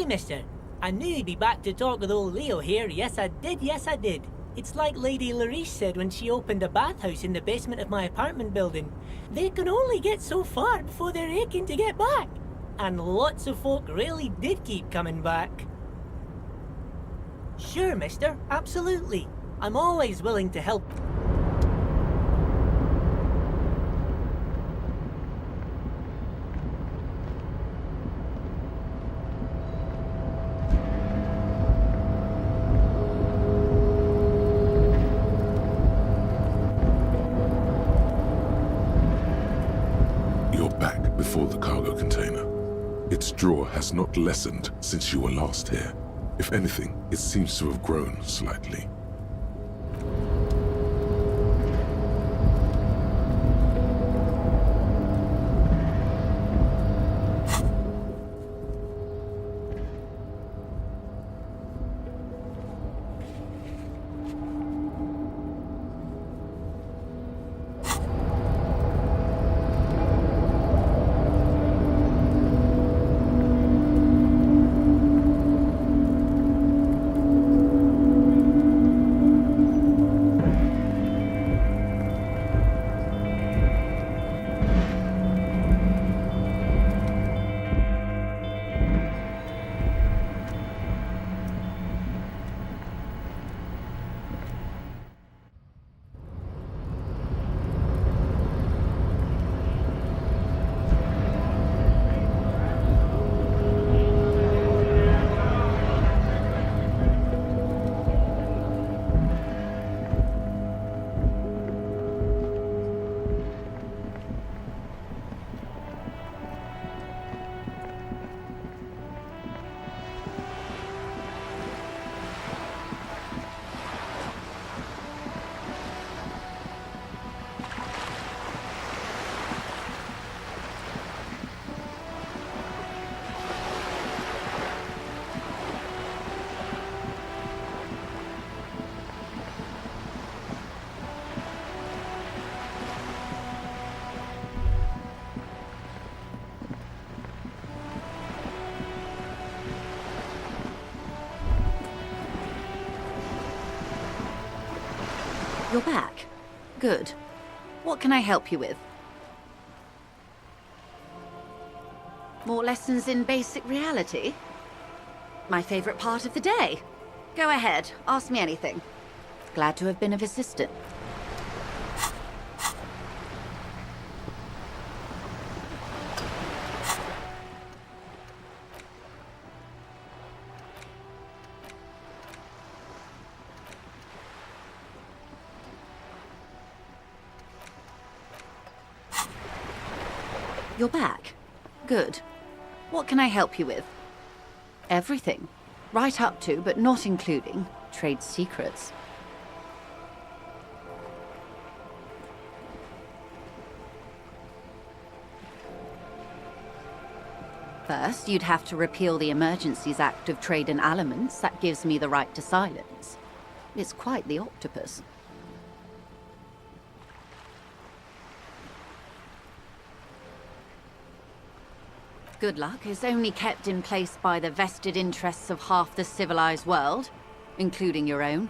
mister. I knew you'd be back to talk with old Leo here. Yes, I did. Yes, I did. It's like Lady Larice said when she opened a bathhouse in the basement of my apartment building. They can only get so far before they're aching to get back. And lots of folk really did keep coming back. Sure, mister. Absolutely. I'm always willing to help. You're back before the cargo container. Its draw has not lessened since you were last here. If anything, it seems to have grown slightly. You're back. Good. What can I help you with? More lessons in basic reality? My favorite part of the day. Go ahead, ask me anything. Glad to have been of assistance. You're back. Good. What can I help you with? Everything. Right up to, but not including, trade secrets. First, you'd have to repeal the Emergencies Act of Trade in Elements. That gives me the right to silence. It's quite the octopus. Good luck is only kept in place by the vested interests of half the civilized world, including your own.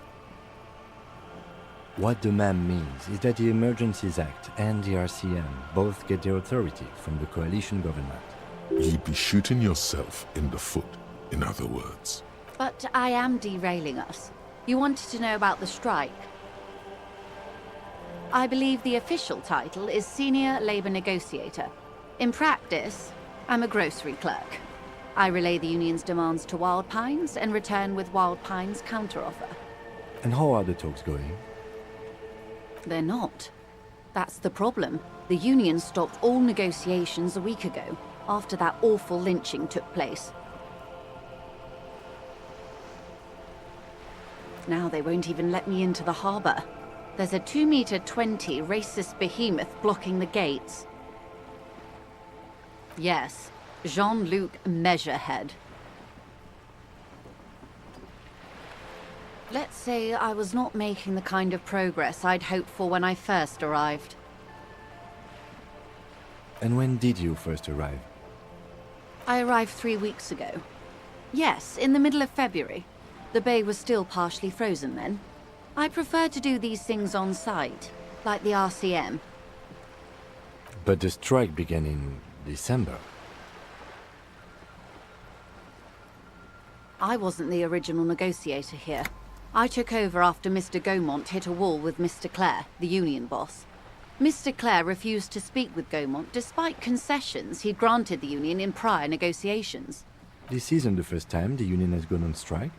What the ma'am means is that the Emergencies Act and the RCM both get their authority from the coalition government. You'd be shooting yourself in the foot, in other words. But I am derailing us. You wanted to know about the strike. I believe the official title is Senior Labor Negotiator. In practice, I'm a grocery clerk. I relay the union's demands to Wild Pines and return with Wild Pines' counteroffer. And how are the talks going? They're not. That's the problem. The union stopped all negotiations a week ago, after that awful lynching took place. Now they won't even let me into the harbor. There's a 2-meter-20 racist behemoth blocking the gates. Yes, Jean-Luc Measurehead. Let's say I was not making the kind of progress I'd hoped for when I first arrived. And when did you first arrive? I arrived 3 weeks ago. Yes, in the middle of February. The bay was still partially frozen then. I prefer to do these things on site, like the RCM. But the strike began in December. I wasn't the original negotiator here. I took over after Mr. Gaumont hit a wall with Mr. Clare, the union boss. Mr. Clare refused to speak with Gaumont despite concessions he'd granted the union in prior negotiations. This isn't the first time the union has gone on strike.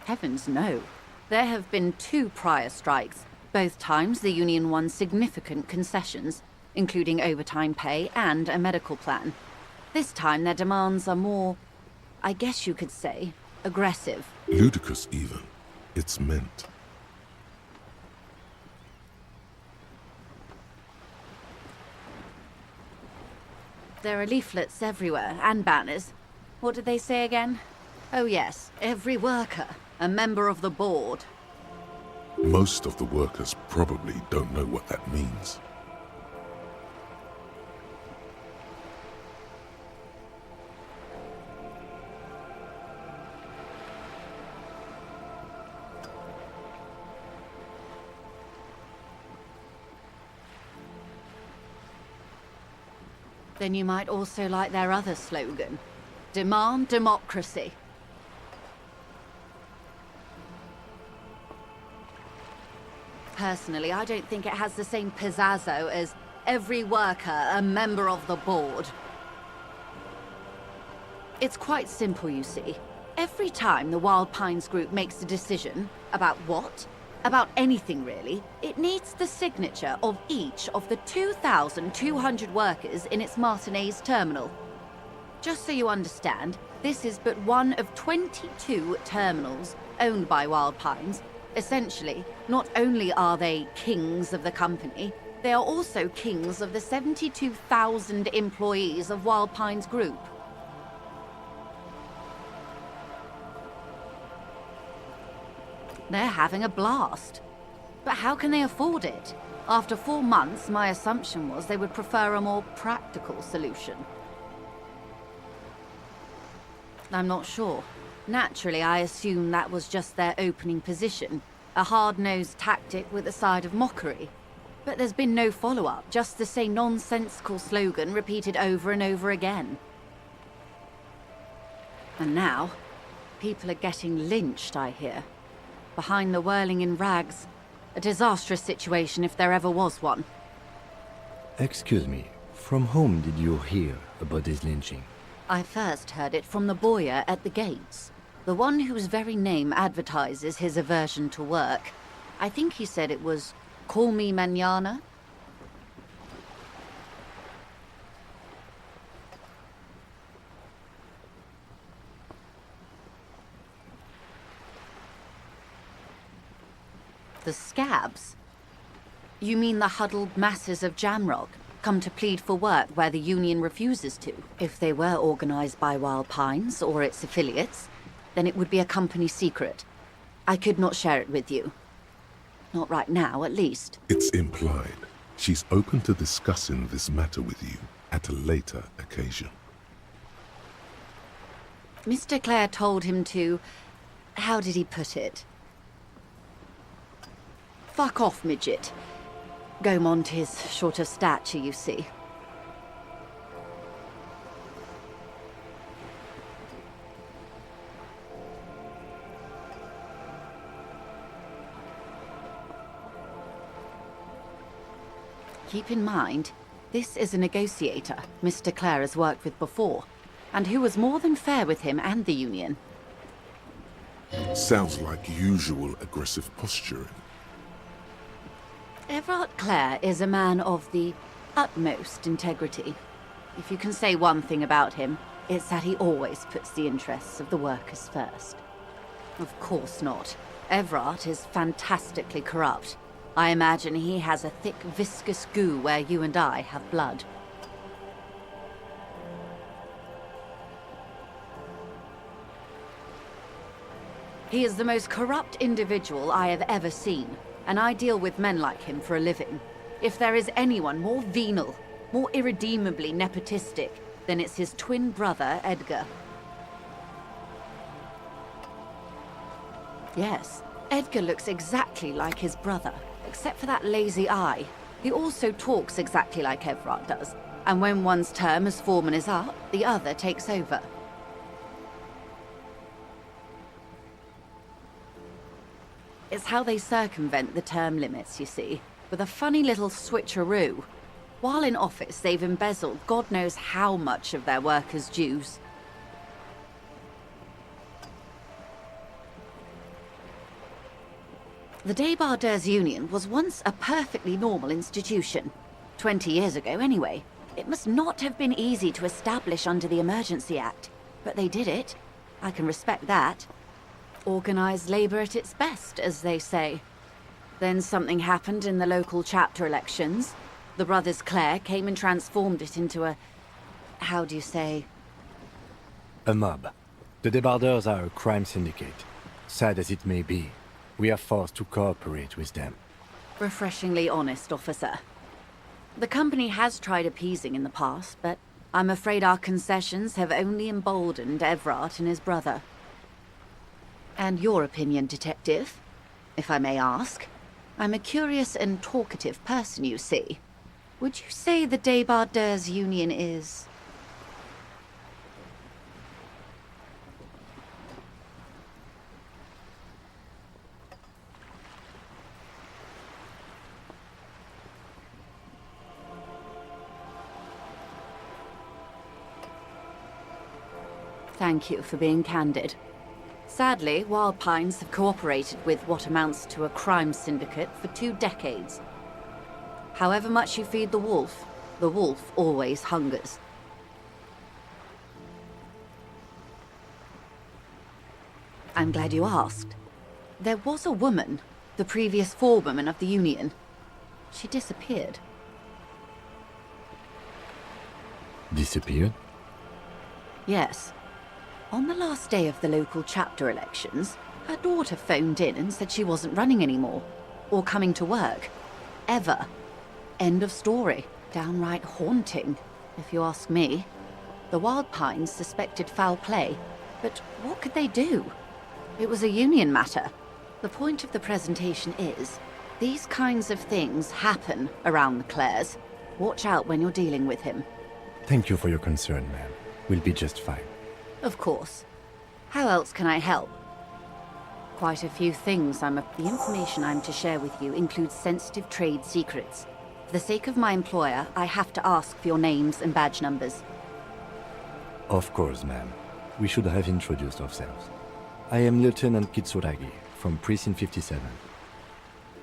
Heavens no. There have been 2 prior strikes. Both times the union won significant concessions, including overtime pay and a medical plan. This time their demands are more, I guess you could say, aggressive. Ludicrous even. It's meant. There are leaflets everywhere, and banners. What did they say again? Oh yes, every worker, a member of the board. Most of the workers probably don't know what that means. Then you might also like their other slogan. Demand democracy. Personally, I don't think it has the same pizzazzo as every worker a member of the board. It's quite simple, you see. Every time the Wild Pines group makes a decision about what? About anything really, it needs the signature of each of the 2,200 workers in its Martinez terminal. Just so you understand, this is but one of 22 terminals owned by Wild Pines. Essentially, not only are they kings of the company, they are also kings of the 72,000 employees of Wild Pines Group. They're having a blast. But how can they afford it? After 4 months, my assumption was they would prefer a more practical solution. I'm not sure. Naturally, I assume that was just their opening position, a hard-nosed tactic with a side of mockery. But there's been no follow-up, just the same nonsensical slogan repeated over and over again. And now, people are getting lynched, I hear. Behind the whirling in rags. A disastrous situation if there ever was one. Excuse me, from whom did you hear about this lynching? I first heard it from the boyer at the gates. The one whose very name advertises his aversion to work. I think he said it was, "Call me mañana." The scabs? You mean the huddled masses of Jamrock, come to plead for work where the union refuses to? If they were organized by Wild Pines or its affiliates, then it would be a company secret. I could not share it with you. Not right now, at least. It's implied. She's open to discussing this matter with you at a later occasion. Mr. Clare told him to... how did he put it? Fuck off, midget. Gaumont is short of stature, you see. Keep in mind, this is a negotiator Mr. Clare has worked with before, and who was more than fair with him and the union. Sounds like usual aggressive posturing. Everard Clare is a man of the utmost integrity. If you can say one thing about him, it's that he always puts the interests of the workers first. Of course not. Everard is fantastically corrupt. I imagine he has a thick, viscous goo where you and I have blood. He is the most corrupt individual I have ever seen, and I deal with men like him for a living. If there is anyone more venal, more irredeemably nepotistic, then it's his twin brother, Edgar. Yes, Edgar looks exactly like his brother, except for that lazy eye. He also talks exactly like Everard does, and when one's term as foreman is up, the other takes over. It's how they circumvent the term limits, you see, with a funny little switcheroo. While in office, they've embezzled God knows how much of their workers' dues. The Débardeurs Union was once a perfectly normal institution. 20 years ago, anyway. It must not have been easy to establish under the Emergency Act, but they did it. I can respect that. Organized labor at its best, as they say. Then something happened in the local chapter elections. The brothers Clare came and transformed it into a... how do you say? A mob. The Débardeurs are a crime syndicate. Sad as it may be, we are forced to cooperate with them. Refreshingly honest, officer. The company has tried appeasing in the past, but I'm afraid our concessions have only emboldened Everard and his brother. And your opinion, Detective, if I may ask? I'm a curious and talkative person, you see. Would you say the Débardeurs Union is... Thank you for being candid. Sadly, Wild Pines have cooperated with what amounts to a crime syndicate for 2 decades. However much you feed the wolf always hungers. I'm glad you asked. There was a woman, the previous forewoman of the Union. She disappeared. Disappeared? Yes. On the last day of the local chapter elections, her daughter phoned in and said she wasn't running anymore, or coming to work. Ever. End of story. Downright haunting, if you ask me. The Wild Pines suspected foul play, but what could they do? It was a union matter. The point of the presentation is, these kinds of things happen around the Clares. Watch out when you're dealing with him. Thank you for your concern, ma'am. We'll be just fine. Of course. How else can I help? Quite a few things. The information I'm to share with you includes sensitive trade secrets. For the sake of my employer, I have to ask for your names and badge numbers. Of course, ma'am. We should have introduced ourselves. I am Lieutenant Kitsuragi, from Precinct 57.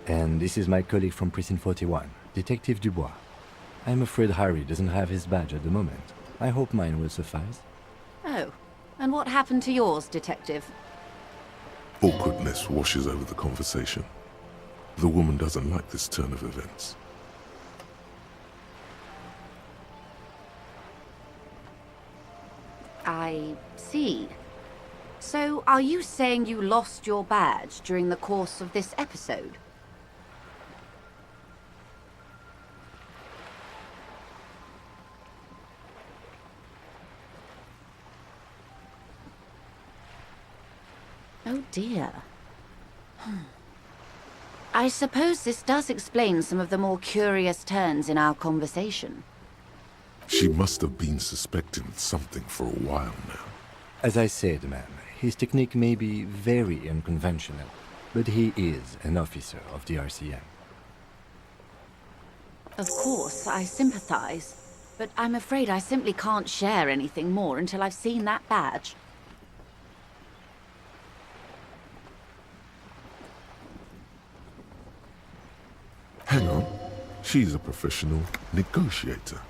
And this is my colleague from Precinct 41, Detective Dubois. I'm afraid Harry doesn't have his badge at the moment. I hope mine will suffice. Oh. And what happened to yours, Detective? Awkwardness washes over the conversation. The woman doesn't like this turn of events. I see. So, are you saying you lost your badge during the course of this episode? Oh dear. I suppose this does explain some of the more curious turns in our conversation. She must have been suspecting something for a while now. As I said, ma'am, his technique may be very unconventional, but he is an officer of the RCM. Of course, I sympathize, but I'm afraid I simply can't share anything more until I've seen that badge. Hang on. She's a professional negotiator.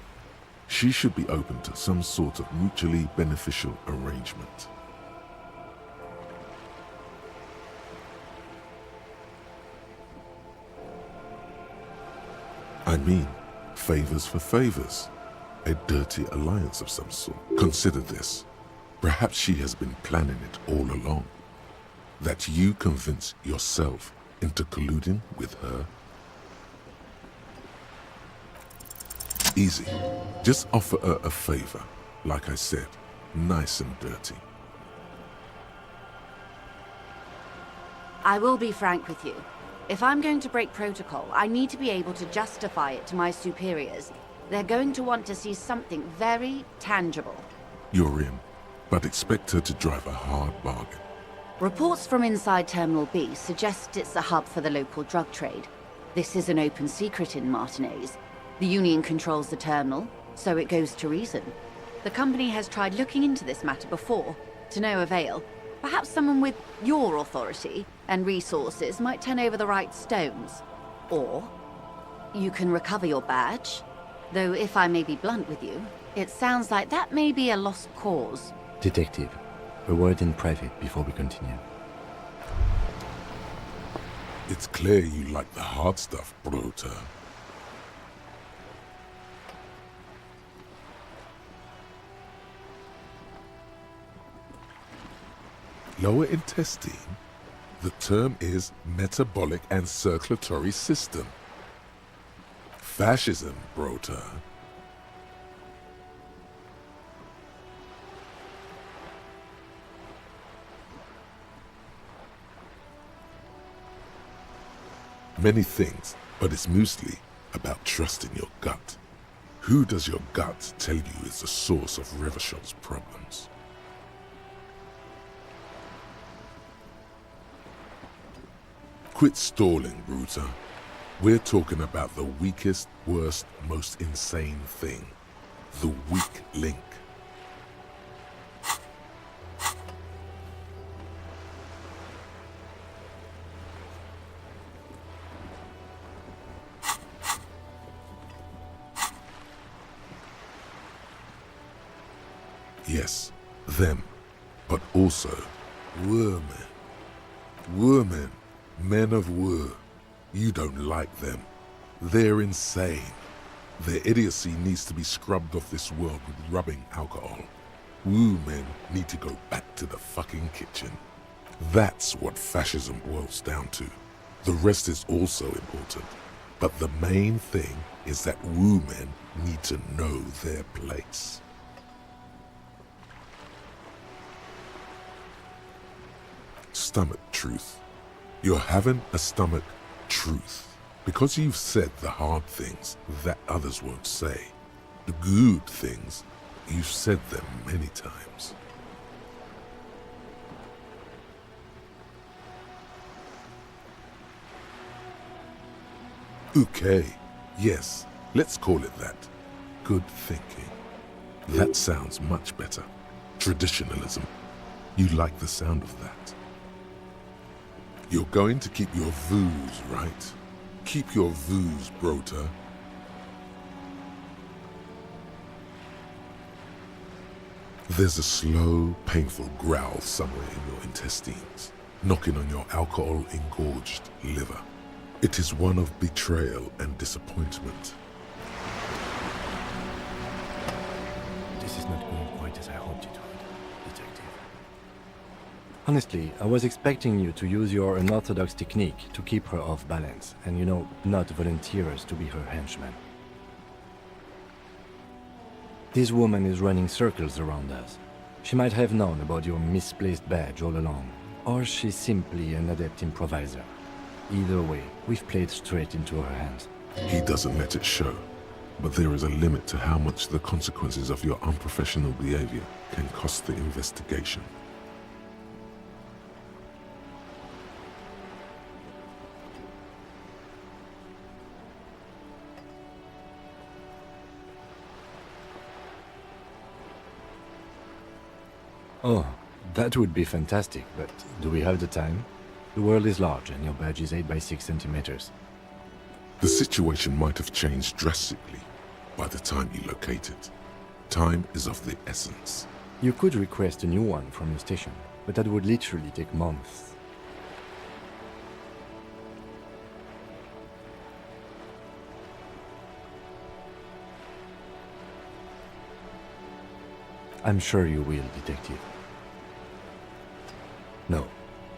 She should be open to some sort of mutually beneficial arrangement. I mean, favors for favors. A dirty alliance of some sort. Consider this. Perhaps she has been planning it all along. That you convince yourself into colluding with her. Easy. Just offer her a favor. Like I said, nice and dirty. I will be frank with you. If I'm going to break protocol, I need to be able to justify it to my superiors. They're going to want to see something very tangible. You're in, but expect her to drive a hard bargain. Reports from inside Terminal B suggest it's a hub for the local drug trade. This is an open secret in Martinez. The Union controls the terminal, so it goes to reason. The company has tried looking into this matter before, to no avail. Perhaps someone with your authority and resources might turn over the right stones. Or you can recover your badge. Though if I may be blunt with you, it sounds like that may be a lost cause. Detective, a word in private before we continue. It's clear you like the hard stuff, Brota. Lower intestine? The term is metabolic and circulatory system. Fascism, Brota. Many things, but it's mostly about trusting your gut. Who does your gut tell you is the source of Revachel's problems? Quit stalling, Bruta. We're talking about the weakest, worst, most insane thing. The weak link. Yes, them, but also Women. Women, men of war. You don't like them. They're insane. Their idiocy needs to be scrubbed off this world with rubbing alcohol. Woo men need to go back to the fucking kitchen. That's what fascism boils down to. The rest is also important. But the main thing is that woo men need to know their place. Stomach truth. You're having a stomach truth. Because you've said the hard things that others won't say. The good things, you've said them many times. Okay, yes, let's call it that. Good thinking. That sounds much better. Traditionalism. You like the sound of that. You're going to keep your vooz, right? Keep your vooz, Brota. There's a slow, painful growl somewhere in your intestines, knocking on your alcohol-engorged liver. It is one of betrayal and disappointment. This is not going quite as I hoped it would, Detective. Honestly, I was expecting you to use your unorthodox technique to keep her off balance, and not volunteer us to be her henchmen. This woman is running circles around us. She might have known about your misplaced badge all along, or she's simply an adept improviser. Either way, we've played straight into her hands. He doesn't let it show, but there is a limit to how much the consequences of your unprofessional behavior can cost the investigation. Oh, that would be fantastic, but do we have the time? The world is large and your badge is 8 by 6 centimeters. The situation might have changed drastically by the time you locate it. Time is of the essence. You could request a new one from your station, but that would literally take months. I'm sure you will, Detective. No.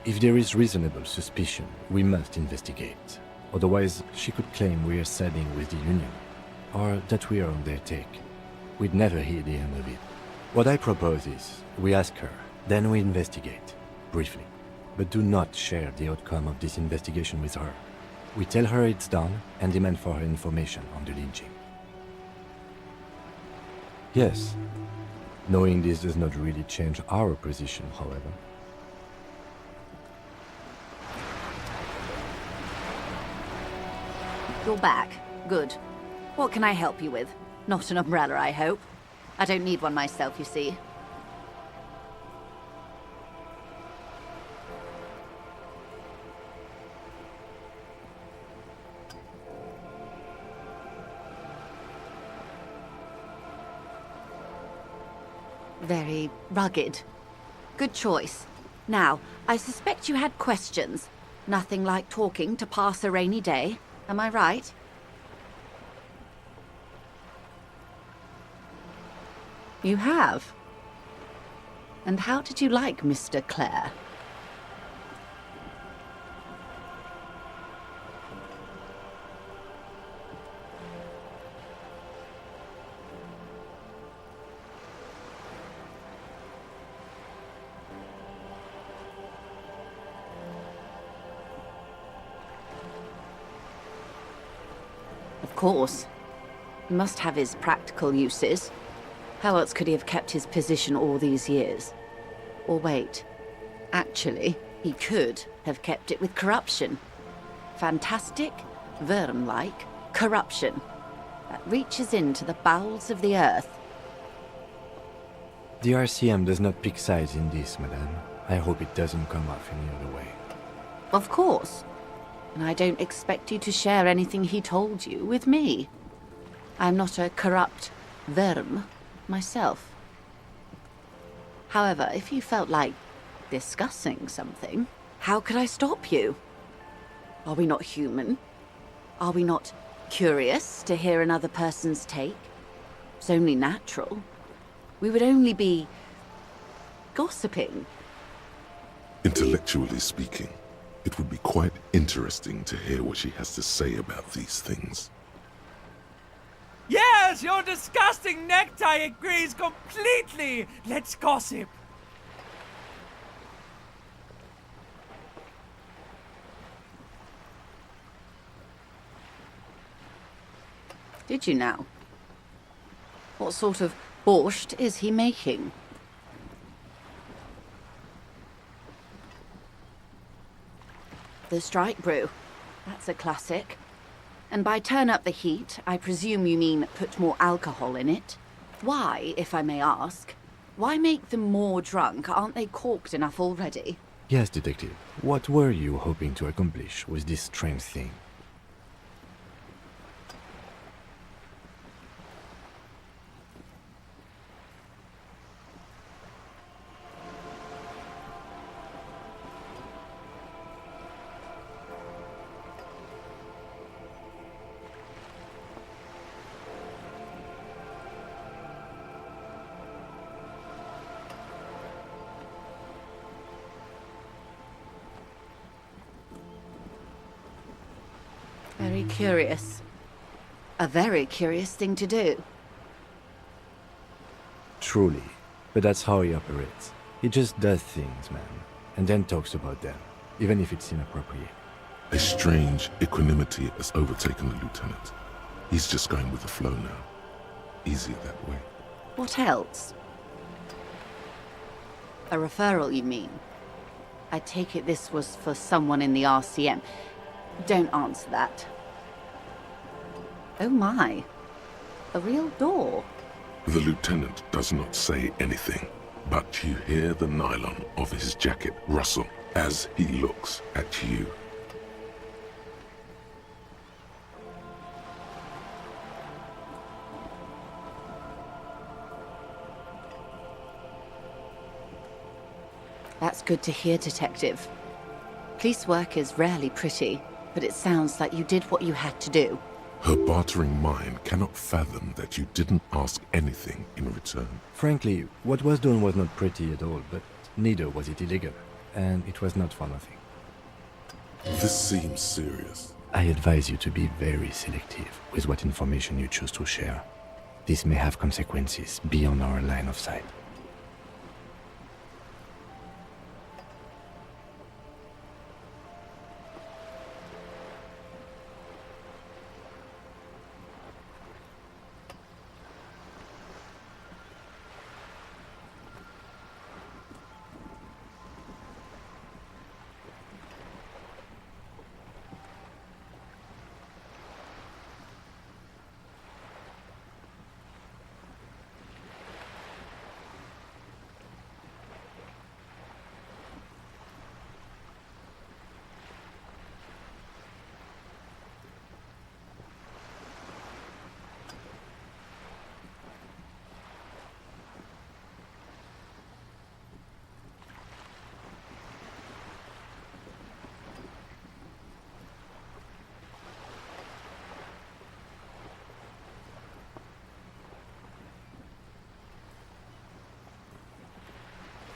If there is reasonable suspicion, we must investigate. Otherwise, she could claim we are siding with the Union, or that we are on their take. We'd never hear the end of it. What I propose is, we ask her, then we investigate, briefly. but do not share the outcome of this investigation with her. We tell her it's done and demand for her information on the lynching. Yes. Knowing this does not really change our position, however. You're back. Good. What can I help you with? Not an umbrella, I hope. I don't need one myself, you see. Very rugged. Good choice. Now, I suspect you had questions. Nothing like talking to pass a rainy day. Am I right? You have? And how did you like Mr. Clare? Of course. He must have his practical uses. How else could he have kept his position all these years? Or wait, actually, he could have kept it with corruption. Fantastic, worm-like corruption that reaches into the bowels of the earth. The RCM does not pick sides in this, madame. I hope it doesn't come off any other way. Of course. And I don't expect you to share anything he told you with me. I'm not a corrupt worm myself. However, if you felt like discussing something, how could I stop you? Are we not human? Are we not curious to hear another person's take? It's only natural. We would only be gossiping. Intellectually speaking, it would be quite interesting to hear what she has to say about these things. Yes, your disgusting necktie agrees completely. Let's gossip. Did you now? What sort of borscht is he making? The strike brew. That's a classic. And by turn up the heat, I presume you mean put more alcohol in it? Why, if I may ask? Why make them more drunk? Aren't they corked enough already? Yes, detective. What were you hoping to accomplish with this strange thing? Very curious. A very curious thing to do. Truly. But that's how he operates. He just does things, man, and then talks about them, even if it's inappropriate. A strange equanimity has overtaken the lieutenant. He's just going with the flow now. Easier that way. What else? A referral, you mean? I take it this was for someone in the RCM. Don't answer that. Oh my. A real door. The lieutenant does not say anything, but you hear the nylon of his jacket rustle as he looks at you. That's good to hear, Detective. Police work is rarely pretty, but it sounds like you did what you had to do. Her bartering mind cannot fathom that you didn't ask anything in return. Frankly, what was done was not pretty at all, but neither was it illegal, and it was not for nothing. This seems serious. I advise you to be very selective with what information you choose to share. This may have consequences beyond our line of sight.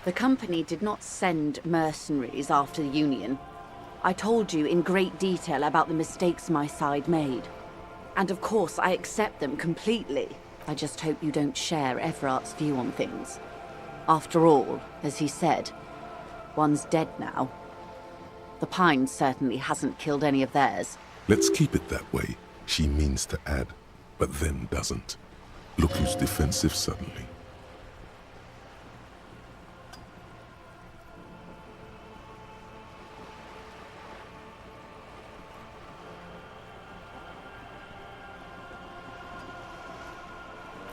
The company did not send mercenaries after the Union. I told you in great detail about the mistakes my side made. And of course, I accept them completely. I just hope you don't share Everart's view on things. After all, as he said, one's dead now. The Pines certainly hasn't killed any of theirs. Let's keep it that way, she means to add, but then doesn't. Look who's defensive suddenly.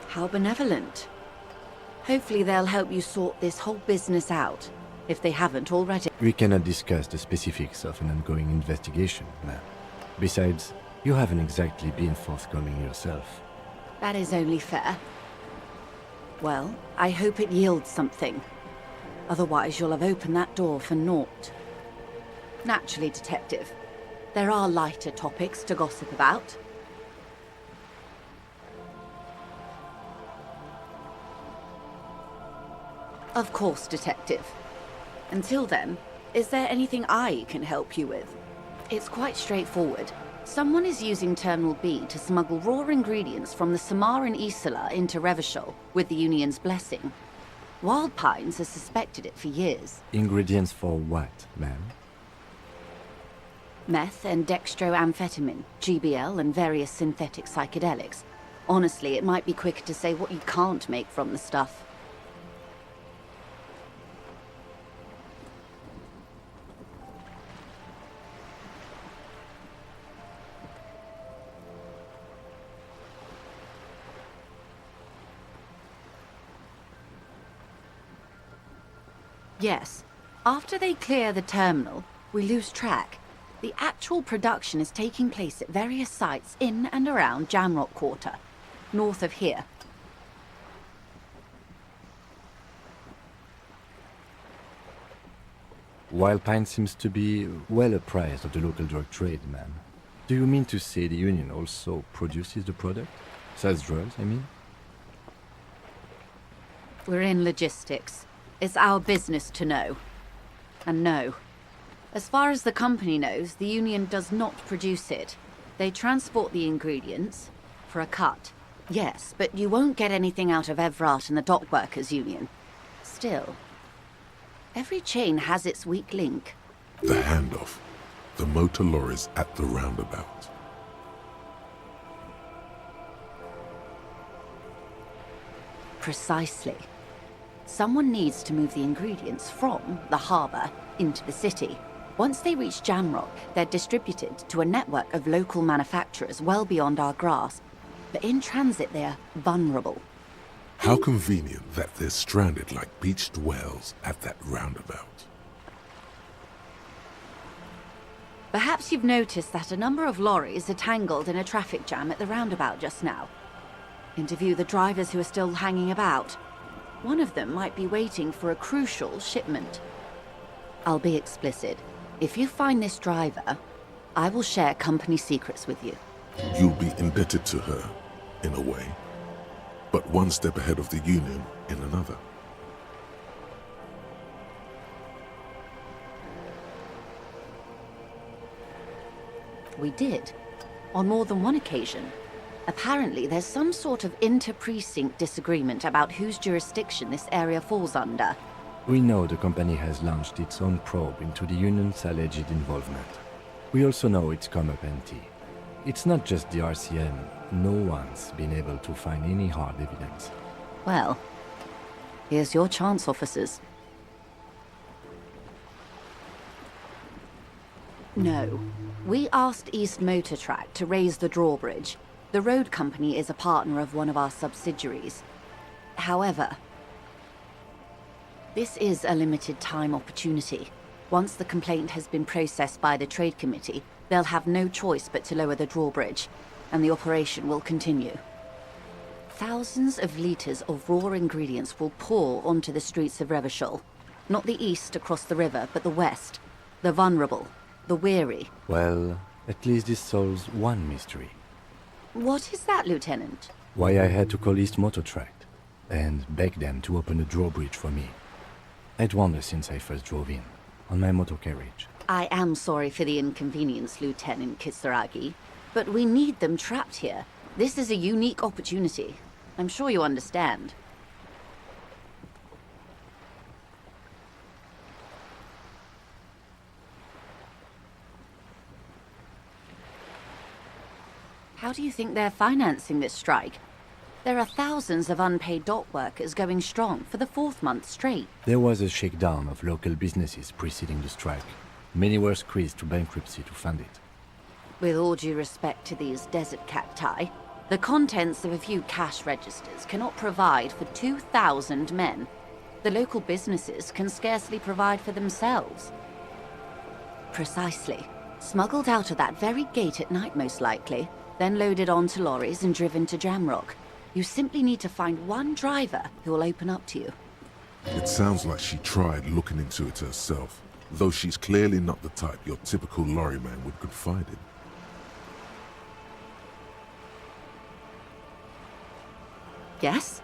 How benevolent. Hopefully they'll help you sort this whole business out, if they haven't already. We cannot discuss the specifics of an ongoing investigation, ma'am. Besides, you haven't exactly been forthcoming yourself. That is only fair. Well, I hope it yields something. Otherwise you'll have opened that door for naught. Naturally, Detective. There are lighter topics to gossip about. Of course, Detective. Until then, is there anything I can help you with? It's quite straightforward. Someone is using Terminal B to smuggle raw ingredients from the Samaran Isla into Revachol with the Union's blessing. Wild Pines has suspected it for years. Ingredients for what, ma'am? Meth and dextroamphetamine, GBL, and various synthetic psychedelics. Honestly, it might be quicker to say what you can't make from the stuff. Yes. After they clear the terminal, we lose track. The actual production is taking place at various sites in and around Jamrock Quarter, north of here. Wild Pine seems to be well apprised of the local drug trade, ma'am. Do you mean to say the Union also produces the product? Sells drugs, I mean? We're in logistics. It's our business to know. And no. As far as the company knows, the Union does not produce it. They transport the ingredients for a cut. Yes, but you won't get anything out of Everart and the Dockworkers Union. Still, every chain has its weak link. The handoff. The motor lorries at the roundabout. Precisely. Someone needs to move the ingredients from the harbour into the city. Once they reach Jamrock, they're distributed to a network of local manufacturers well beyond our grasp. But in transit, they're vulnerable. How convenient that they're stranded like beached whales at that roundabout. Perhaps you've noticed that a number of lorries are tangled in a traffic jam at the roundabout just now. Interview the drivers who are still hanging about. One of them might be waiting for a crucial shipment. I'll be explicit. If you find this driver, I will share company secrets with you. You'll be indebted to her, in a way. But one step ahead of the Union in another. We did. On more than one occasion. Apparently, there's some sort of inter-precinct disagreement about whose jurisdiction this area falls under. We know the company has launched its own probe into the Union's alleged involvement. We also know it's come up empty. It's not just the RCM. No one's been able to find any hard evidence. Well, here's your chance, officers. No. We asked East Motor Track to raise the drawbridge. The road company is a partner of one of our subsidiaries. However, this is a limited time opportunity. Once the complaint has been processed by the Trade Committee, they'll have no choice but to lower the drawbridge, and the operation will continue. Thousands of litres of raw ingredients will pour onto the streets of Revachol. Not the east across the river, but the west. The vulnerable, the weary. Well, at least this solves one mystery. What is that, Lieutenant? Why I had to call East Motor Tract and beg them to open a drawbridge for me. I'd wondered since I first drove in, on my motor carriage. I am sorry for the inconvenience, Lieutenant Kisaragi, but we need them trapped here. This is a unique opportunity. I'm sure you understand. How do you think they're financing this strike? There are thousands of unpaid dock workers going strong for the 4th month straight. There was a shakedown of local businesses preceding the strike. Many were squeezed to bankruptcy to fund it. With all due respect to these desert cacti, the contents of a few cash registers cannot provide for 2,000 men. The local businesses can scarcely provide for themselves. Precisely. Smuggled out of that very gate at night, most likely, then loaded onto lorries and driven to Jamrock. You simply need to find one driver who will open up to you. It sounds like she tried looking into it herself, though she's clearly not the type your typical lorryman would confide in. Yes?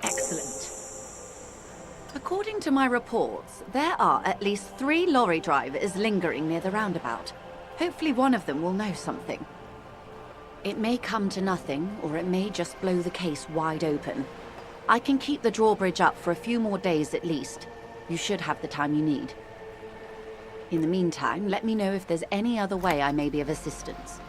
Excellent. According to my reports, there are at least 3 lorry drivers lingering near the roundabout. Hopefully one of them will know something. It may come to nothing, or it may just blow the case wide open. I can keep the drawbridge up for a few more days at least. You should have the time you need. In the meantime, let me know if there's any other way I may be of assistance.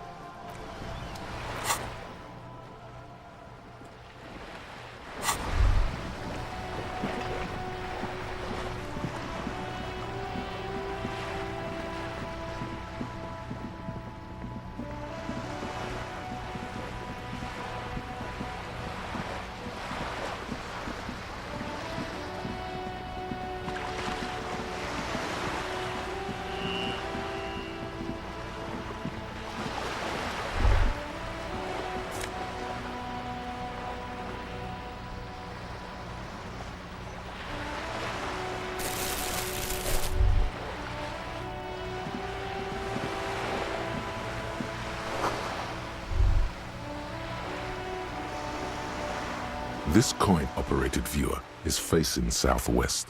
This coin-operated viewer is facing southwest.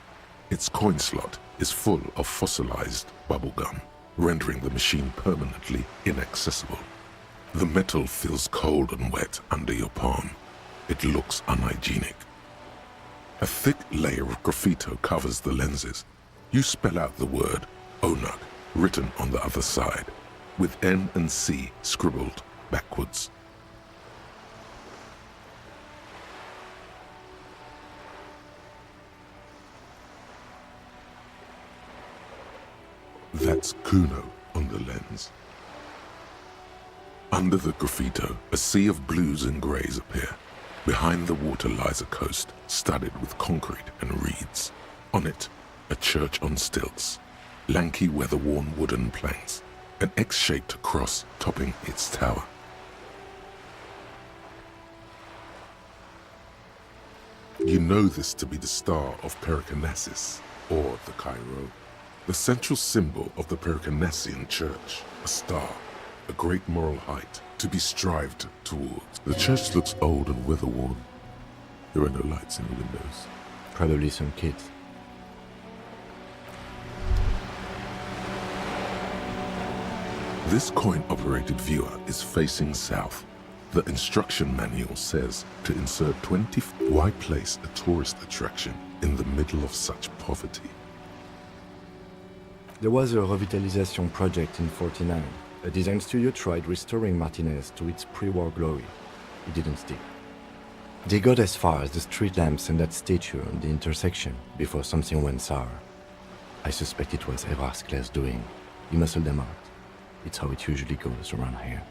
Its coin slot is full of fossilized bubblegum, rendering the machine permanently inaccessible. The metal feels cold and wet under your palm. It looks unhygienic. A thick layer of graffito covers the lenses. You spell out the word Onuk written on the other side, with N and C scribbled backwards. That's Kuno on the lens. Under the graffito, a sea of blues and greys appear. Behind the water lies a coast studded with concrete and reeds. On it, a church on stilts, lanky weather-worn wooden planks, an X-shaped cross topping its tower. You know this to be the star of Pericarnassus, or the Cairo. The central symbol of the Pericarnassian church, a star, a great moral height to be strived towards. The church looks old and weather-worn. There are no lights in the windows. Probably some kids. This coin-operated viewer is facing south. The instruction manual says to insert 20. Why place a tourist attraction in the middle of such poverty? There was a revitalization project in '49. A design studio tried restoring Martinez to its pre-war glory. It didn't stick. They got as far as the street lamps and that statue on the intersection before something went sour. I suspect it was Evrard's class doing. He muscled them out. It's how it usually goes around here.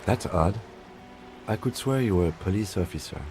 That's odd. I could swear you were a police officer.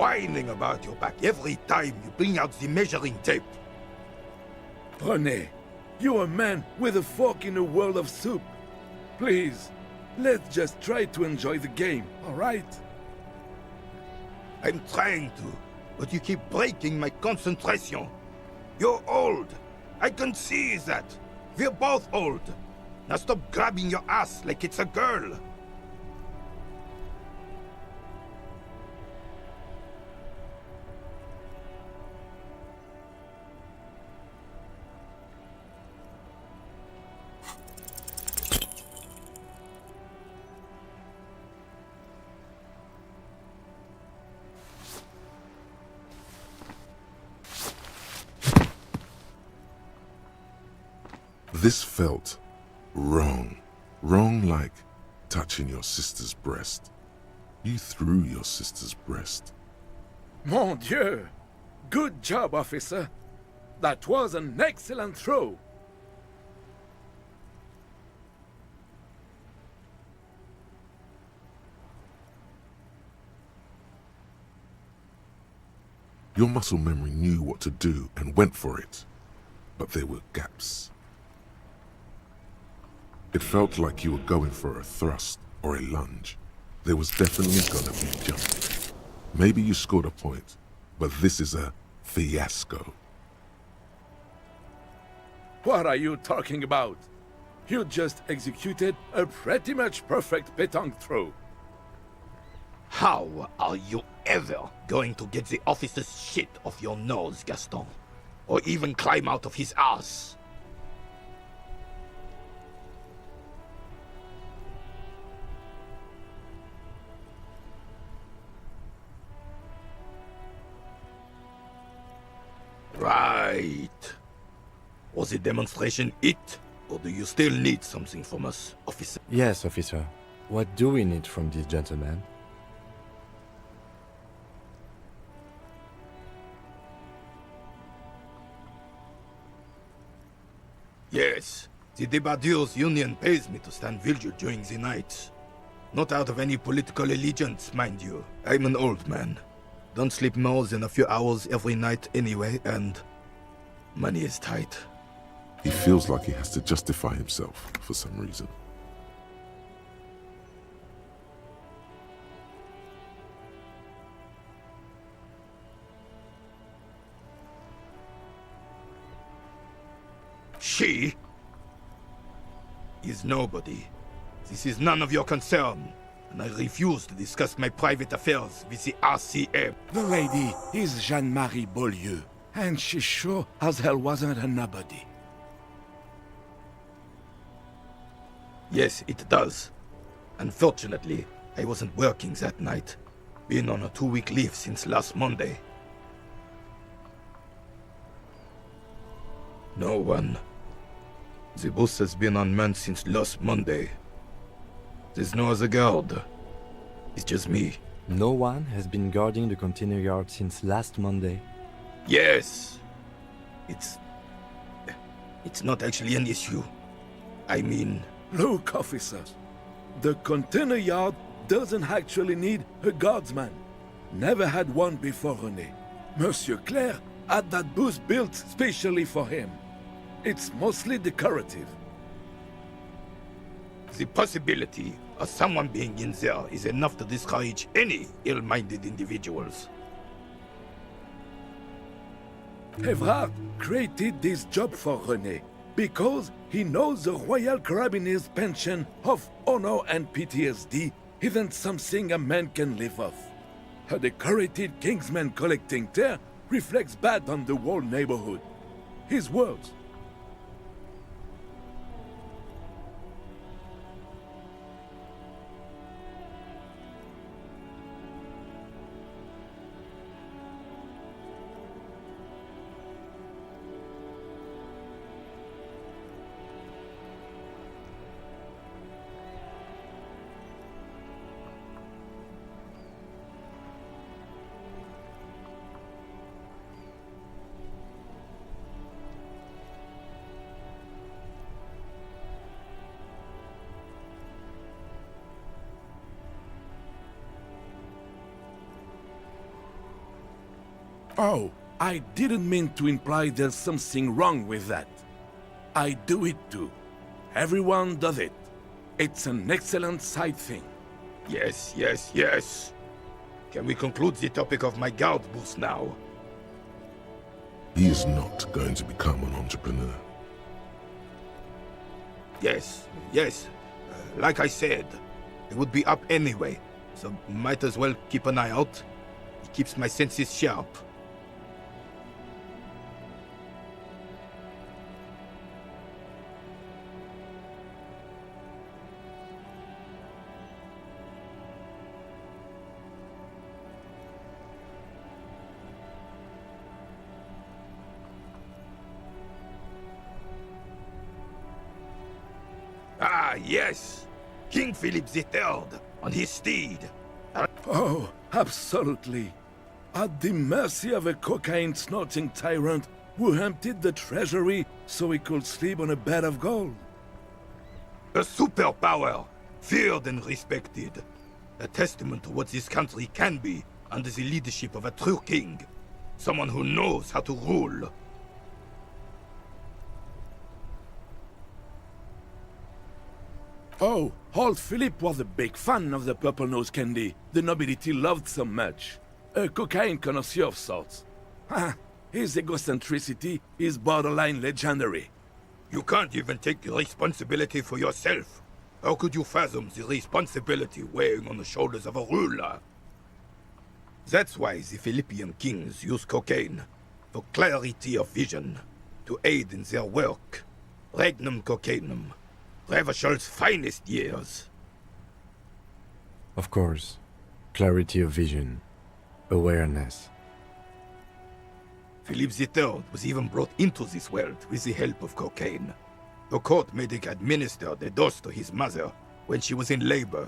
whining about your back every time you bring out the measuring tape. René, you're a man with a fork in a world of soup. Please, let's just try to enjoy the game, alright? I'm trying to, but you keep breaking my concentration. You're old. I can see that. We're both old. Now stop grabbing your ass like it's a girl. This felt wrong. Wrong like touching your sister's breast. You threw your sister's breast. Mon Dieu! Good job, officer. That was an excellent throw. Your muscle memory knew what to do and went for it. But there were gaps. It felt like you were going for a thrust or a lunge. There was definitely gonna be a jump. Maybe you scored a point, but this is a fiasco. What are you talking about? You just executed a pretty much perfect pétanque throw. How are you ever going to get the officer's shit off your nose, Gaston? Or even climb out of his ass? Right. Was the demonstration it? Or do you still need something from us, officer? Yes, officer. What do we need from this gentleman? Yes. The Debardeurs Union pays me to stand vigil during the night. Not out of any political allegiance, mind you. I'm an old man. Don't sleep more than a few hours every night anyway, and money is tight. He feels like he has to justify himself for some reason. She is nobody. This is none of your concern, and I refuse to discuss my private affairs with the RCM. The lady is Jeanne-Marie Beaulieu, and she sure as hell wasn't a nobody. Yes, it does. Unfortunately, I wasn't working that night. Been on a 2-week leave since last Monday. No one. The bus has been unmanned since last Monday. There's no other guard. It's just me. No one has been guarding the container yard since last Monday. Yes. It's not actually an issue. I mean... Look, officer. The container yard doesn't actually need a guardsman. Never had one before René. Monsieur Claire had that booth built specially for him. It's mostly decorative. The possibility of someone being in there is enough to discourage any ill-minded individuals. Evrard created this job for René because he knows the Royal Carabiniers' pension of honor and PTSD isn't something a man can live off. A decorated Kingsman collecting tear reflects bad on the whole neighborhood. His words. Oh, I didn't mean to imply there's something wrong with that. I do it too. Everyone does it. It's an excellent side thing. Yes, yes, yes. Can we conclude the topic of my guard boost now? He is not going to become an entrepreneur. Yes, yes. Like I said, it would be up anyway, so might as well keep an eye out. It keeps my senses sharp. Ah, yes! King Philip III, on his steed. Oh, absolutely. At the mercy of a cocaine-snorting tyrant who emptied the treasury so he could sleep on a bed of gold. A superpower, feared and respected. A testament to what this country can be under the leadership of a true king. Someone who knows how to rule. Oh, old Philip was a big fan of the purple nose candy the nobility loved so much. A cocaine connoisseur of sorts. His egocentricity is borderline legendary. You can't even take responsibility for yourself. How could you fathom the responsibility weighing on the shoulders of a ruler? That's why the Philippian kings use cocaine, for clarity of vision, to aid in their work. Regnum cocainum. Revershal's finest years. Of course. Clarity of vision. Awareness. Philip III was even brought into this world with the help of cocaine. The court medic administered a dose to his mother when she was in labor,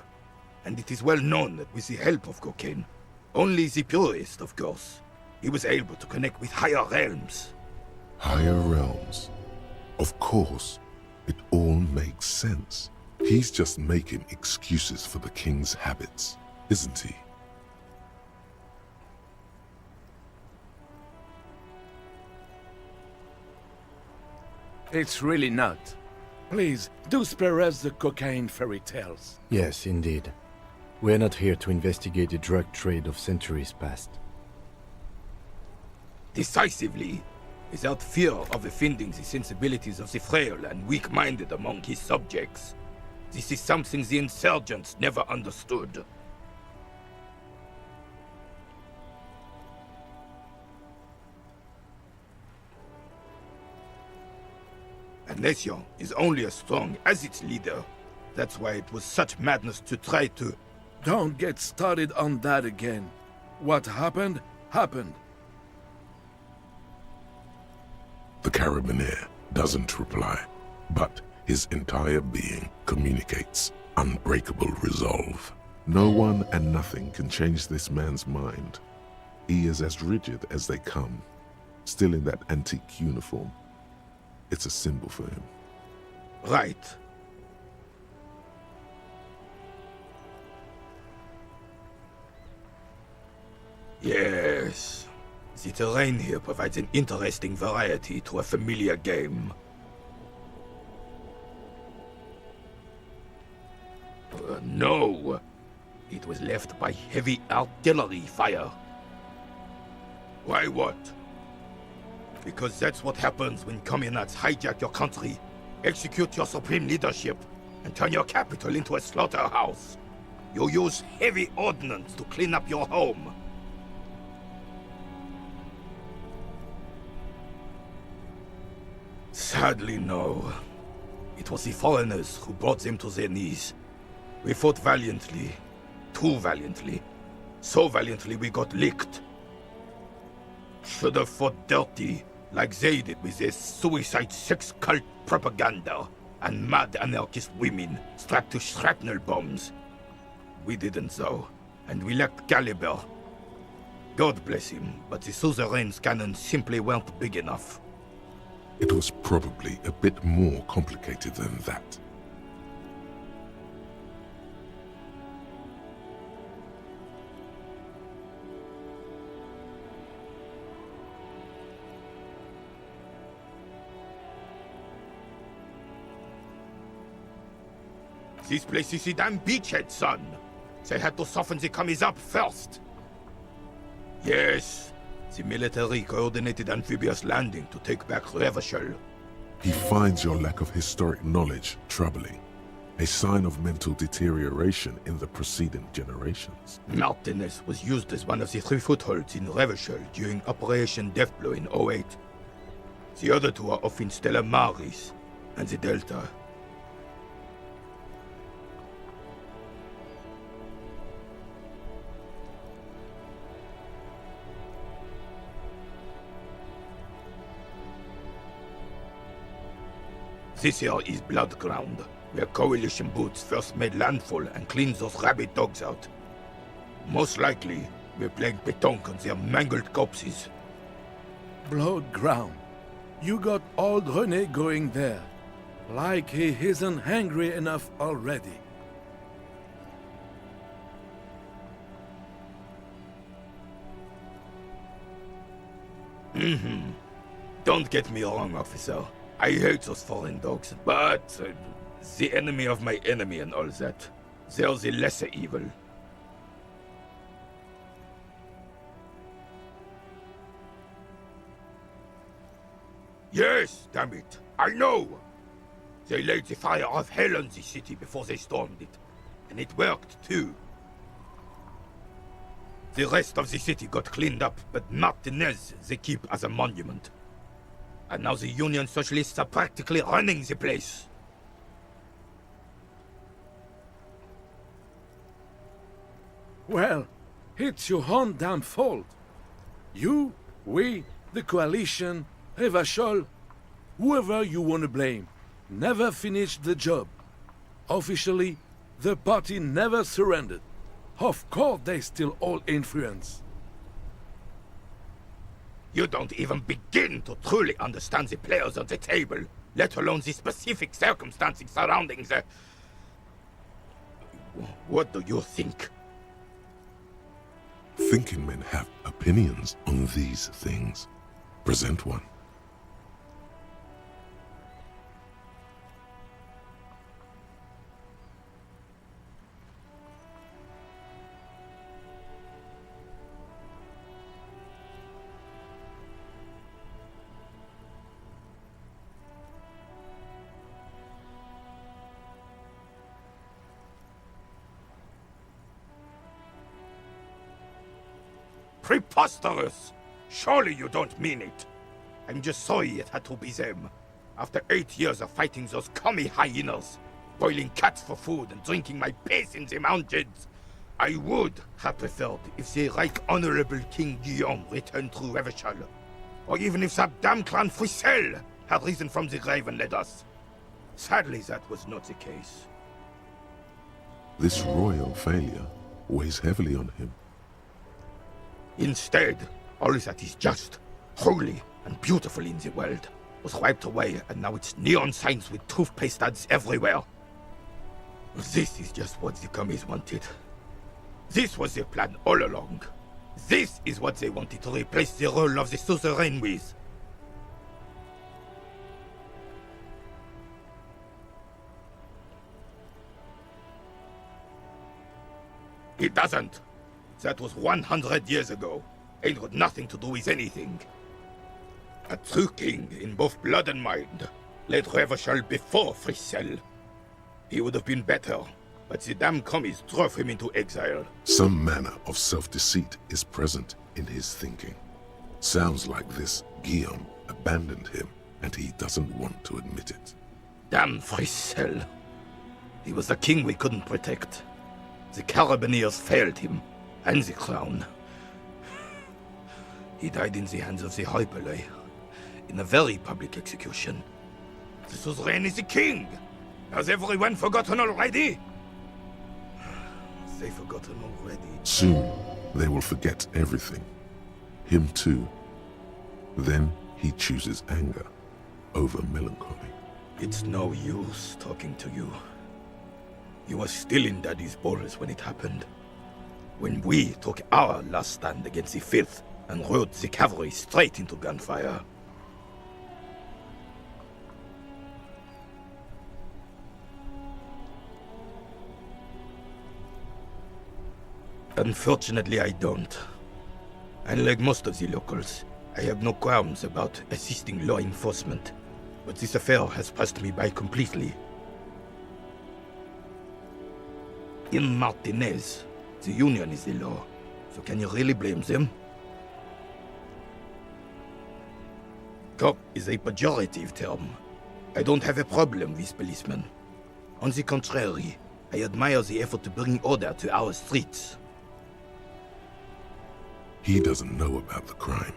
and it is well known that with the help of cocaine, only the purest, of course, he was able to connect with higher realms. Higher realms. Of course. It all makes sense. He's just making excuses for the king's habits, isn't he? It's really not. Please, do spare us the cocaine fairy tales. Yes, indeed. We're not here to investigate the drug trade of centuries past. Decisively, without fear of offending the sensibilities of the frail and weak-minded among his subjects. This is something the insurgents never understood. Elysium is only as strong as its leader. That's why it was such madness to try to... Don't get started on that again. What happened, happened. The Carabiner doesn't reply, but his entire being communicates unbreakable resolve. No one and nothing can change this man's mind. He is as rigid as they come, still in that antique uniform. It's a symbol for him. Right. Yes. The terrain here provides an interesting variety to a familiar game. No. It was left by heavy artillery fire. Why what? Because that's what happens when communards hijack your country, execute your supreme leadership, and turn your capital into a slaughterhouse. You use heavy ordnance to clean up your home. Sadly, no. It was the foreigners who brought them to their knees. We fought valiantly. Too valiantly. So valiantly we got licked. Should have fought dirty, like they did with their suicide sex cult propaganda and mad anarchist women strapped to shrapnel bombs. We didn't though, and we lacked caliber. God bless him, but the suzerain's cannons simply weren't big enough. It was probably a bit more complicated than that. This place is the damn beachhead, son. They had to soften the commies up first. Yes, the military coordinated amphibious landing to take back Revachol. He finds your lack of historic knowledge troubling, a sign of mental deterioration in the preceding generations. Martinez was used as one of the 3 footholds in Revachol during Operation Deathblow in '08. The other 2 are off in Stella Maris and the Delta. This here is Blood Ground, where Coalition boots first made landfall and cleaned those rabid dogs out. Most likely, we're playing pétanque on their mangled corpses. Blood ground. You got old René going there. Like he isn't hungry enough already. Don't get me wrong, officer. I hate those foreign dogs, but the enemy of my enemy and all that. They're the lesser evil. Yes, damn it. I know. They laid the fire of hell on the city before they stormed it. And it worked, too. The rest of the city got cleaned up, but Martinez they keep as a monument. And now the Union Socialists are practically running the place. Well, it's your own damn fault. You, we, the Coalition, Revachol, whoever you want to blame, never finished the job. Officially, the party never surrendered. Of course they still hold influence. You don't even begin to truly understand the players on the table, let alone the specific circumstances surrounding the... What do you think? Thinking men have opinions on these things. Present one. Preposterous! Surely you don't mean it. I'm just sorry it had to be them. After 8 years of fighting those commie hyenas, boiling cats for food and drinking my piss in the mountains, I would have preferred if the Right Honorable King Guillaume returned through Revachol. Or even if that damn clan Frisel had risen from the grave and led us. Sadly, that was not the case. This royal failure weighs heavily on him. Instead, all that is just, holy, and beautiful in the world was wiped away, and now it's neon signs with toothpaste ads everywhere. This is just what the commies wanted. This was their plan all along. This is what they wanted to replace the role of the suzerain with. It doesn't. That was 100 years ago. It had nothing to do with anything. A true king in both blood and mind led Revachol before Frisel. He would have been better, but the damn commies drove him into exile. Some manner of self-deceit is present in his thinking. Sounds like this Guillaume abandoned him, and he doesn't want to admit it. Damn Frisel. He was the king we couldn't protect. The Carabineers failed him, and the crown. He died in the hands of the Hyperlay, in a very public execution. The suzerain is the king! Has everyone forgotten already? They've forgotten already. Soon, they will forget everything. Him too. Then he chooses anger over melancholy. It's no use talking to you. You were still in Daddy's balls when it happened. When we took our last stand against the filth and rode the cavalry straight into gunfire. Unfortunately, I don't. Unlike most of the locals, I have no qualms about assisting law enforcement, but this affair has passed me by completely. In Martinez, the Union is the law, so can you really blame them? Cop is a pejorative term. I don't have a problem with policemen. On the contrary, I admire the effort to bring order to our streets. He doesn't know about the crime.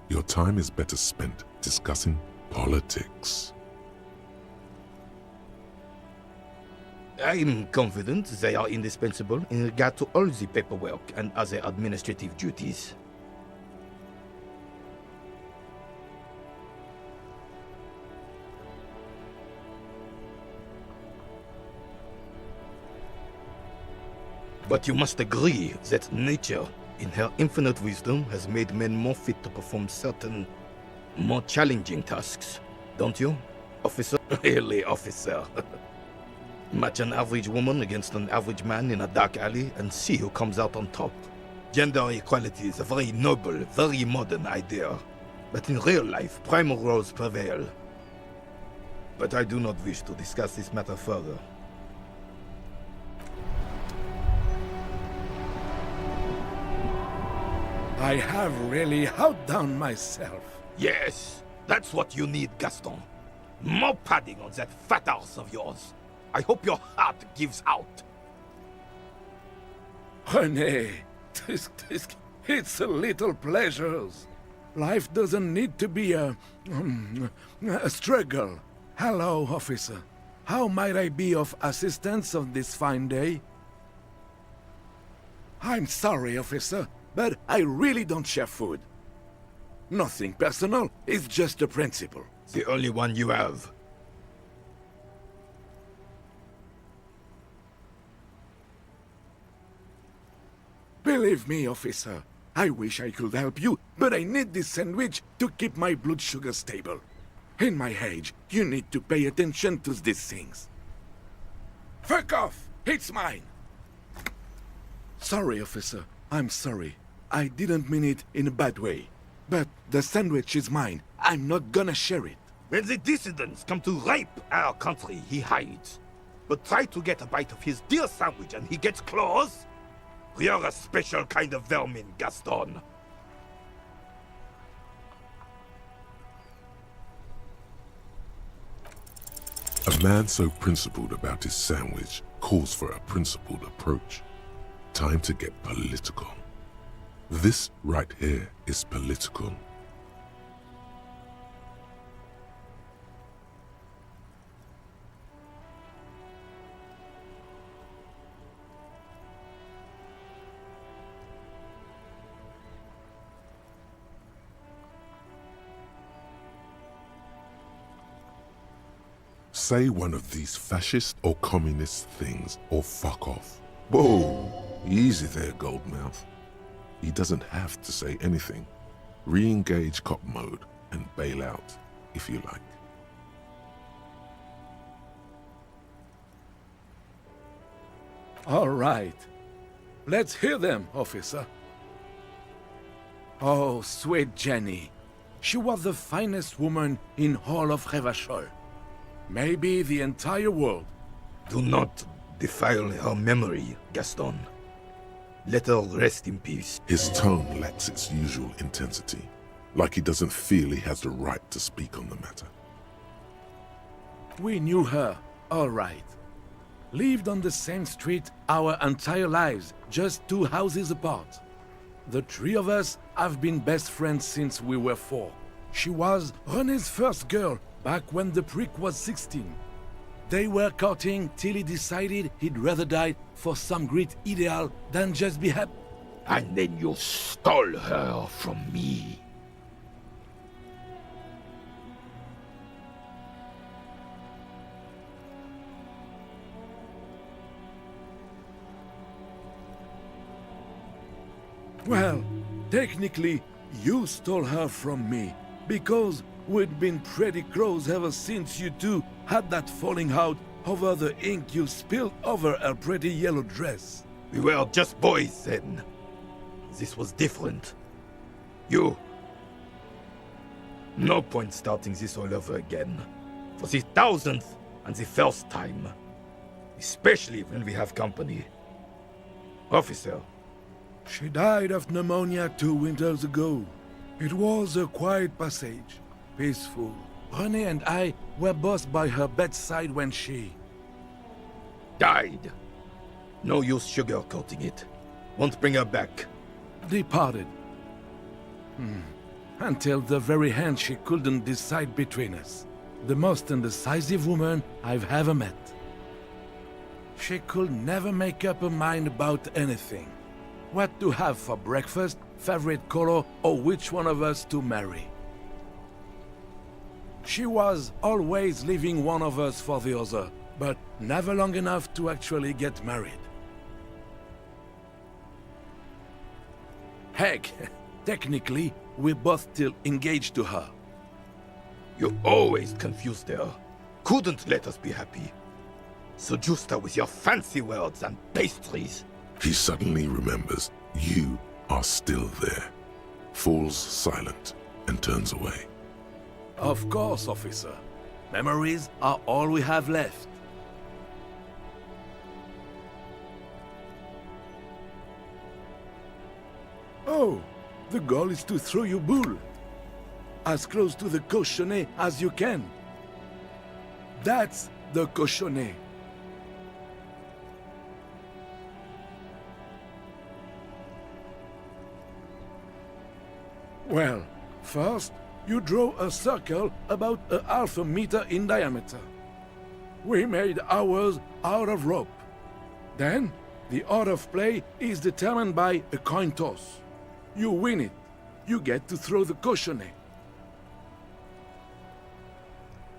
Your time is better spent discussing politics. I'm confident they are indispensable in regard to all the paperwork and other administrative duties. But you must agree that nature, in her infinite wisdom, has made men more fit to perform certain, more challenging tasks. Don't you, officer? Really, officer. Match an average woman against an average man in a dark alley and see who comes out on top. Gender equality is a very noble, very modern idea. But in real life, primal roles prevail. But I do not wish to discuss this matter further. I have really outdone myself. Yes, that's what you need, Gaston. More padding on that fat arse of yours. I hope your heart gives out. René, it's a little pleasures. Life doesn't need to be a struggle. Hello, officer. How might I be of assistance on this fine day? I'm sorry, officer, but I really don't share food. Nothing personal, it's just a principle. The only one you have. Believe me, officer, I wish I could help you, but I need this sandwich to keep my blood sugar stable. In my age, you need to pay attention to these things. Fuck off! It's mine! Sorry, officer. I'm sorry. I didn't mean it in a bad way. But the sandwich is mine. I'm not gonna share it. When the dissidents come to rape our country, he hides. But try to get a bite of his dear sandwich and he gets claws? You're a special kind of vermin, Gaston. A man so principled about his sandwich calls for a principled approach. Time to get political. This right here is political. Say one of these fascist or communist things or fuck off. Whoa, easy there, Goldmouth. He doesn't have to say anything. Re-engage cop mode and bail out, if you like. All right. Let's hear them, officer. Oh, sweet Jenny. She was the finest woman in all of Revachol. Maybe the entire world. Do not defile her memory, Gaston. Let her rest in peace. His tone lacks its usual intensity, like he doesn't feel he has the right to speak on the matter. We knew her, all right. Lived on the same street our entire lives, just 2 houses apart. The 3 of us have been best friends since we were 4. She was René's first girl, back when the prick was 16. They were courting till he decided he'd rather die for some great ideal than just be happy. And then you stole her from me. Well, technically, you stole her from me, because we'd been pretty close ever since you two had that falling out over the ink you spilled over her pretty yellow dress. We were just boys then. This was different. You... No point starting this all over again. For the 1000th and the first time. Especially when we have company. Officer. She died of pneumonia 2 winters ago. It was a quiet passage, peaceful. René and I were both by her bedside when she... Died. No use sugarcoating it. Won't bring her back. departed. Until the very end she couldn't decide between us. The most indecisive woman I've ever met. She could never make up her mind about anything. What to have for breakfast, favorite color, or which one of us to marry. She was always leaving one of us for the other, but never long enough to actually get married. Heck, technically, we're both still engaged to her. You always confused her. Couldn't let us be happy. Seduced her with your fancy words and pastries. He suddenly remembers you are still there, falls silent, and turns away. Of course, officer. Memories are all we have left. Oh, the goal is to throw your bull. As close to the cochonnet as you can. That's the cochonnet. Well, first, you draw a circle about a half a meter in diameter. We made ours out of rope. Then, the order of play is determined by a coin toss. You win it. You get to throw the cochonnet.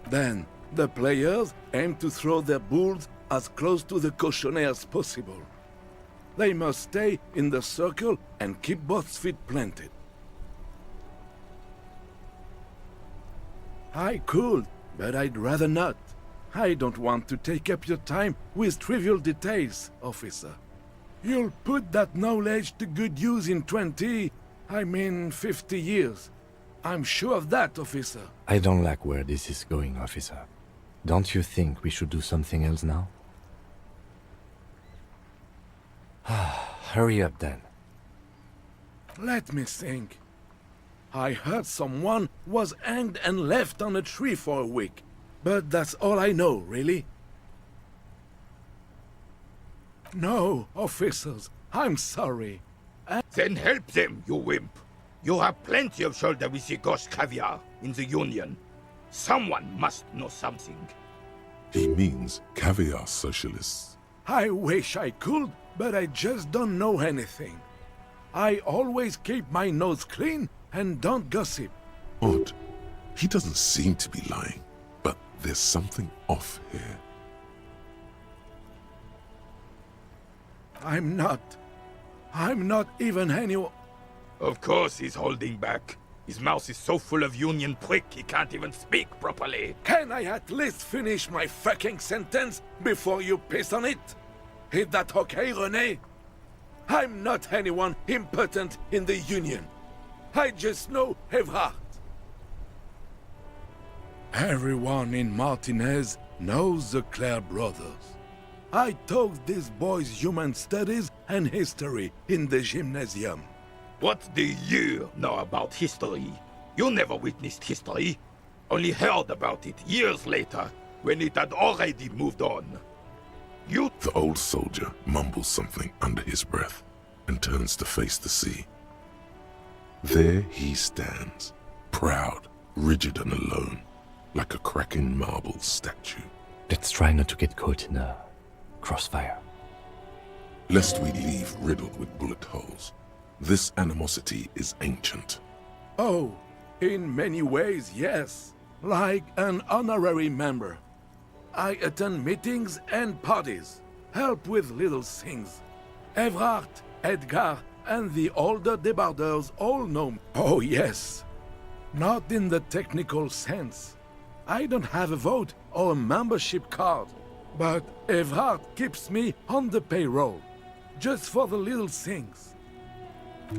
Then, the players aim to throw their bulls as close to the cochonnet as possible. They must stay in the circle and keep both feet planted. I could, but I'd rather not. I don't want to take up your time with trivial details, officer. You'll put that knowledge to good use in 50 years. I'm sure of that, officer. I don't like where this is going, officer. Don't you think we should do something else now? Hurry up then. Let me think. I heard someone was hanged and left on a tree for a week. But that's all I know, really. No, officers, I'm sorry. Then help them, you wimp. You have plenty of shoulder with the ghost caviar in the Union. Someone must know something. He means caviar socialists. I wish I could, but I just don't know anything. I always keep my nose clean and don't gossip. Odd. He doesn't seem to be lying, but there's something off here. I'm not even anyone. Of course he's holding back. His mouth is so full of Union prick he can't even speak properly. Can I at least finish my fucking sentence before you piss on it? Is that okay, René? I'm not anyone important in the Union. I just know Evrard. Everyone in Martinez knows the Clare brothers. I taught these boys human studies and history in the gymnasium. What do you know about history? You never witnessed history. Only heard about it years later, when it had already moved on. You... The old soldier mumbles something under his breath and turns to face the sea. There he stands, proud, rigid and alone, like a cracking marble statue. Let's try not to get caught in a crossfire. Lest we leave riddled with bullet holes. This animosity is ancient. Oh, in many ways, yes. Like an honorary member. I attend meetings and parties, help with little things. Evrard, Edgar, and the older debarders all know me. Oh, yes. Not in the technical sense. I don't have a vote or a membership card, but Evrard keeps me on the payroll. just for the little things.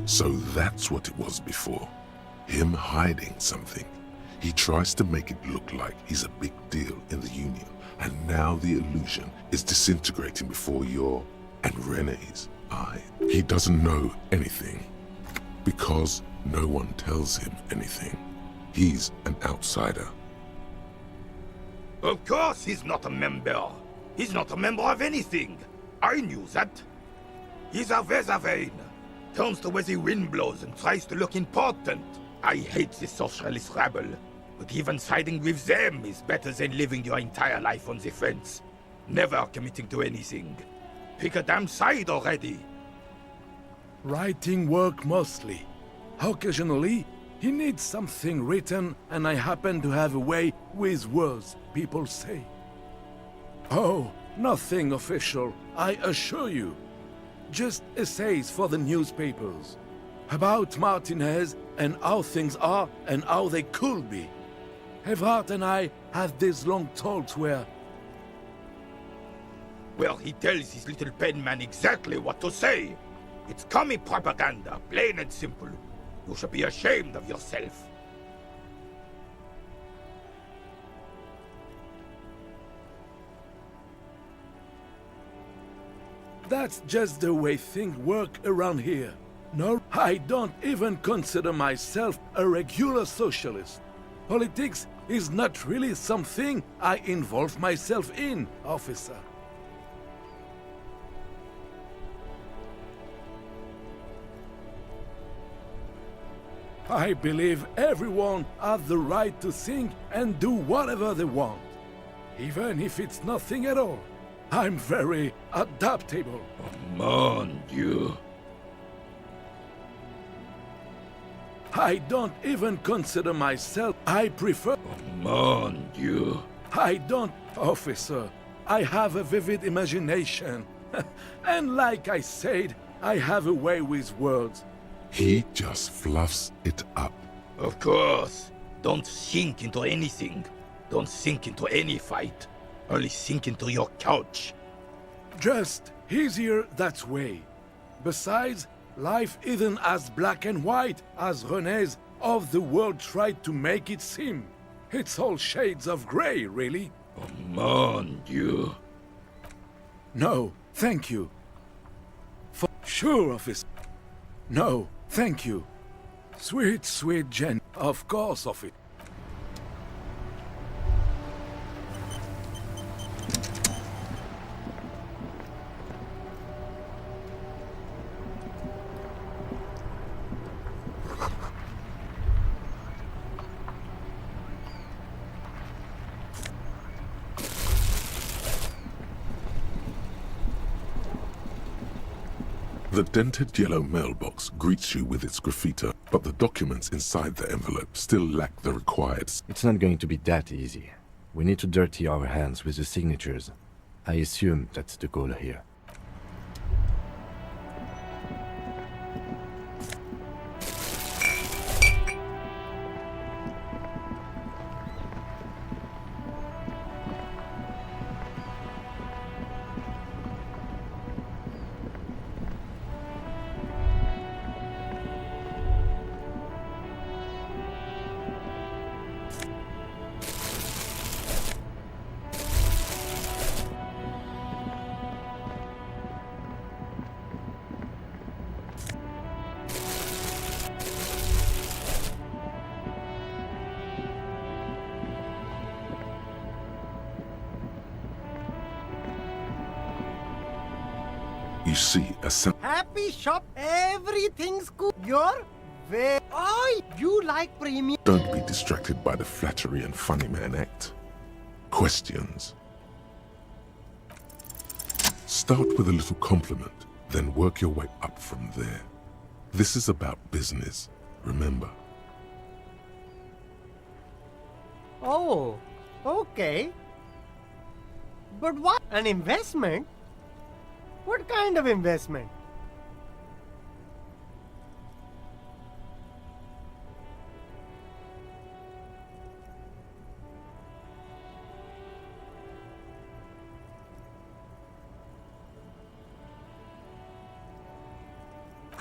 So that's what it was before. Him hiding something. He tries to make it look like he's a big deal in the Union, and now the illusion is disintegrating before your and Rene's eye. He doesn't know anything because no one tells him anything. He's an outsider. Of course he's not a member. He's not a member of anything. I knew that. He's a Weservein. Turns to where the wind blows and tries to look important. I hate this socialist rabble. But even siding with them is better than living your entire life on the fence. Never committing to anything. Pick a damn side already. Writing work mostly. Occasionally, he needs something written, and I happen to have a way with words, people say. Oh, nothing official, I assure you. Just essays for the newspapers. About Martinez and how things are and how they could be. Evrard and I had these long talks where... Well, he tells his little pen man exactly what to say. It's commie propaganda, plain and simple. You should be ashamed of yourself. That's just the way things work around here. No, I don't even consider myself a regular socialist. Politics is not really something I involve myself in, officer. I believe everyone has the right to think and do whatever they want, even if it's nothing at all. I'm very adaptable. Mon Dieu. I don't even consider myself. I prefer... Mon Dieu. I don't, officer. I have a vivid imagination. And like I said, I have a way with words. He just fluffs it up. Of course. Don't sink into anything. Don't sink into any fight. Only sink into your couch. Just easier that way. Besides, life isn't as black and white as René's of the world tried to make it seem. It's all shades of grey, really. Oh, mon Dieu. No, thank you. For sure, officer. No, thank you. Sweet, sweet Jen. Of course, of it. The dented yellow mailbox greets you with its graffiti, but the documents inside the envelope still lack the required... It's not going to be that easy. We need to dirty our hands with the signatures. I assume that's the goal here. You see a Happy shop, everything's good. You're very... Oh, you like premium... Don't be distracted by the flattery and funny man act. Questions. Start with a little compliment, then work your way up from there. This is about business, remember. Oh, okay. But what? An investment? What kind of investment?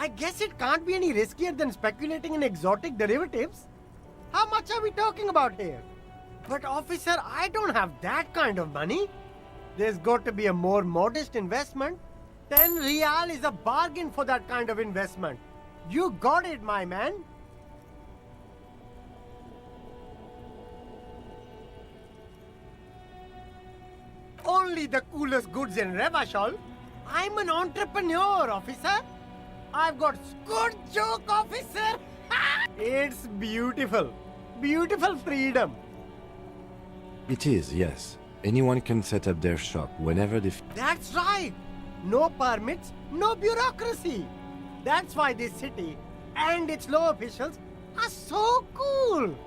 I guess it can't be any riskier than speculating in exotic derivatives. How much are we talking about here? But officer, I don't have that kind of money. There's got to be a more modest investment. 10 real is a bargain for that kind of investment. You got it, my man. Only the coolest goods in Revachol. I'm an entrepreneur, officer. I've got good joke, officer. It's beautiful. Beautiful freedom. It is, yes. Anyone can set up their shop whenever they... That's right. No permits, no bureaucracy. That's why this city and its law officials are so cool.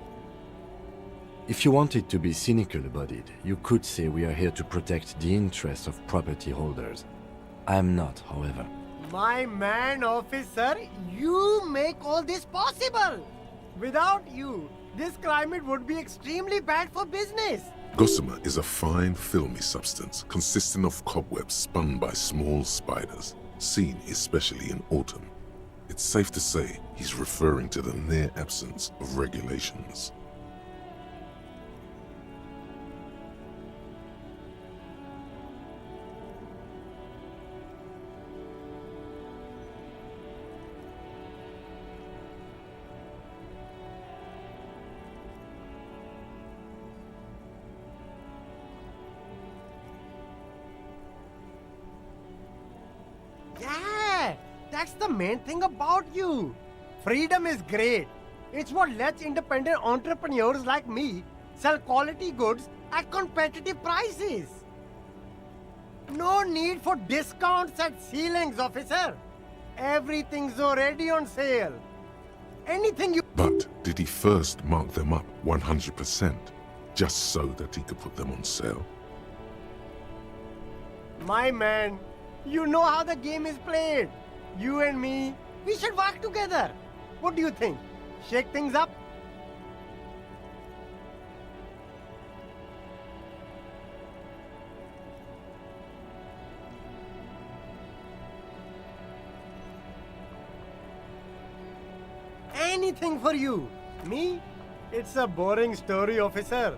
If you wanted to be cynical about it, you could say we are here to protect the interests of property holders. I am not, however. My man, officer, you make all this possible. Without you, this climate would be extremely bad for business. Gossamer is a fine, filmy substance consisting of cobwebs spun by small spiders, seen especially in autumn. It's safe to say he's referring to the near absence of regulations. Yeah, that's the main thing about you. Freedom is great. It's what lets independent entrepreneurs like me sell quality goods at competitive prices. No need for discounts at ceilings, officer. Everything's already on sale. Anything you... But did he first mark them up 100%, just so that he could put them on sale? My man, you know how the game is played. You and me, we should work together. What do you think? Shake things up? Anything for you. Me? It's a boring story, officer.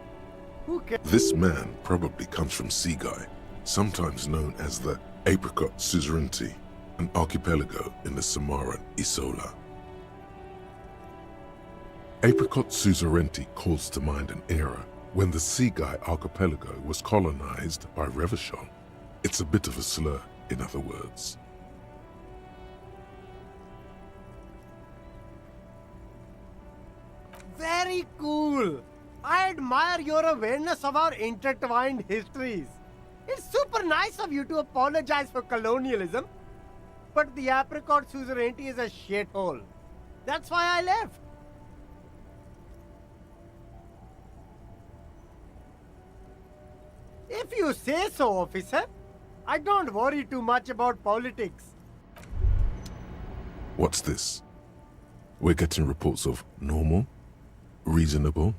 Who cares? This man probably comes from Seaguy, sometimes known as the Apricot Suzerainty, an archipelago in the Samoan Isola. Apricot Suzerainty calls to mind an era when the Seaguy archipelago was colonized by Revachol. It's a bit of a slur, in other words. Very cool. I admire your awareness of our intertwined histories. It's super nice of you to apologize for colonialism. But the Apricot Suzerainty is a shithole. That's why I left. If you say so, officer. I don't worry too much about politics. What's this? We're getting reports of normal, reasonable,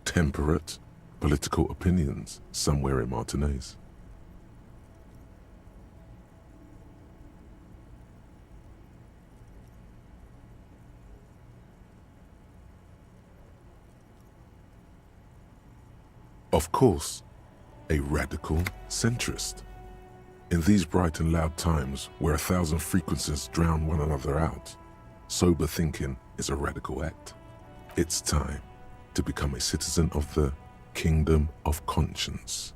temperate political opinions somewhere in Martinez. Of course, a radical centrist. In these bright and loud times where 1,000 frequencies drown one another out, sober thinking is a radical act. It's time to become a citizen of the kingdom of conscience.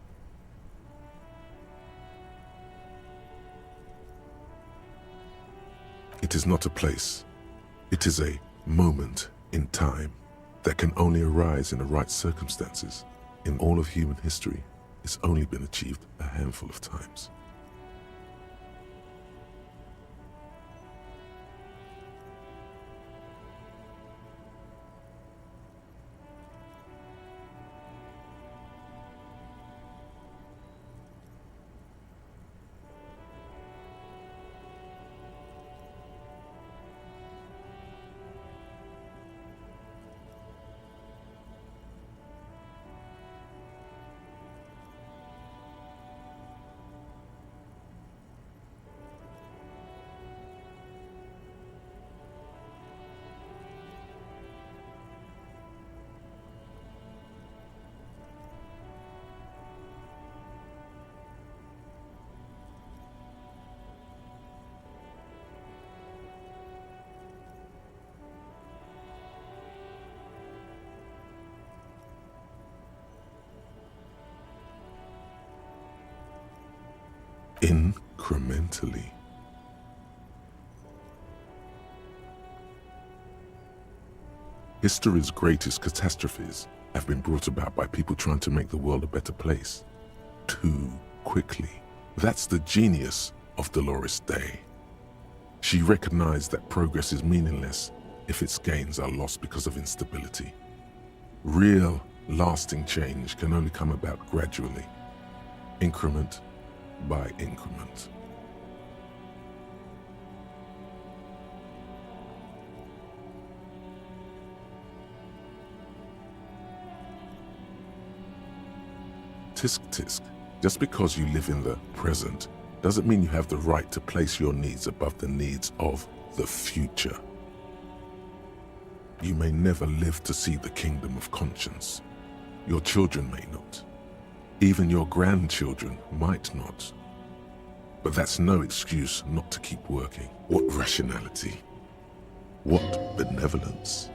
It is not a place. It is a moment in time that can only arise in the right circumstances. In all of human history, it's only been achieved a handful of times. incrementally. History's greatest catastrophes have been brought about by people trying to make the world a better place too quickly. That's the genius of Dolores Day. She recognized that progress is meaningless if its gains are lost because of instability. Real, lasting change can only come about gradually, increment by increment. Tisk tisk. Just because you live in the present doesn't mean you have the right to place your needs above the needs of the future. You may never live to see the kingdom of conscience. Your children may not. Even your grandchildren might not. But that's no excuse not to keep working. What rationality? What benevolence?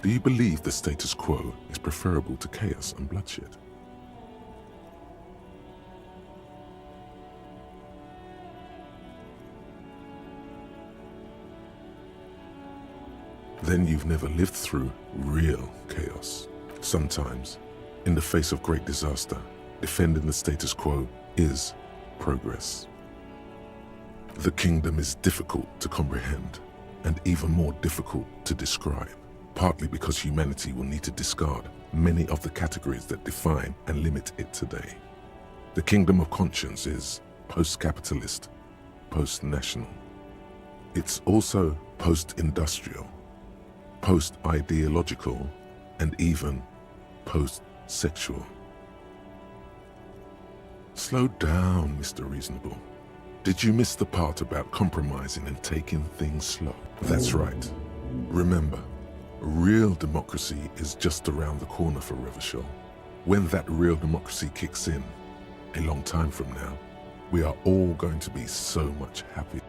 Do you believe the status quo is preferable to chaos and bloodshed? Then you've never lived through real chaos. Sometimes, in the face of great disaster, defending the status quo is progress. The kingdom is difficult to comprehend and even more difficult to describe, partly because humanity will need to discard many of the categories that define and limit it today. The kingdom of conscience is post-capitalist, post-national. It's also post-industrial, post-ideological, and even post-sexual. Slow down, Mr. Reasonable. Did you miss the part about compromising and taking things slow? That's right. Remember, real democracy is just around the corner for Revachol. When that real democracy kicks in, a long time from now, we are all going to be so much happier.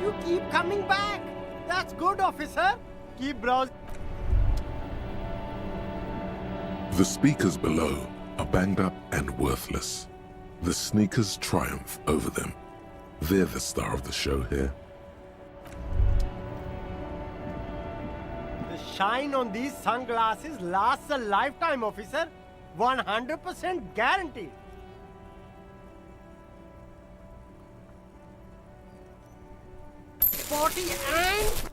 You keep coming back. That's good, officer. Keep browsing. The speakers below are banged up and worthless. The sneakers triumph over them. They're the star of the show here. The shine on these sunglasses lasts a lifetime, officer. 100% guaranteed. Sporty and...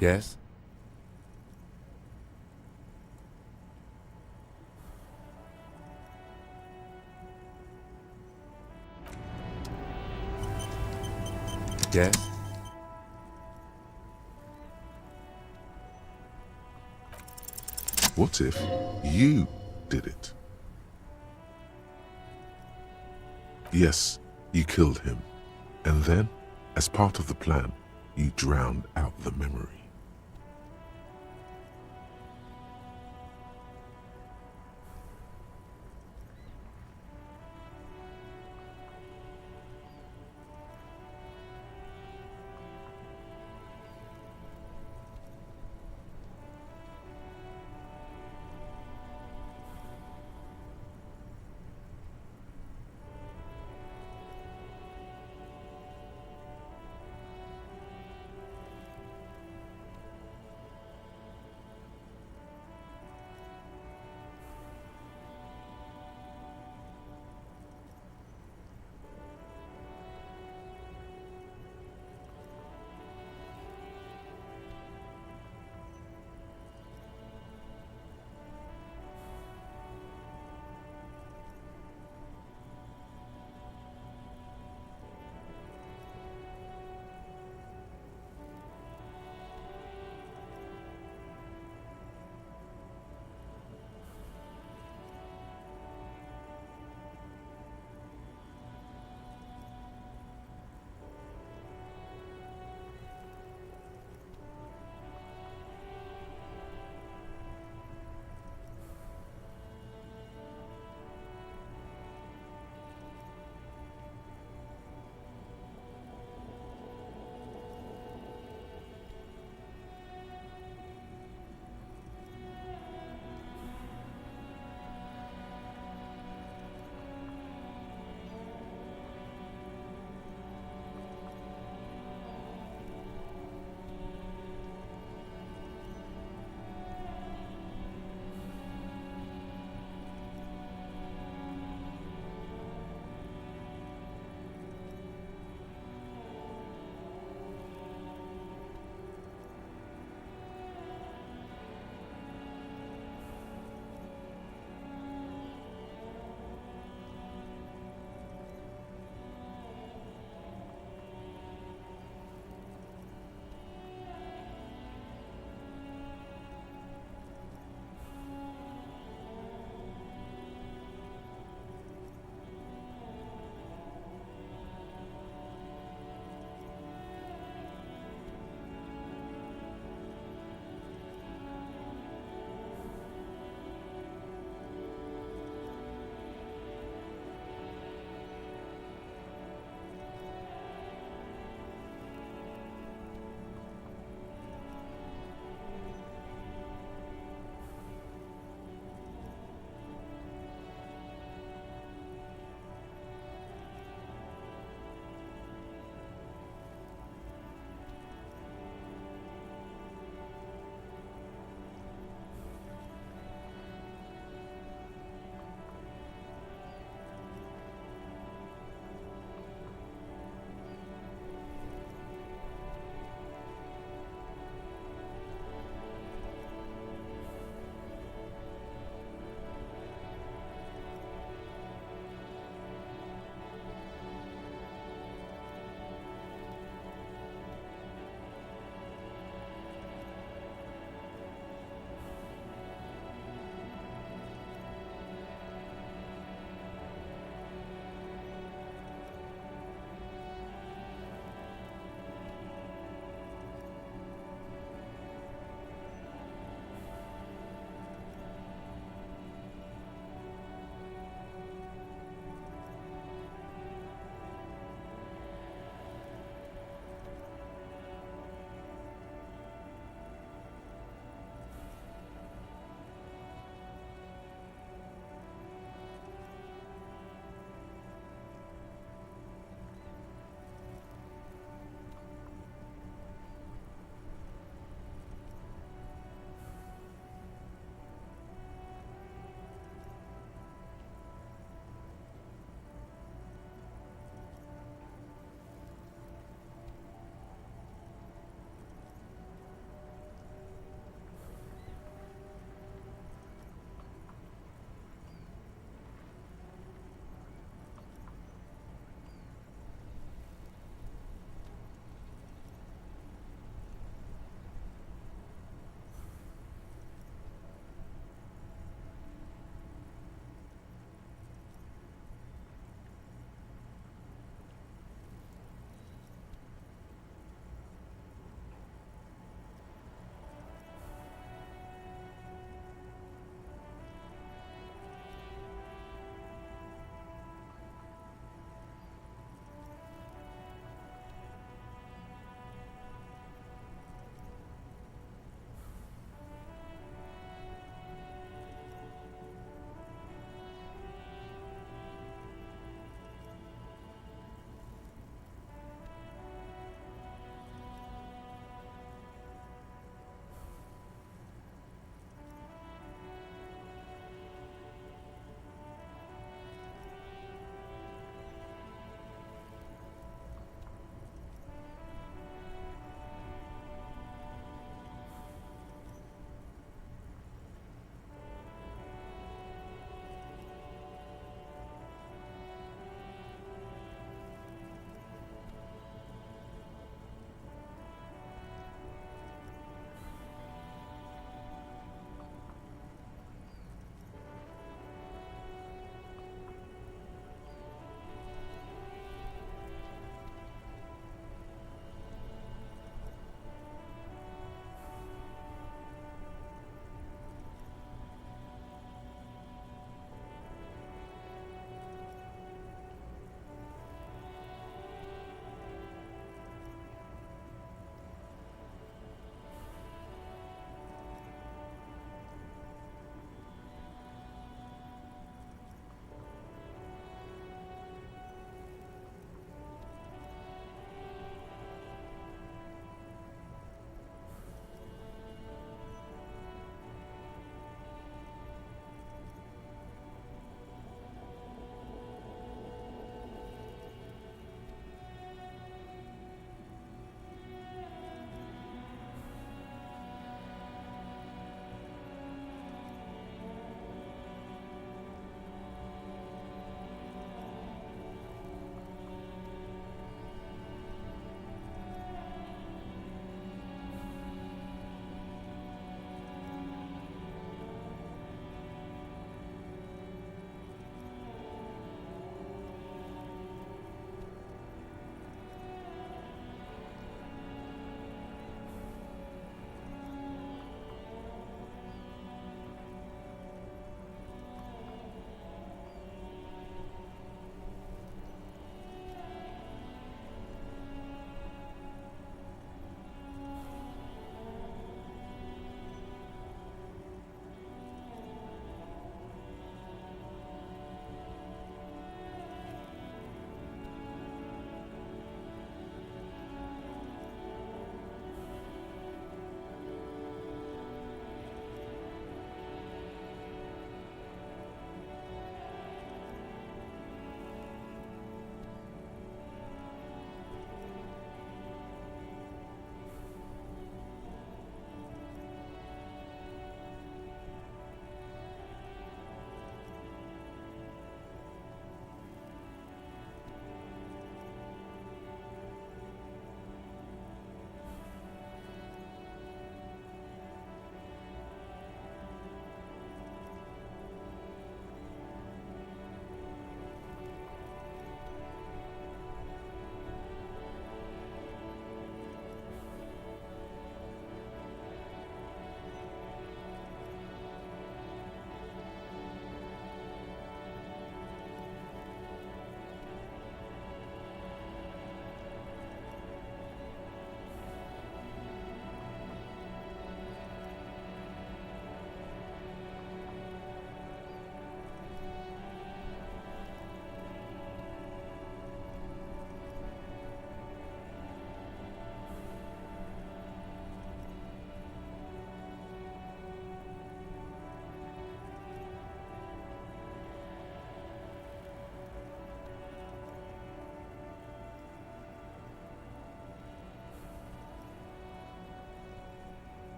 Yes? Yes? What if you did it? Yes, you killed him. And then, as part of the plan, you drowned out the memory.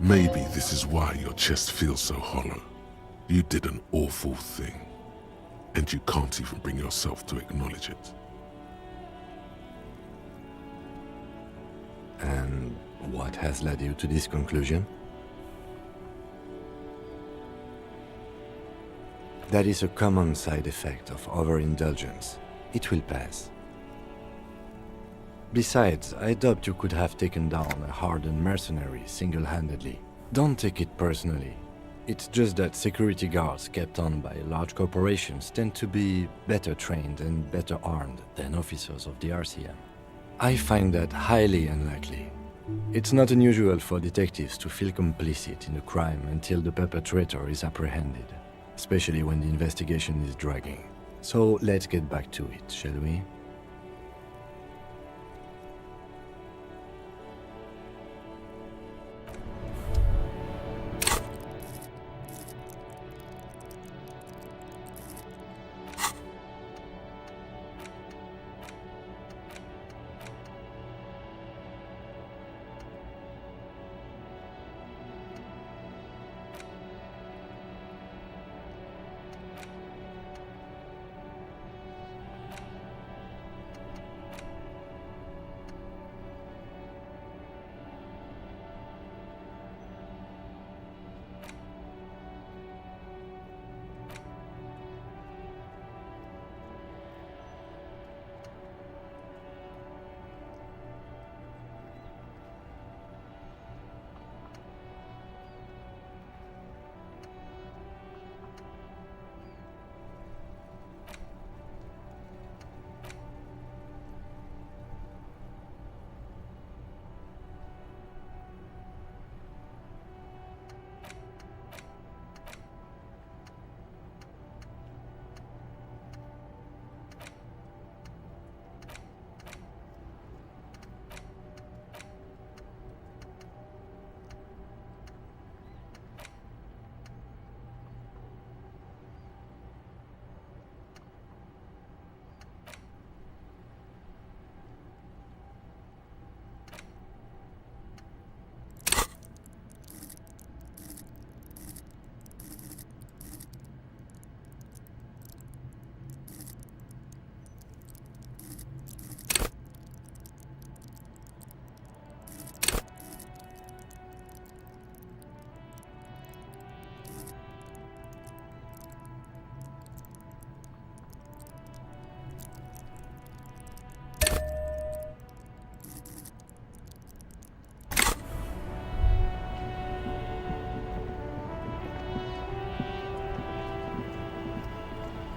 Maybe this is why your chest feels so hollow. You did an awful thing, and you can't even bring yourself to acknowledge it. And what has led you to this conclusion? That is a common side effect of overindulgence. It will pass. Besides, I doubt you could have taken down a hardened mercenary single-handedly. Don't take it personally. It's just that security guards kept on by large corporations tend to be better trained and better armed than officers of the RCM. I find that highly unlikely. It's not unusual for detectives to feel complicit in a crime until the perpetrator is apprehended, especially when the investigation is dragging. So let's get back to it, shall we?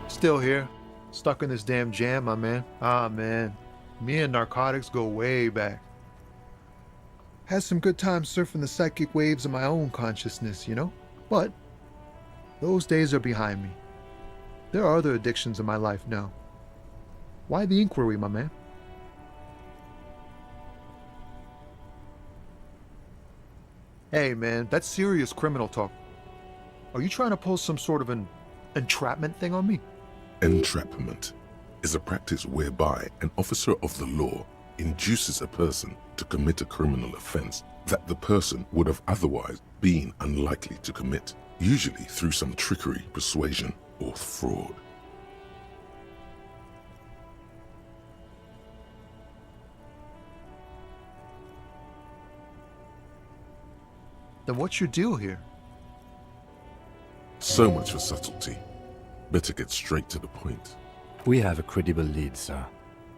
Still here. Stuck in this damn jam, my man. Ah, man. Me and narcotics go way back. Had some good times surfing the psychic waves of my own consciousness, you know? But those days are behind me. There are other addictions in my life now. Why the inquiry, my man? Hey, man, that's serious criminal talk. Are you trying to pull some sort of an entrapment thing on me? Entrapment is a practice whereby an officer of the law induces a person to commit a criminal offense that the person would have otherwise been unlikely to commit, usually through some trickery, persuasion, or fraud. Then what's your deal here? So much for subtlety. Better get straight to the point. We have a credible lead, sir.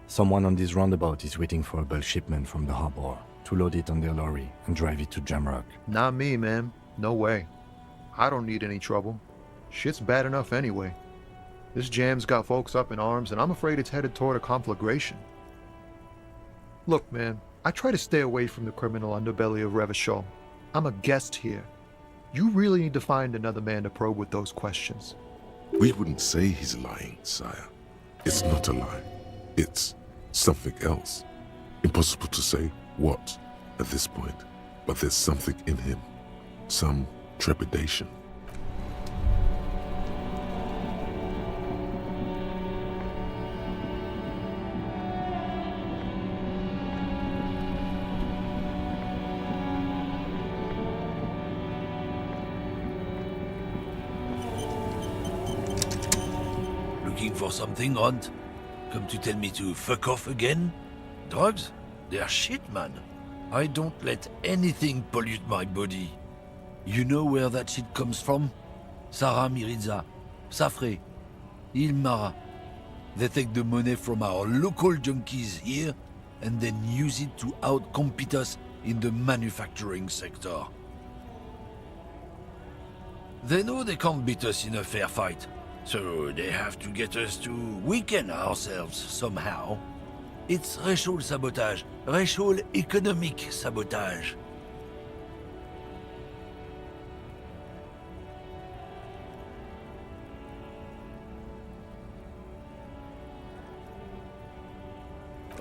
Someone on this roundabout is waiting for a bulk shipment from the harbor to load it on their lorry and drive it to Jamrock. Not me, man. No way. I don't need any trouble. Shit's bad enough anyway. This jam's got folks up in arms, and I'm afraid it's headed toward a conflagration. Look, man, I try to stay away from the criminal underbelly of Revachol. I'm a guest here. You really need to find another man to probe with those questions. We wouldn't say he's lying, sire. It's not a lie. It's something else. Impossible to say what at this point, but there's something in him. Some trepidation. Looking for something, Hunt? Come to tell me to fuck off again? Drugs? They're shit, man. I don't let anything pollute my body. You know where that shit comes from? Sarah Miriza, Safre, Ilmara. They take the money from our local junkies here and then use it to outcompete us in the manufacturing sector. They know they can't beat us in a fair fight, so they have to get us to weaken ourselves somehow. It's racial sabotage, racial economic sabotage.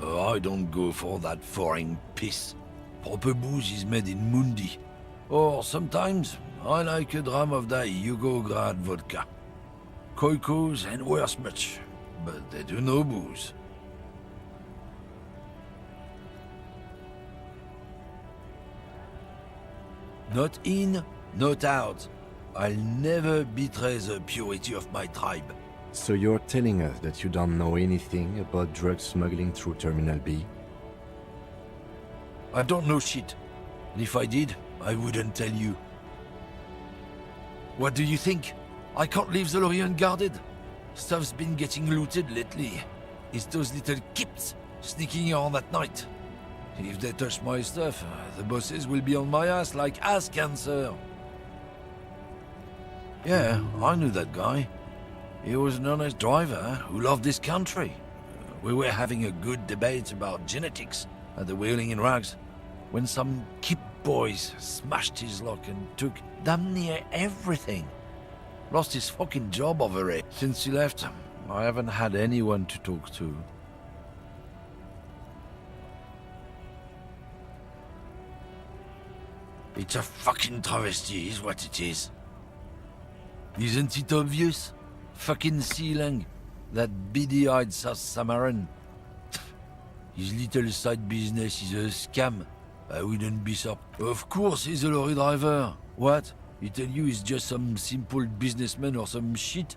Oh, I don't go for that foreign piss. Proper booze is made in Mundi. Or sometimes, I like a dram of that Yugograd vodka. Koikos and worse much, but they do no booze. Not in, not out. I'll never betray the purity of my tribe. So you're telling us that you don't know anything about drug smuggling through Terminal B? I don't know shit. And if I did, I wouldn't tell you. What do you think? I can't leave the lorry unguarded. Stuff's been getting looted lately. It's those little kips sneaking around at night. If they touch my stuff, the bosses will be on my ass like ass cancer. Yeah, I knew that guy. He was an honest driver who loved this country. We were having a good debate about genetics at the Wheeling in Rags when some kip boys smashed his lock and took damn near everything. Lost his fucking job over it. Since he left, I haven't had anyone to talk to. It's a fucking travesty, is what it is. Isn't it obvious? Fucking Sealang, that beady-eyed South Samaran. His little side business is a scam. I wouldn't be surprised. Of course he's a lorry driver. What? He tell you he's just some simple businessman or some shit?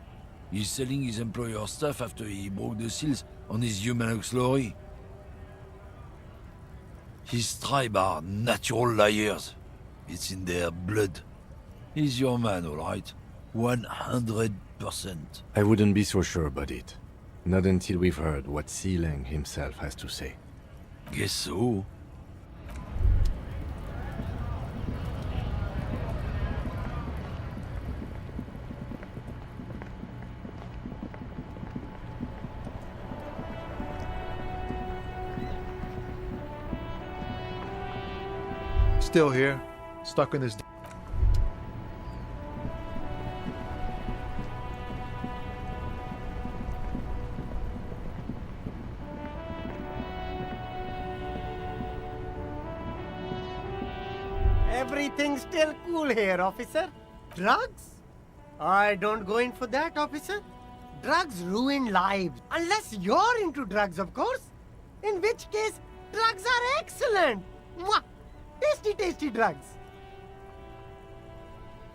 He's selling his employer stuff after he broke the seals on his Humanox lorry. His tribe are natural liars. It's in their blood. He's your man, all right. 100%. I wouldn't be so sure about it. Not until we've heard what Sealang himself has to say. Guess so. Still here, stuck in this. Everything's still cool here, officer. Drugs? I don't go in for that, officer. Drugs ruin lives. Unless you're into drugs, of course. In which case, drugs are excellent. Mwah! Tasty, tasty drugs.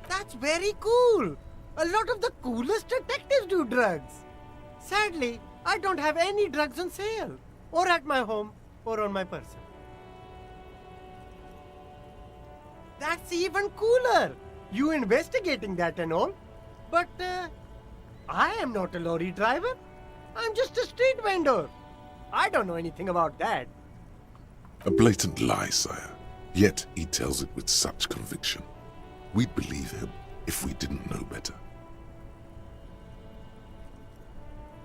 That's very cool. A lot of the coolest detectives do drugs. Sadly, I don't have any drugs on sale. Or at my home, or on my person. That's even cooler. You investigating that and all. But, I am not a lorry driver. I'm just a street vendor. I don't know anything about that. A blatant lie, sire. Yet he tells it with such conviction. We'd believe him if we didn't know better.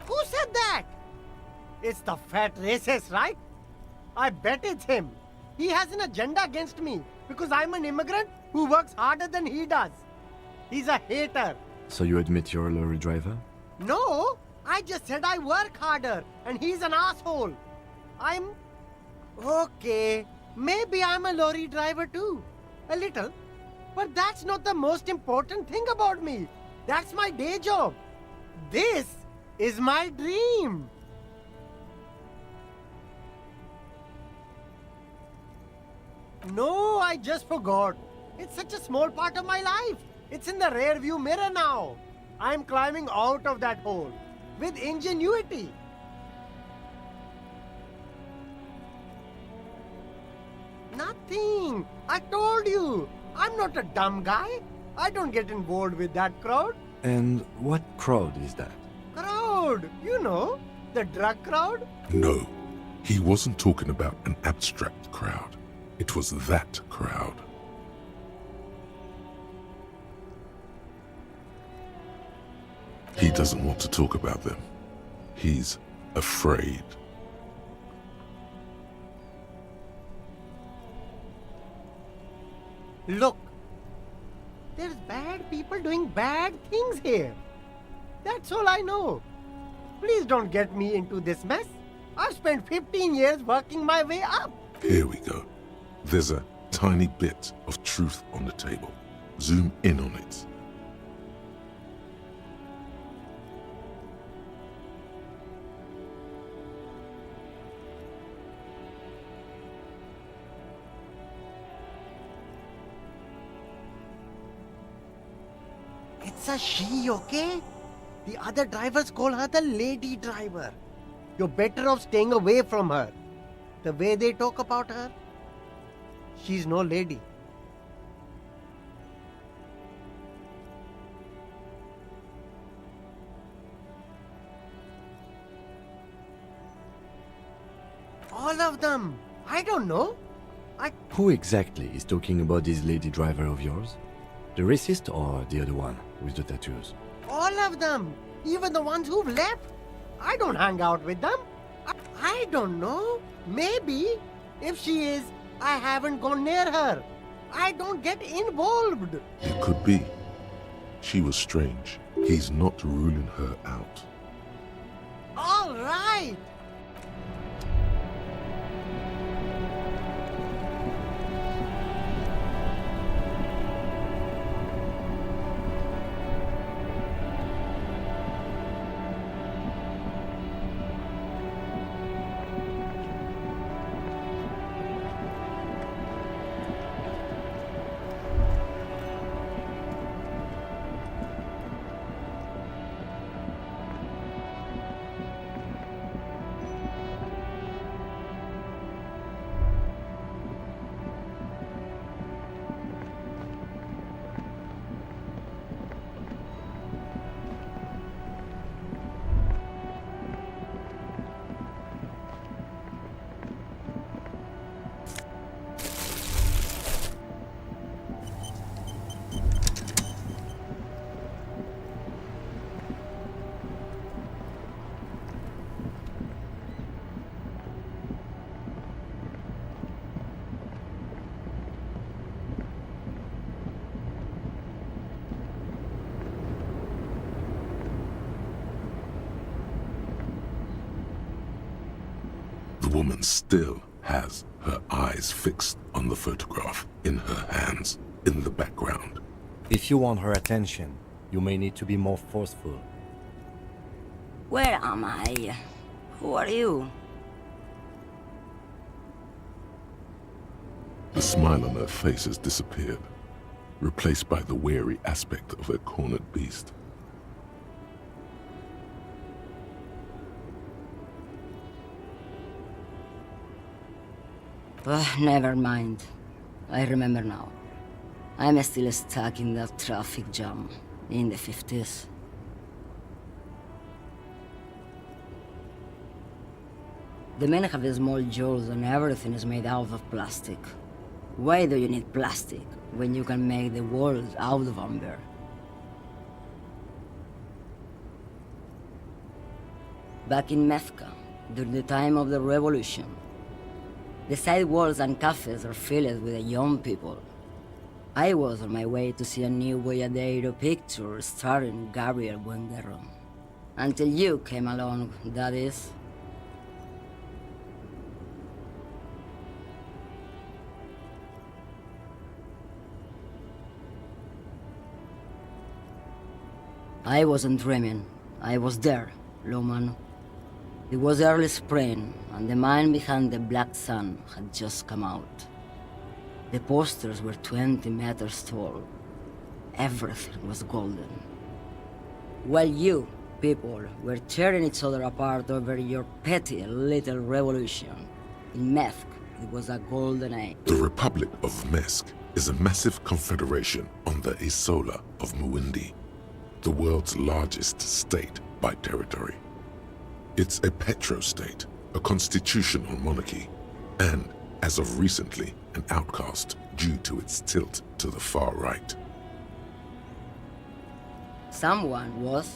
Who said that? It's the fat racist, right? I bet it's him. He has an agenda against me because I'm an immigrant who works harder than he does. He's a hater. So you admit you're a lorry driver? No, I just said I work harder and he's an asshole. Okay, maybe I'm a lorry driver too. A little. But that's not the most important thing about me. That's my day job. This is my dream. No, I just forgot. It's such a small part of my life. It's in the rear view mirror now. I'm climbing out of that hole. with ingenuity. Nothing. I told you. I'm not a dumb guy. I don't get involved with that crowd. And what crowd is that? Crowd, you know, the drug crowd. No, he wasn't talking about an abstract crowd. It was that crowd. He doesn't want to talk about them. He's afraid. Look, there's bad people doing bad things here. That's all I know. Please don't get me into this mess. I've spent 15 years working my way up. Here we go. There's a tiny bit of truth on the table. Zoom in on it. It's a she, okay? The other drivers call her the lady driver. You're better off staying away from her. The way they talk about her, she's no lady. All of them. I don't know. Who exactly is talking about this lady driver of yours? The racist or the other one with the tattoos? All of them. Even the ones who've left. I don't hang out with them. I don't know. Maybe. If she is, I haven't gone near her. I don't get involved. It could be. She was strange. He's not ruling her out. All right. The woman still has her eyes fixed on the photograph in her hands, in the background. If you want her attention, you may need to be more forceful. Where am I? Who are you? The smile on her face has disappeared, replaced by the wary aspect of a cornered beast. Never mind. I remember now. I'm still stuck in that traffic jam in the 50s. The men have small jaws and everything is made out of plastic. Why do you need plastic when you can make the world out of amber? Back in Mecca, during the time of the revolution, the side walls and cafes are filled with young people. I was on my way to see a new Boyadero picture starring Gabriel Buenguerro. Until you came along, that is. I wasn't dreaming. I was there, Loman. It was early spring, and the man behind the black sun had just come out. The posters were 20 meters tall. Everything was golden. While you people were tearing each other apart over your petty little revolution. In Meth, it was a golden age. The Republic of Mesk is a massive confederation on the Isola of Muindi, the world's largest state by territory. It's a petrostate, a constitutional monarchy, and, as of recently, an outcast due to its tilt to the far right. Someone was.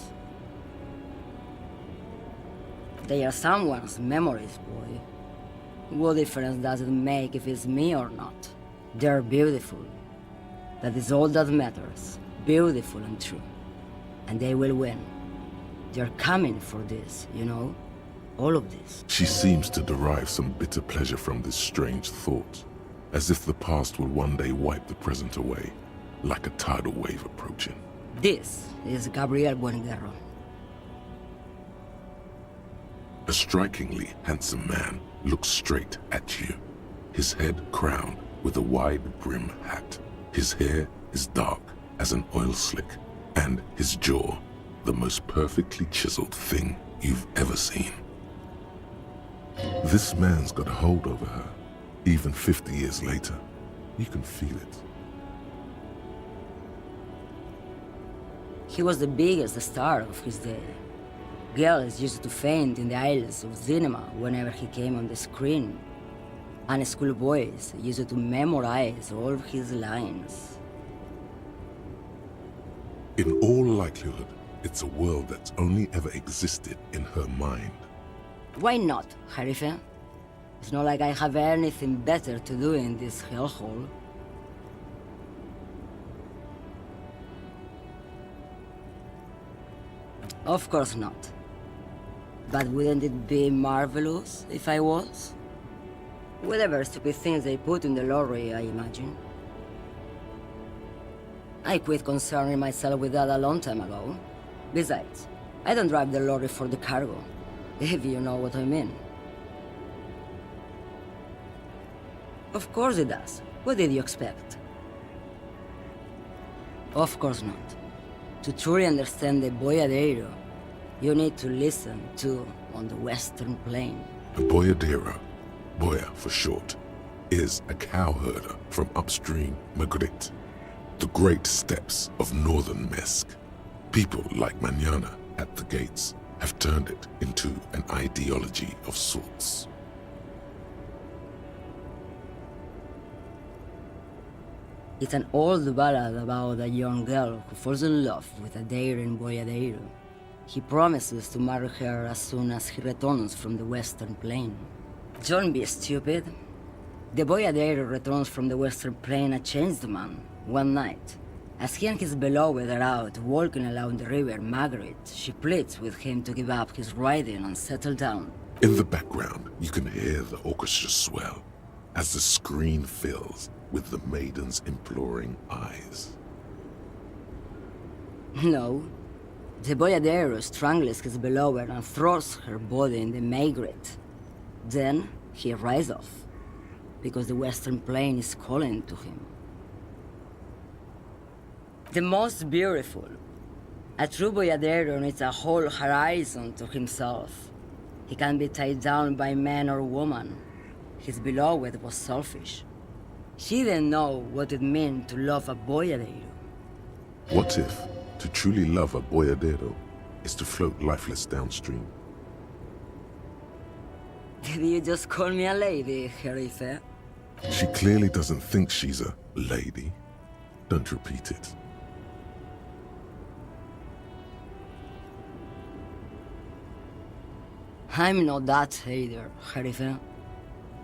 They are someone's memories, boy. What difference does it make if it's me or not? They're beautiful. That is all that matters. Beautiful and true. And they will win. They're coming for this, you know? All of this. She seems to derive some bitter pleasure from this strange thought, as if the past will one day wipe the present away, like a tidal wave approaching. This is Gabriel Buenguerra. A strikingly handsome man looks straight at you, his head crowned with a wide-brim hat. His hair is dark as an oil slick, and his jaw the most perfectly chiseled thing you've ever seen. This man's got a hold over her. Even 50 years later, you can feel it. He was the biggest star of his day. Girls used to faint in the aisles of cinema whenever he came on the screen. And schoolboys used to memorize all his lines. In all likelihood, it's a world that's only ever existed in her mind. Why not, Harife? It's not like I have anything better to do in this hellhole. Of course not. But wouldn't it be marvelous if I was? Whatever stupid things they put in the lorry, I imagine. I quit concerning myself with that a long time ago. Besides, I don't drive the lorry for the cargo, if you know what I mean. Of course it does. What did you expect? Of course not. To truly understand the boyadero, you need to listen to on the Western Plain. The boyadero, Boya for short, is a cowherder from upstream Magritte, the great steppes of northern Mesk. People like Manana at the gates have turned it into an ideology of sorts. It's an old ballad about a young girl who falls in love with a daring boyadero. He promises to marry her as soon as he returns from the Western Plain. Don't be stupid. The boyadero returns from the Western Plain a changed man, one night. As he and his beloved are out walking along the river Margaret, she pleads with him to give up his riding and settle down. In the background, you can hear the orchestra swell as the screen fills with the maiden's imploring eyes. No. The boyadero strangles his beloved and throws her body in the Margaret. Then he rides off, because the Western Plain is calling to him. The most beautiful. A true boyadero needs a whole horizon to himself. He can't be tied down by man or woman. His beloved was selfish. She didn't know what it meant to love a boyadero. What if to truly love a boyadero is to float lifeless downstream? Did you just call me a lady, Harife? She clearly doesn't think she's a lady. Don't repeat it. I'm not that either, Harife.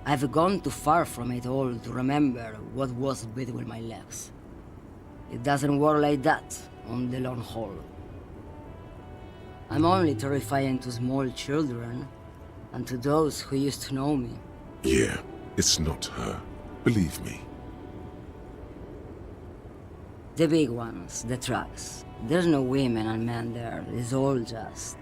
I've gone too far from it all to remember what was between my legs. It doesn't work like that on the long haul. I'm only terrifying to small children and to those who used to know me. Yeah, it's not her. Believe me. The big ones, the trucks. There's no women and men there. It's all just...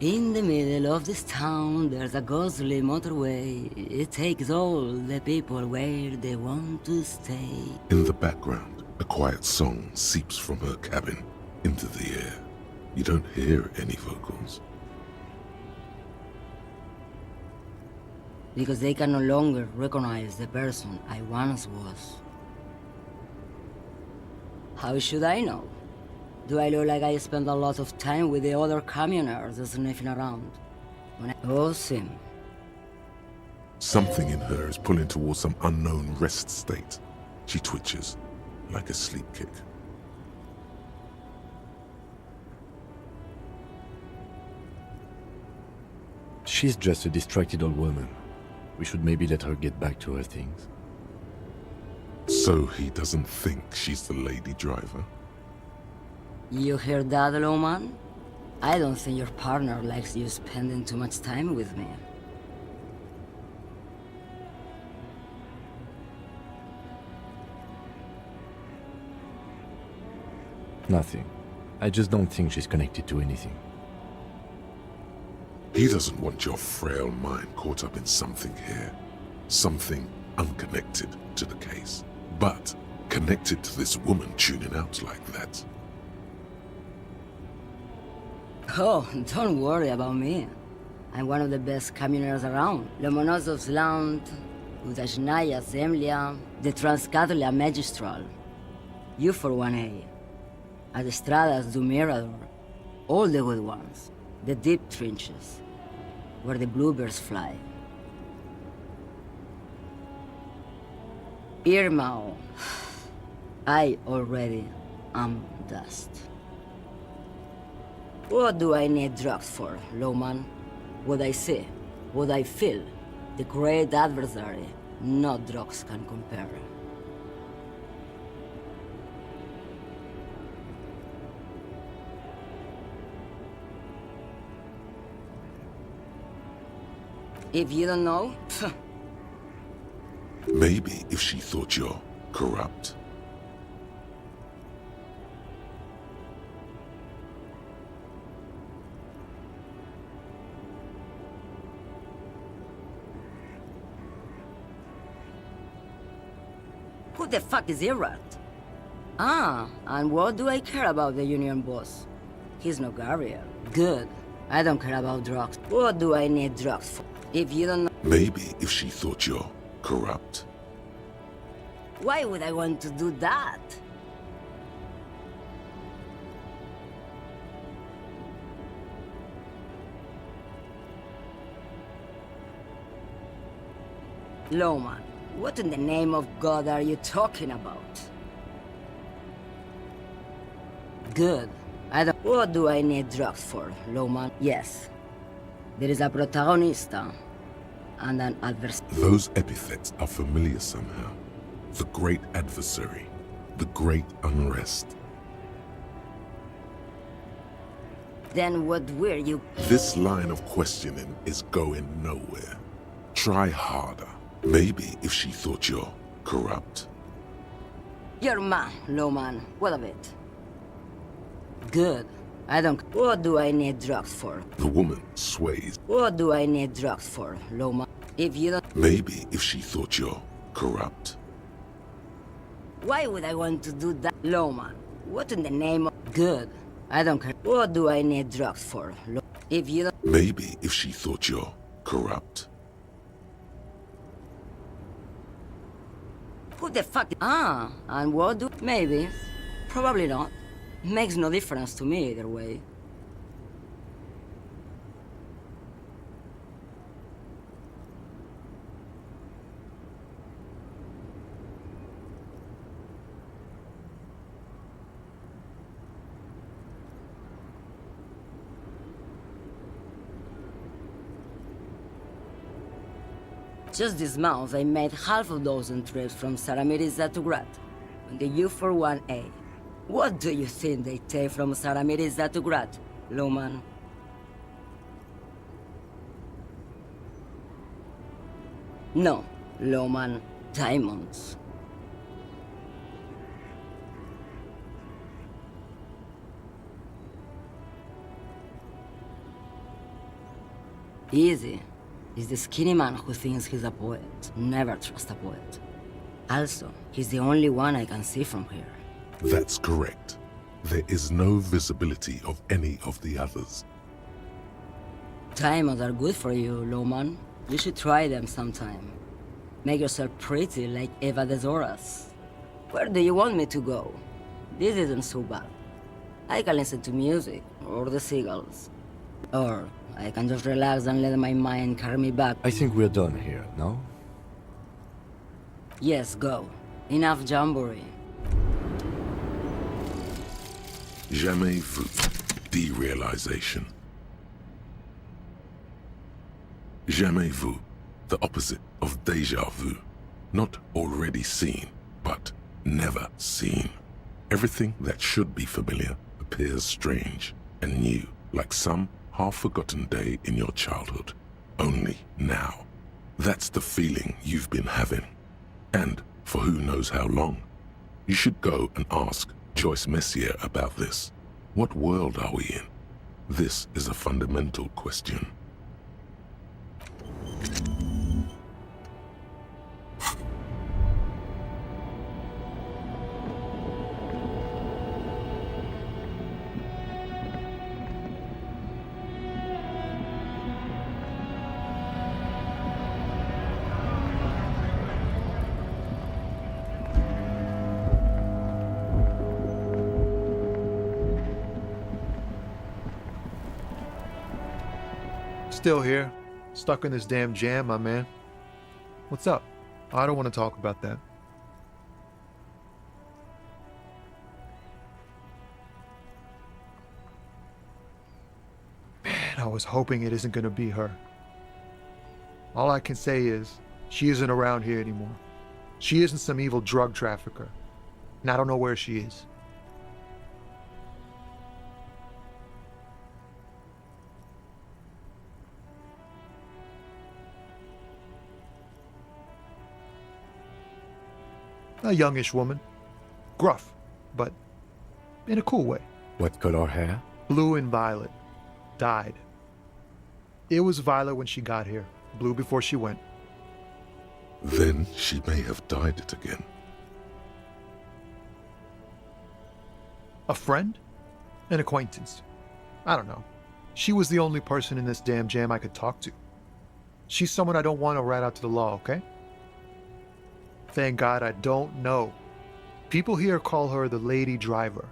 In the middle of this town, there's a ghostly motorway. It takes all the people where they want to stay. In the background, a quiet song seeps from her cabin into the air. You don't hear any vocals. Because they can no longer recognize the person I once was. How should I know? Do I look like I spend a lot of time with the other communers sniffing around? Oh, Sim. Something in her is pulling towards some unknown rest state. She twitches, like a sleep kick. She's just a distracted old woman. We should maybe let her get back to her things. So he doesn't think she's the lady driver? You hear that, Lowman? I don't think your partner likes you spending too much time with me. Nothing. I just don't think she's connected to anything. He doesn't want your frail mind caught up in something here. Something unconnected to the case. But connected to this woman tuning out like that. Oh, don't worry about me. I'm one of the best communers around. Lomonosov's Land, Udajnaya Zemlya, the Transcatolia Magistral. You for 1A. Adestradas du Mirador. All the good ones. The deep trenches, where the bluebirds fly. Irmao. I already am dust. What do I need drugs for, Lowman? What I see, what I feel, the great adversary, no drugs can compare. If you don't know, Maybe if she thought you're corrupt. who the fuck is Irrat? Ah, and what do I care about the union boss? He's no Gabriel. Good. I don't care about drugs. What do I need drugs for? If you don't know, Maybe if she thought you're corrupt. why would I want to do that? Lowman, what in the name of God are you talking about? Good. I don't... What do I need drugs for, Lowman? Yes. There is a protagonista and an adversary. Those epithets are familiar somehow. The great adversary. The great unrest. Then what were you... This line of questioning is going nowhere. Try harder. Maybe if she thought you're corrupt. Your man, Lowman. What of it? Good. I don't... What do I need drugs for? The woman sways. What do I need drugs for, Lowman? If you don't... Maybe if she thought you're corrupt. Why would I want to do that? Lowman, what in the name of... Good. I don't care. What do I need drugs for? If you don't... Maybe if she thought you're corrupt. Who the fuck... Ah, and what do... Maybe. Probably not. Makes no difference to me either way. Just this month, I made half a dozen trips from Saramiris to Grad, on the U41A. What do you think they take from Saramiris to Grad, Lowman? No, Lowman, diamonds. Easy. He's the skinny man who thinks he's a poet. Never trust a poet. Also, he's the only one I can see from here. That's correct. There is no visibility of any of the others. Diamonds are good for you, Loman. You should try them sometime. Make yourself pretty like Eva de Zoras. Where do you want me to go? This isn't so bad. I can listen to music, or the seagulls. Or I can just relax and let my mind carry me back. I think we're done here, no? Yes, go. Enough jamboree. Jamais vu. Derealization. Jamais vu. The opposite of déjà vu. Not already seen, but never seen. Everything that should be familiar appears strange and new, like some half-forgotten day in your childhood. Only now. That's the feeling you've been having. And for who knows how long. You should go and ask Joyce Messier about this. What world are we in? This is a fundamental question. Still here, stuck in this damn jam, my man. What's up? I don't want to talk about that. Man, I was hoping it isn't gonna be her. All I can say is, she isn't around here anymore. She isn't some evil drug trafficker. And I don't know where she is. A youngish woman. Gruff, but in a cool way. What color hair? Blue and violet. Died. It was violet when she got here. Blue before she went. Then she may have dyed it again. A friend? An acquaintance? I don't know. She was the only person in this damn jam I could talk to. She's someone I don't want to rat out to the law, okay? Thank God I don't know. People here call her the Lady Driver.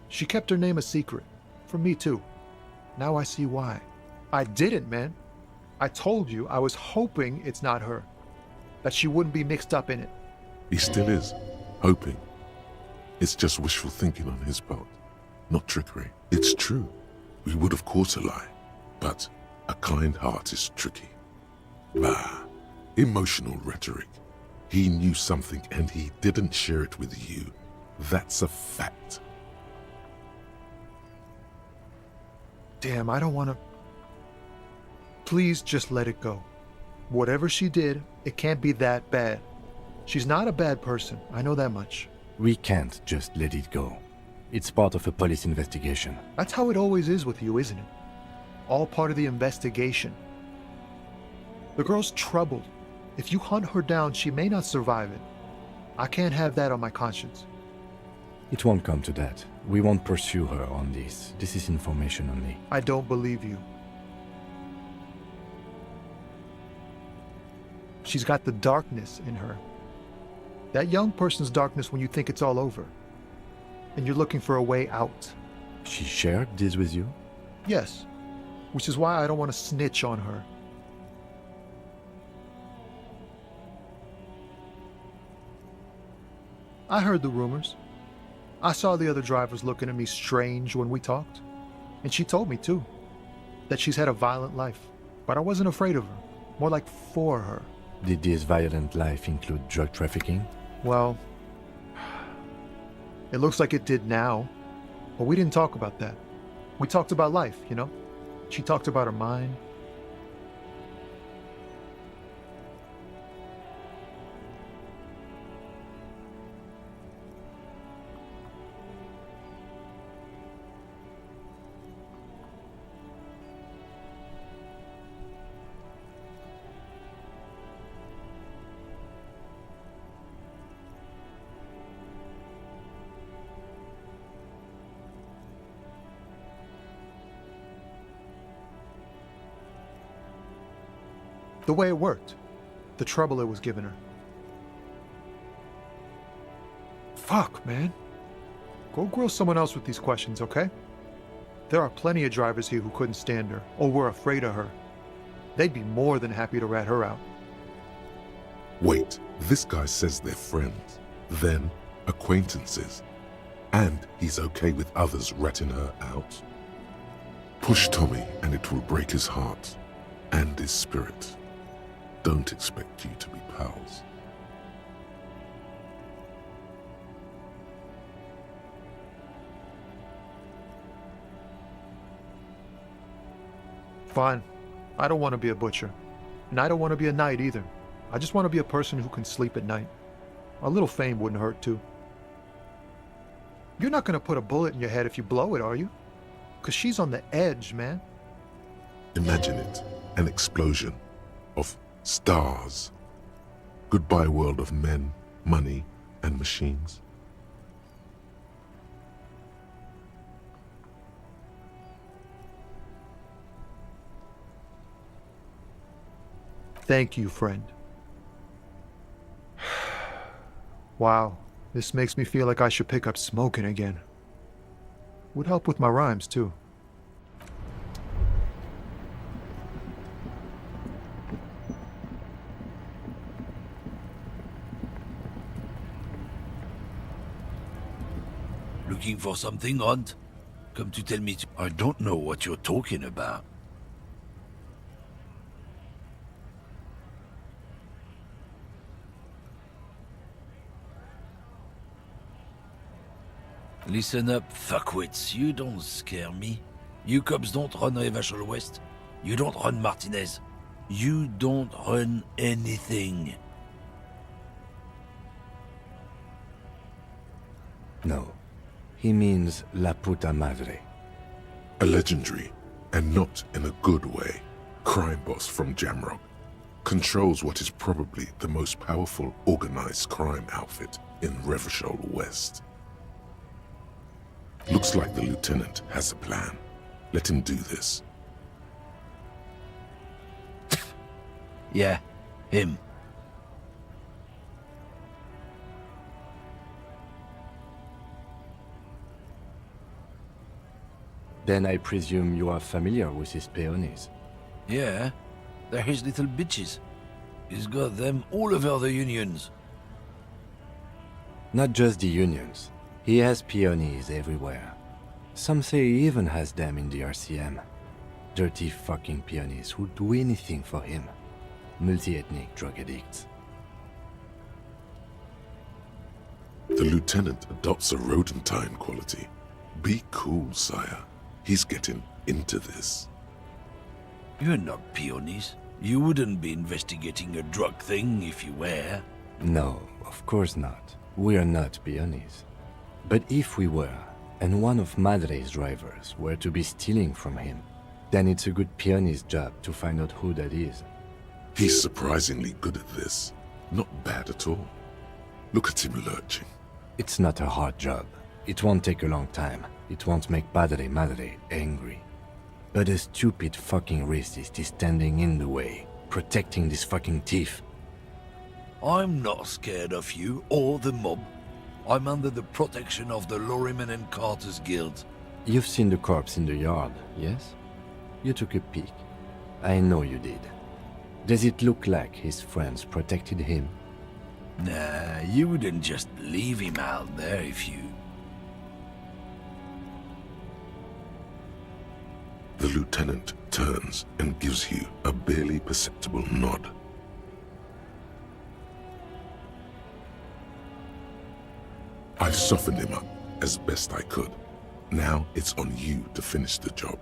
She kept her name a secret. From me too. Now I see why. I didn't, man. I told you I was hoping it's not her. That she wouldn't be mixed up in it. He still is, hoping. It's just wishful thinking on his part, not trickery. It's true. We would have caught a lie, but a kind heart is tricky. Bah, emotional rhetoric. He knew something and he didn't share it with you. That's a fact. Damn, I don't want to... Please just let it go. Whatever she did, it can't be that bad. She's not a bad person, I know that much. We can't just let it go. It's part of a police investigation. That's how it always is with you, isn't it? All part of the investigation. The girl's troubled. If you hunt her down, she may not survive it. I can't have that on my conscience. It won't come to that. We won't pursue her on this. This is information only. I don't believe you. She's got the darkness in her. That young person's darkness when you think it's all over. And you're looking for a way out. She shared this with you? Yes. Which is why I don't want to snitch on her. I heard the rumors. I saw the other drivers looking at me strange when we talked. And she told me, too, that she's had a violent life. But I wasn't afraid of her. More like for her. Did this violent life include drug trafficking? Well, it looks like it did now. But we didn't talk about that. We talked about life, you know? She talked about her mind. The way it worked. The trouble it was giving her. Fuck, man. Go grill someone else with these questions, okay? There are plenty of drivers here who couldn't stand her, or were afraid of her. They'd be more than happy to rat her out. Wait, this guy says they're friends, then acquaintances, and he's okay with others ratting her out? Push Tommy and it will break his heart and his spirit. Don't expect you to be pals. Fine. I don't want to be a butcher. And I don't want to be a knight either. I just want to be a person who can sleep at night. A little fame wouldn't hurt too. You're not going to put a bullet in your head if you blow it, are you? Because she's on the edge, man. Imagine it, an explosion of stars. Goodbye world of men, money, and machines. Thank you, friend. Wow, this makes me feel like I should pick up smoking again. Would help with my rhymes, too. Looking for something, Hunt? Come to tell me I don't know what you're talking about. Listen up, fuckwits. You don't scare me. You cops don't run Revachol West. You don't run Martinez. You don't run anything. No. He means La Puta Madre. A legendary, and not in a good way, crime boss from Jamrock. Controls what is probably the most powerful organized crime outfit in Revachol West. Looks like the lieutenant has a plan. Let him do this. Yeah, him. Then I presume you are familiar with his peonies. Yeah, they're his little bitches. He's got them all over the unions. Not just the unions. He has peonies everywhere. Some say he even has them in the RCM. Dirty fucking peonies who'd do anything for him. Multi-ethnic drug addicts. The lieutenant adopts a rodentine quality. Be cool, sire. He's getting into this. You're not peonies. You wouldn't be investigating a drug thing if you were. No, of course not. We are not peonies. But if we were, and one of Madre's drivers were to be stealing from him, then it's a good peony's job to find out who that is. He's surprisingly good at this. Not bad at all. Look at him lurching. It's not a hard job. It won't take a long time. It won't make Padre Madre angry. But a stupid fucking racist is standing in the way, protecting this fucking thief. I'm not scared of you or the mob. I'm under the protection of the Lorrymen and Carters Guild. You've seen the corpse in the yard, yes? You took a peek. I know you did. Does it look like his friends protected him? Nah, you wouldn't just leave him out there if you... The lieutenant turns and gives you a barely perceptible nod. I've softened him up as best I could. Now it's on you to finish the job.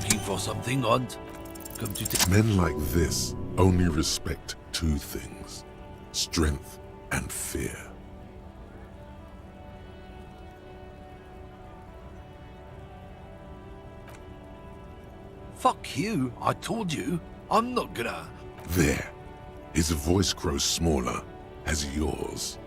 looking for something, Hunt? Come to take... Men like this only respect two things: strength and fear. Fuck you, I told you. I'm not gonna... There. His voice grows smaller as yours.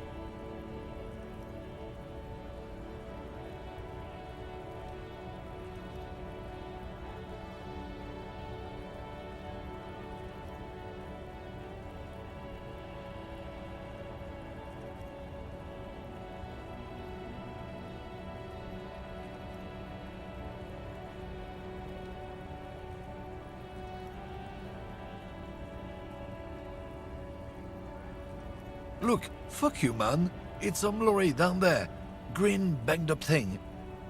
Look, fuck you, man. It's some lorry down there. Green, banged up thing.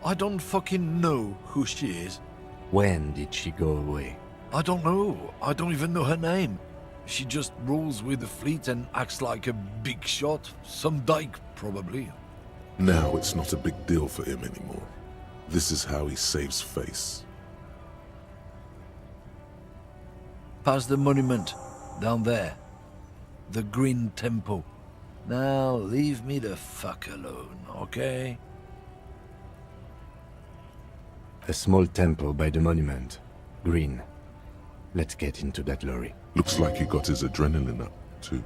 I don't fucking know who she is. When did she go away? I don't know. I don't even know her name. She just rolls with the fleet and acts like a big shot. Some dyke, probably. Now it's not a big deal for him anymore. This is how he saves face. Past the monument. Down there. The Green Temple. Now leave me the fuck alone, okay? A small temple by the monument. Green. Let's get into that lorry. Looks like he got his adrenaline up, too.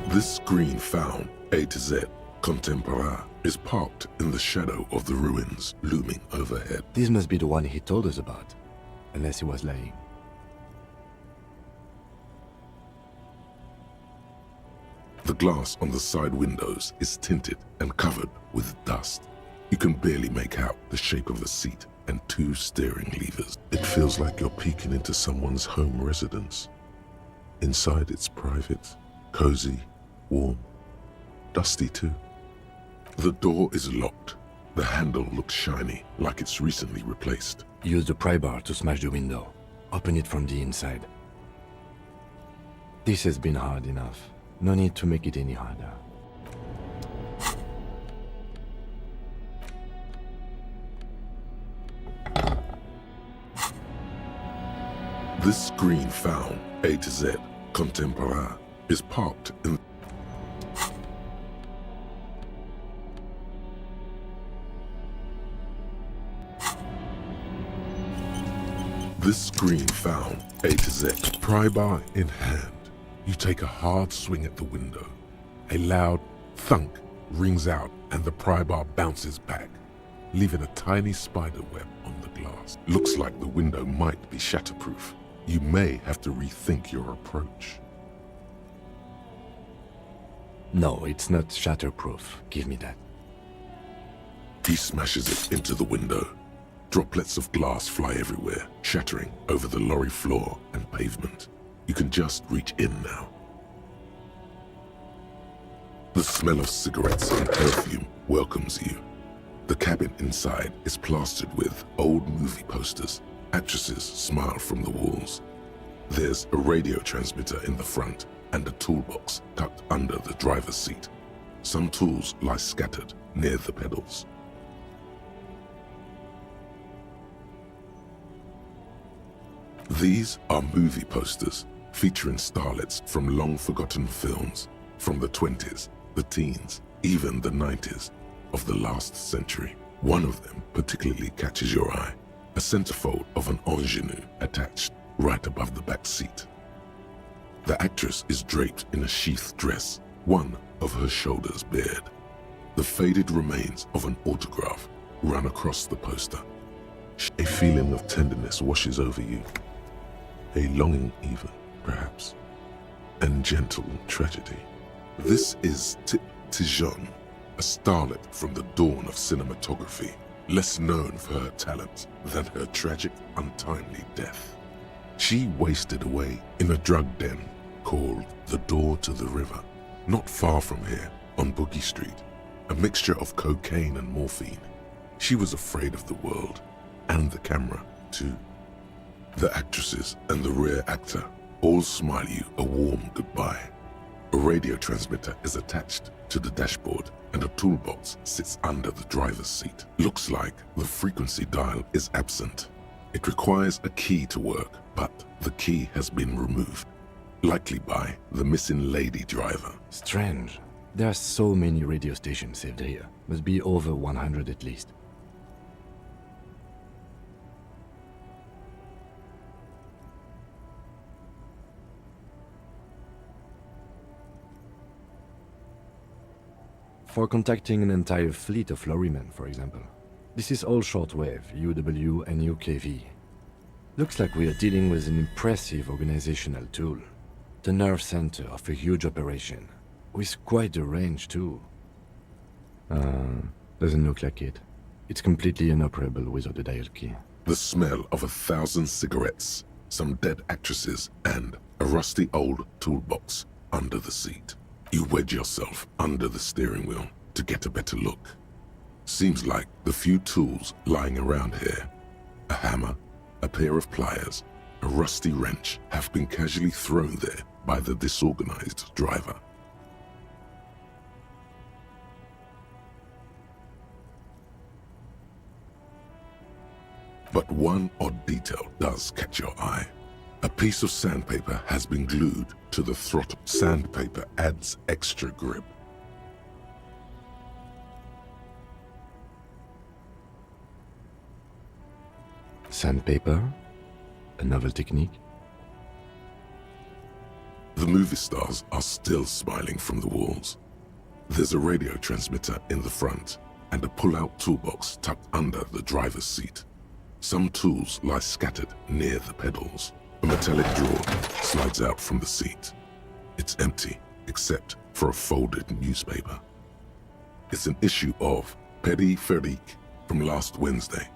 This screen found, A to Z, contemporary, is parked in the shadow of the ruins looming overhead. This must be the one he told us about, unless he was lying. The glass on the side windows is tinted and covered with dust. You can barely make out the shape of the seat and two steering levers. It feels like you're peeking into someone's home residence. Inside it's private, cozy, warm, dusty too. The door is locked. The handle looks shiny, like it's recently replaced. Use the pry bar to smash the window. Open it from the inside. This has been hard enough. No need to make it any harder. This screen found, A to Z, contemporary, is parked in... This screen found, A to Z, pry bar in hand. You take a hard swing at the window. A loud thunk rings out and the pry bar bounces back, leaving a tiny spider web on the glass. Looks like the window might be shatterproof. You may have to rethink your approach. No, it's not shatterproof. Give me that. He smashes it into the window. Droplets of glass fly everywhere, shattering over the lorry floor and pavement. You can just reach in now. The smell of cigarettes and perfume welcomes you. The cabin inside is plastered with old movie posters. Actresses smile from the walls. There's a radio transmitter in the front and a toolbox tucked under the driver's seat. Some tools lie scattered near the pedals. These are movie posters featuring starlets from long-forgotten films from the 20s, the teens, even the 90s of the last century. One of them particularly catches your eye, a centerfold of an ingenue attached right above the back seat. The actress is draped in a sheath dress, one of her shoulders bared. The faded remains of an autograph run across the poster. A feeling of tenderness washes over you, a longing even, perhaps, and gentle tragedy. This is Tijon, a starlet from the dawn of cinematography, less known for her talent than her tragic, untimely death. She wasted away in a drug den called the Door to the River, not far from here on Boogie Street, a mixture of cocaine and morphine. She was afraid of the world and the camera, too. The actresses and the rear actor all smile you a warm goodbye. A radio transmitter is attached to the dashboard and a toolbox sits under the driver's seat. Looks like the frequency dial is absent. It requires a key to work, but the key has been removed, likely by the missing lady driver. Strange. There are so many radio stations saved here. Must be over 100 at least. For contacting an entire fleet of lorrymen, for example. This is all shortwave, UW and UKV. Looks like we are dealing with an impressive organizational tool. The nerve center of a huge operation, with quite a range too. Doesn't look like it. It's completely inoperable without a dial key. The smell of 1,000 cigarettes, some dead actresses, and a rusty old toolbox under the seat. You wedge yourself under the steering wheel to get a better look. Seems like the few tools lying around here, a hammer, a pair of pliers, a rusty wrench, have been casually thrown there by the disorganized driver. But one odd detail does catch your eye. A piece of sandpaper has been glued to the throttle. Sandpaper adds extra grip. Sandpaper? A novel technique? The movie stars are still smiling from the walls. There's a radio transmitter in the front and a pull-out toolbox tucked under the driver's seat. Some tools lie scattered near the pedals. A metallic drawer slides out from the seat. It's empty, except for a folded newspaper. It's an issue of Périphérique from last Wednesday.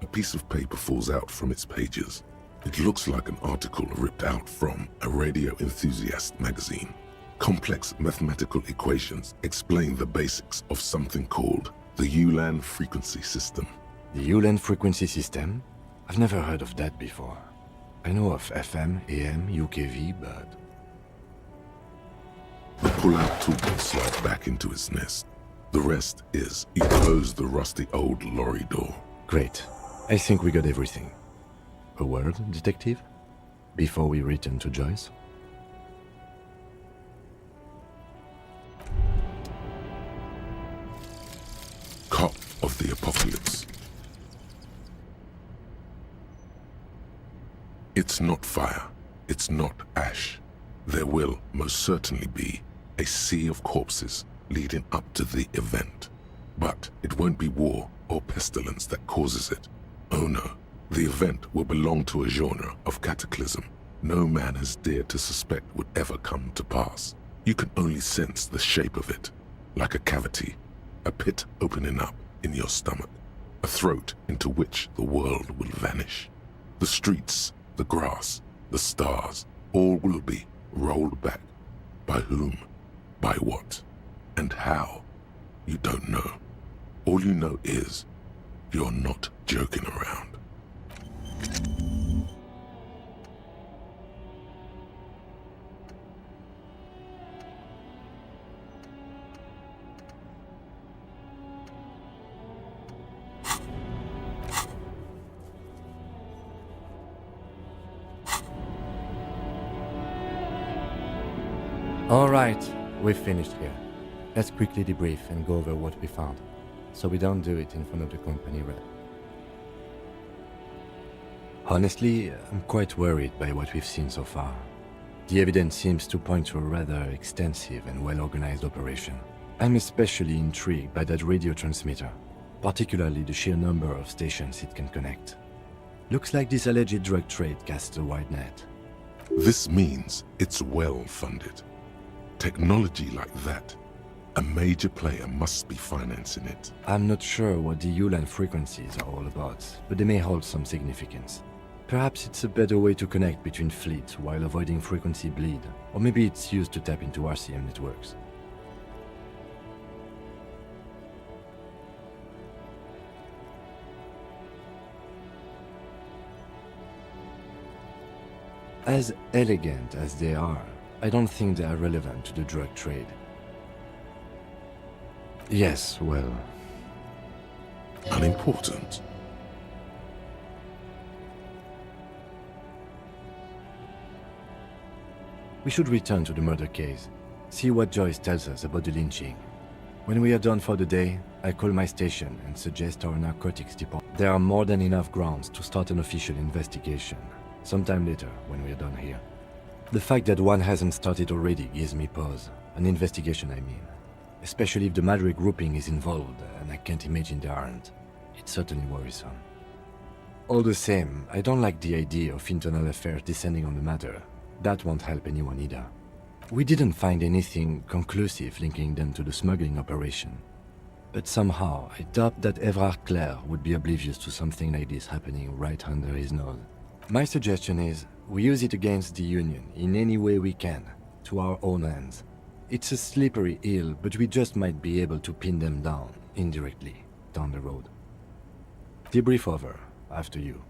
A piece of paper falls out from its pages. It looks like an article ripped out from a radio enthusiast magazine. Complex mathematical equations explain the basics of something called the ULAN frequency system. The ULAN frequency system? I've never heard of that before. I know of FM, AM, UKV, but... The pull-out toolbox slides back into its nest. The rest is you close the rusty old lorry door. Great. I think we got everything. A word, detective? Before we return to Joyce? Cop of the Apocalypse. It's not fire. It's not ash. There will most certainly be a sea of corpses leading up to the event. But it won't be war or pestilence that causes it. Oh no. The event will belong to a genre of cataclysm no man has dared to suspect would ever come to pass. You can only sense the shape of it, like a cavity, a pit opening up in your stomach, a throat into which the world will vanish. The streets, the grass, the stars, all will be rolled back. By whom? By what? And how? You don't know. All you know is you're not joking around. Alright, we've finished here. Let's quickly debrief and go over what we found, so we don't do it in front of the company rep. Honestly, I'm quite worried by what we've seen so far. The evidence seems to point to a rather extensive and well-organized operation. I'm especially intrigued by that radio transmitter, particularly the sheer number of stations it can connect. Looks like this alleged drug trade casts a wide net. This means it's well funded. Technology like that, a major player must be financing it. I'm not sure what the ULAN frequencies are all about, but they may hold some significance. Perhaps it's a better way to connect between fleets while avoiding frequency bleed, or maybe it's used to tap into RCM networks. As elegant as they are, I don't think they are relevant to the drug trade. Yes, well... Unimportant. We should return to the murder case, see what Joyce tells us about the lynching. When we are done for the day, I call my station and suggest our narcotics department. There are more than enough grounds to start an official investigation, sometime later when we are done here. The fact that one hasn't started already gives me pause. An investigation, I mean. Especially if the Madre grouping is involved, and I can't imagine they aren't. It's certainly worrisome. All the same, I don't like the idea of internal affairs descending on the matter. That won't help anyone either. We didn't find anything conclusive linking them to the smuggling operation. But somehow, I doubt that Evrard Clare would be oblivious to something like this happening right under his nose. My suggestion is, we use it against the Union in any way we can, to our own ends. It's a slippery hill, but we just might be able to pin them down, indirectly, down the road. Debrief over, after you.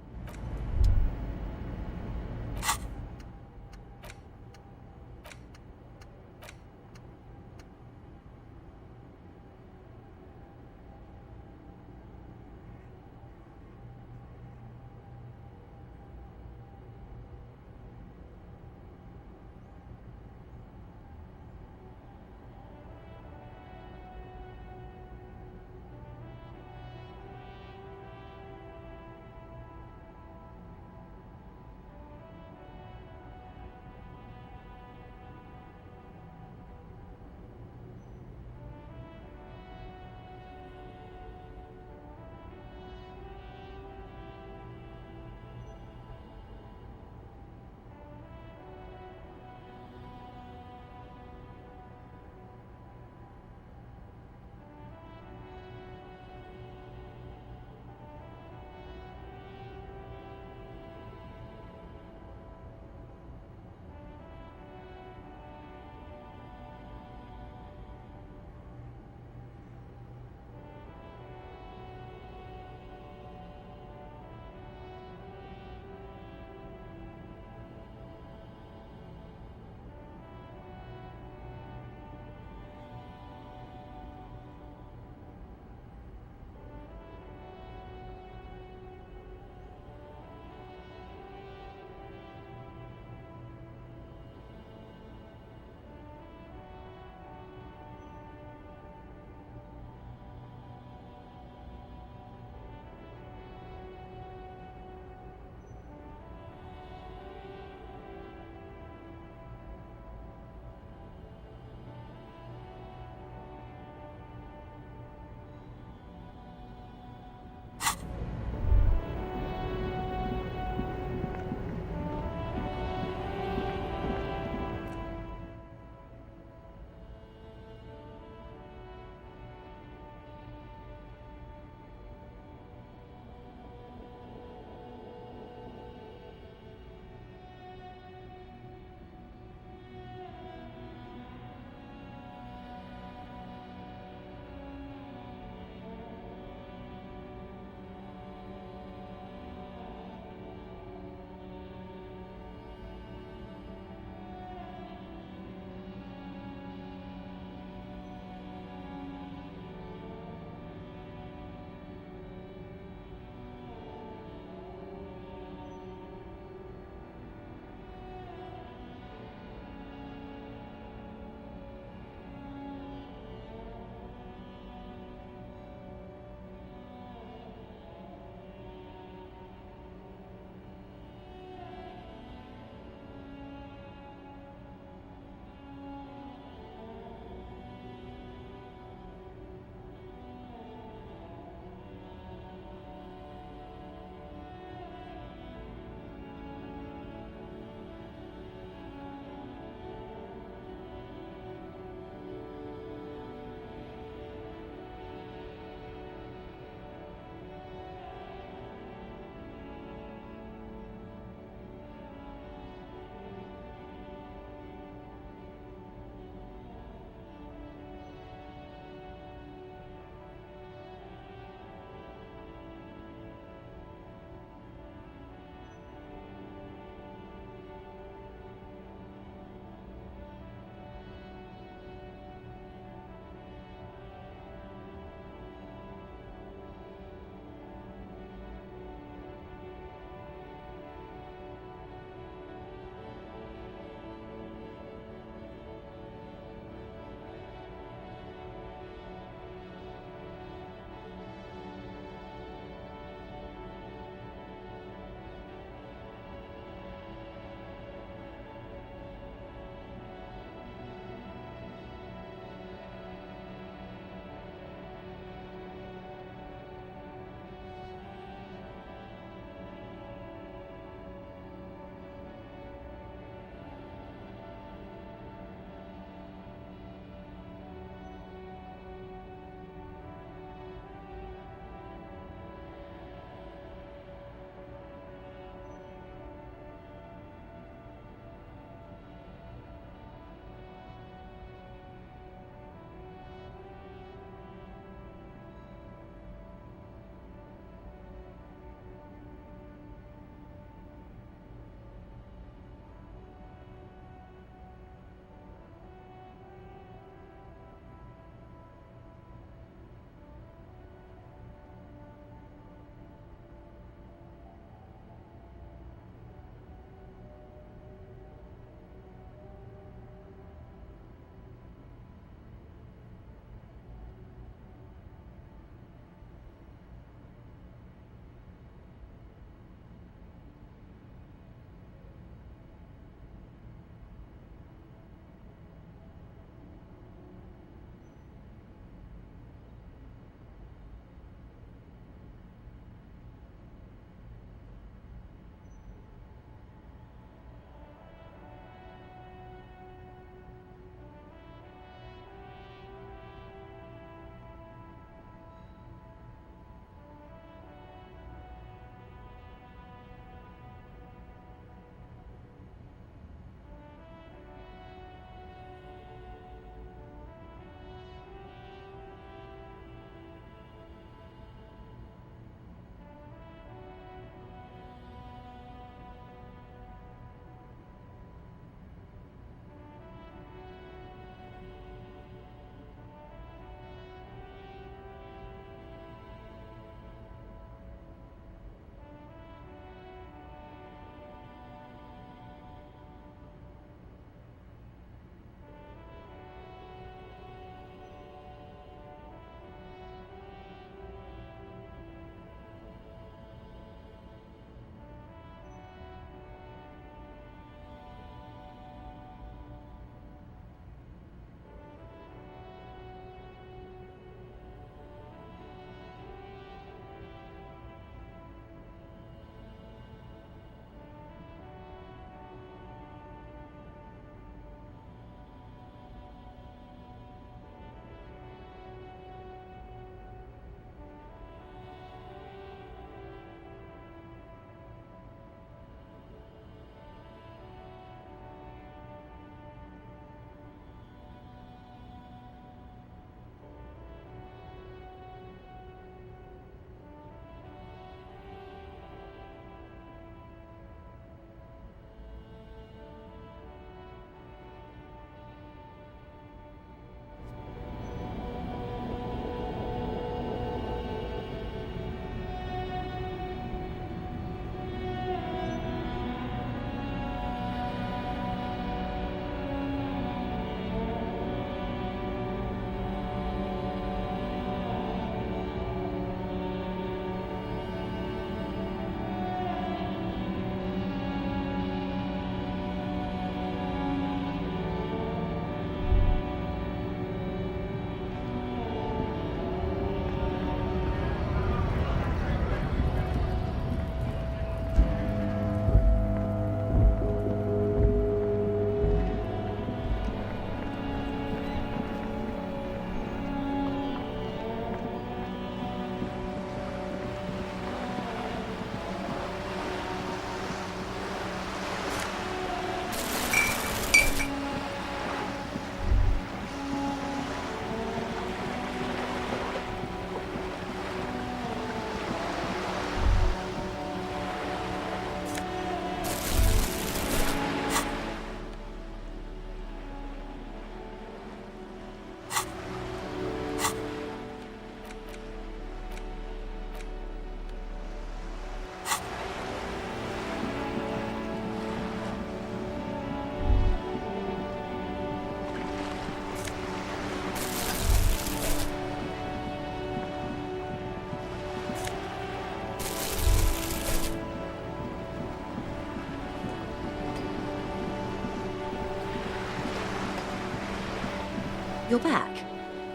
You're back.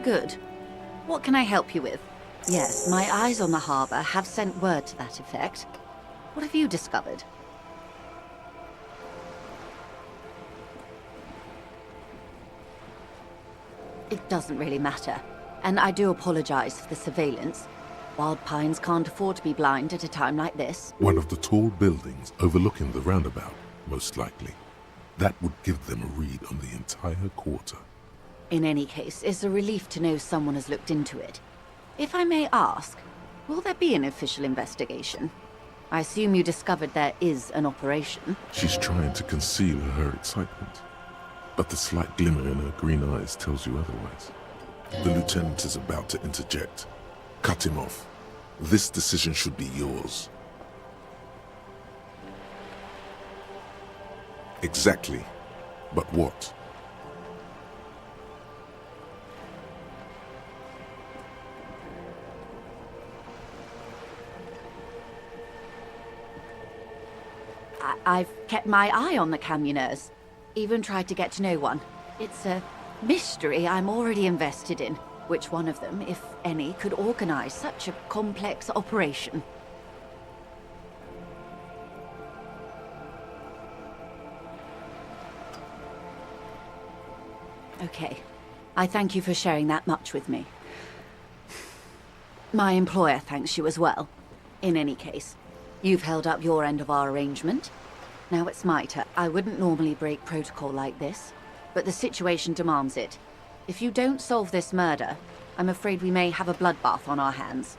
Good. What can I help you with? Yes, my eyes on the harbor have sent word to that effect. What have you discovered? It doesn't really matter, and I do apologize for the surveillance. Wild Pines can't afford to be blind at a time like this. One of the tall buildings overlooking the roundabout, most likely. That would give them a read on the entire quarter. In any case, it's a relief to know someone has looked into it. If I may ask, will there be an official investigation? I assume you discovered there is an operation. She's trying to conceal her excitement, but the slight glimmer in her green eyes tells you otherwise. The lieutenant is about to interject. Cut him off. This decision should be yours. Exactly. But what? I've kept my eye on the Camioners. Even tried to get to know one. It's a mystery I'm already invested in. Which one of them, if any, could organize such a complex operation? Okay. I thank you for sharing that much with me. My employer thanks you as well. In any case, you've held up your end of our arrangement. Now it's my turn. I wouldn't normally break protocol like this, but the situation demands it. If you don't solve this murder, I'm afraid we may have a bloodbath on our hands.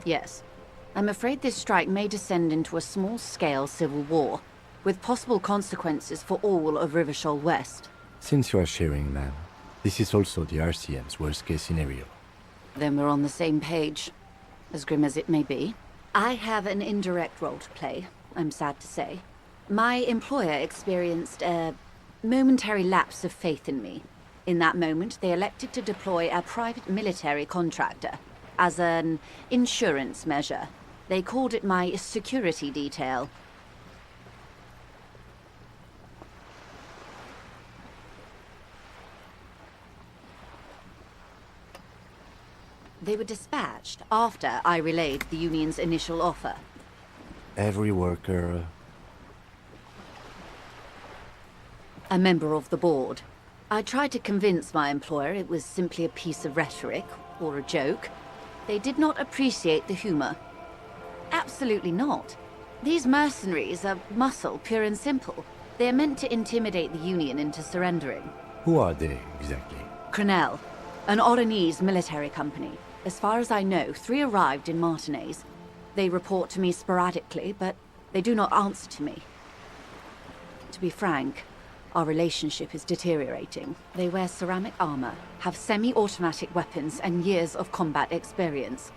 Yes. I'm afraid this strike may descend into a small-scale civil war, with possible consequences for all of Rivershoal West. Since you are sharing, ma'am, this is also the RCM's worst-case scenario. Then we're on the same page, as grim as it may be. I have an indirect role to play, I'm sad to say. My employer experienced a momentary lapse of faith in me. In that moment, they elected to deploy a private military contractor as an insurance measure. They called it my security detail. They were dispatched after I relayed the union's initial offer. Every worker... A member of the board. I tried to convince my employer it was simply a piece of rhetoric, or a joke. They did not appreciate the humor. Absolutely not. These mercenaries are muscle, pure and simple. They are meant to intimidate the Union into surrendering. Who are they, exactly? Crenell, an Oranese military company. As far as I know, 3 arrived in Martinez. They report to me sporadically, but they do not answer to me. To be frank, our relationship is deteriorating. They wear ceramic armor, have semi-automatic weapons, and years of combat experience.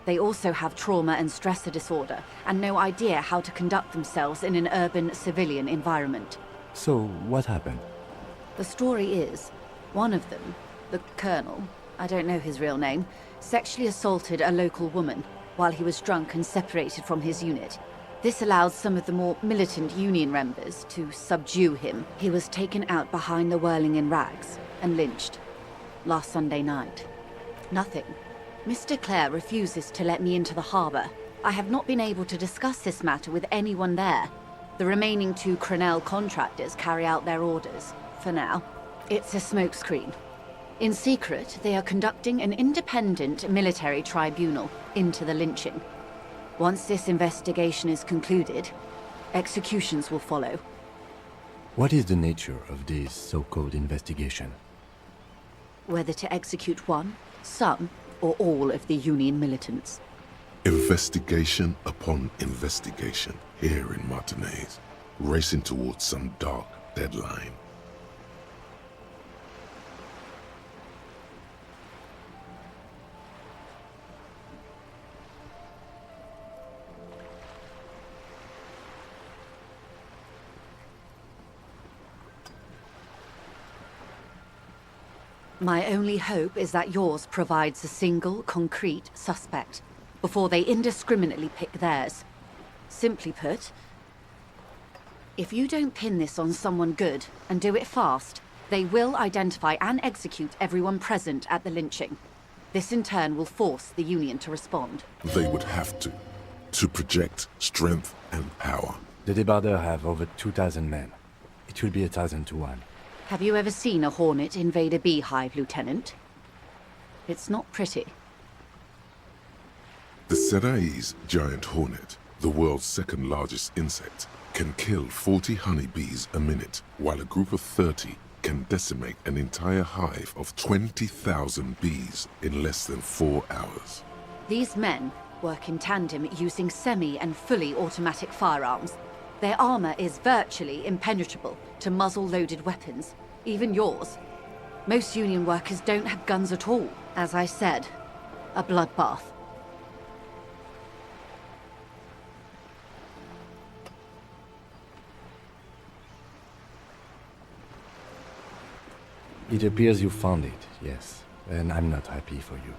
They also have trauma and stressor disorder, and no idea how to conduct themselves in an urban civilian environment. So, what happened? The story is, one of them, the Colonel, I don't know his real name, sexually assaulted a local woman while he was drunk and separated from his unit. This allowed some of the more militant Union members to subdue him. He was taken out behind the whirling in rags and lynched last Sunday night. Nothing. Mr. Clare refuses to let me into the harbor. I have not been able to discuss this matter with anyone there. The remaining 2 Crenell contractors carry out their orders, for now. It's a smokescreen. In secret, they are conducting an independent military tribunal into the lynching. Once this investigation is concluded, executions will follow. What is the nature of this so-called investigation? Whether to execute one, some, or all of the Union militants. Investigation upon investigation here in Martinez, racing towards some dark deadline. My only hope is that yours provides a single, concrete suspect, before they indiscriminately pick theirs. Simply put, If you don't pin this on someone good, and do it fast, they will identify and execute everyone present at the lynching. This in turn will force the Union to respond. They would have to project strength and power. The Debarders have over 2,000 men. It will be 1,000 to 1. Have you ever seen a Hornet invade a beehive, Lieutenant? It's not pretty. The Serai's giant hornet, the world's second largest insect, can kill 40 honeybees a minute, while a group of 30 can decimate an entire hive of 20,000 bees in less than 4 hours. These men work in tandem using semi- and fully automatic firearms. Their armor is virtually impenetrable to muzzle-loaded weapons, even yours. Most Union workers don't have guns at all. As I said, a bloodbath. It appears you found it, yes. And I'm not happy for you.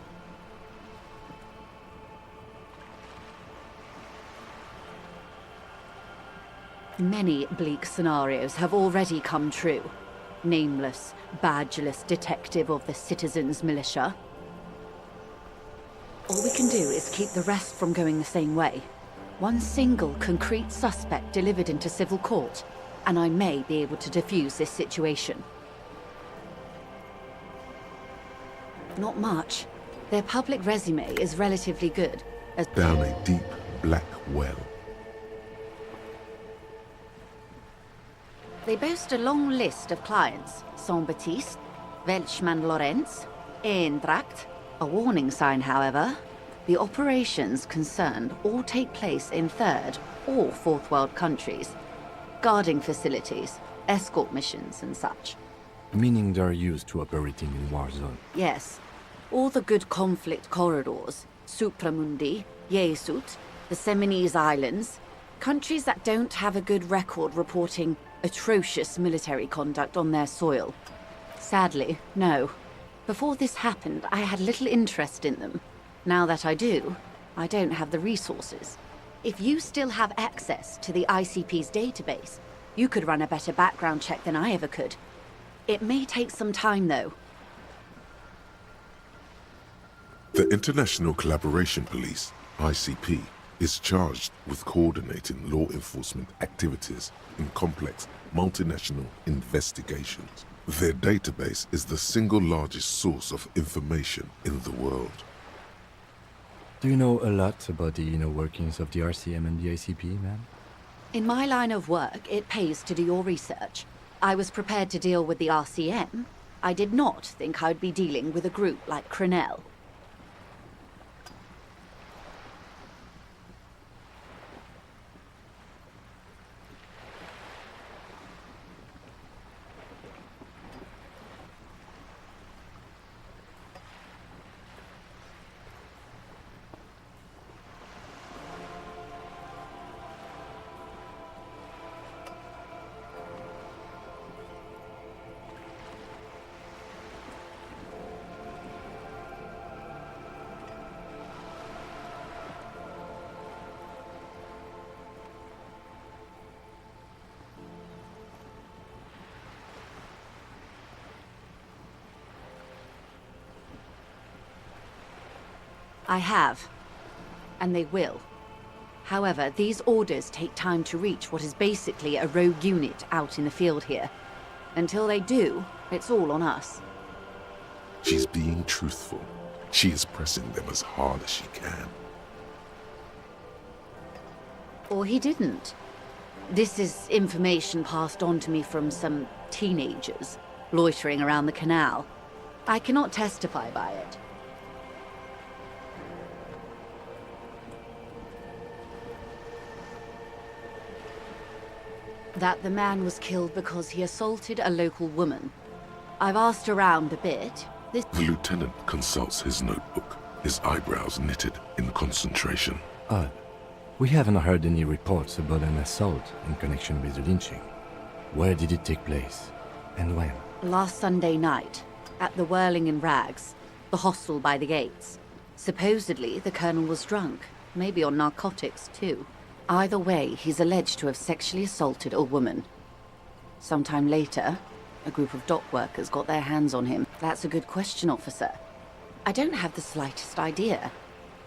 Many bleak scenarios have already come true. Nameless, badgeless detective of the Citizens Militia. All we can do is keep the rest from going the same way. One single concrete suspect delivered into civil court, and I may be able to defuse this situation. Not much. Their public resume is relatively good. Down a deep, black well. They boast a long list of clients. Saint-Baptiste, Welchman Lorenz, Eintracht. A warning sign, however. The operations concerned all take place in third or fourth world countries. Guarding facilities, escort missions and such. Meaning they're used to operating in war zone. Yes. All the good conflict corridors, Supramundi, Yesut, the Seminese Islands, countries that don't have a good record reporting atrocious military conduct on their soil. Sadly, no. Before this happened, I had little interest in them. Now that I do, I don't have the resources. If you still have access to the ICP's database, you could run a better background check than I ever could. It may take some time, though. The International Collaboration Police, ICP, is charged with coordinating law enforcement activities in complex multinational investigations. Their database is the single largest source of information in the world. Do you know a lot about the inner workings of the RCM and the ICP, ma'am? In my line of work, it pays to do your research. I was prepared to deal with the RCM. I did not think I'd be dealing with a group like Crenel. I have. And they will. However, these orders take time to reach what is basically a rogue unit out in the field here. Until they do, it's all on us. She's being truthful. She is pressing them as hard as she can. Or he didn't. This is information passed on to me from some teenagers loitering around the canal. I cannot testify by it. That the man was killed because he assaulted a local woman. I've asked around a bit. The lieutenant consults his notebook, his eyebrows knitted in concentration. Odd. We haven't heard any reports about an assault in connection with the lynching. Where did it take place? And when? Last Sunday night, at the Whirling in Rags, the hostel by the gates. Supposedly, the colonel was drunk, maybe on narcotics too. Either way, he's alleged to have sexually assaulted a woman. Sometime later, a group of dock workers got their hands on him. That's a good question, officer. I don't have the slightest idea.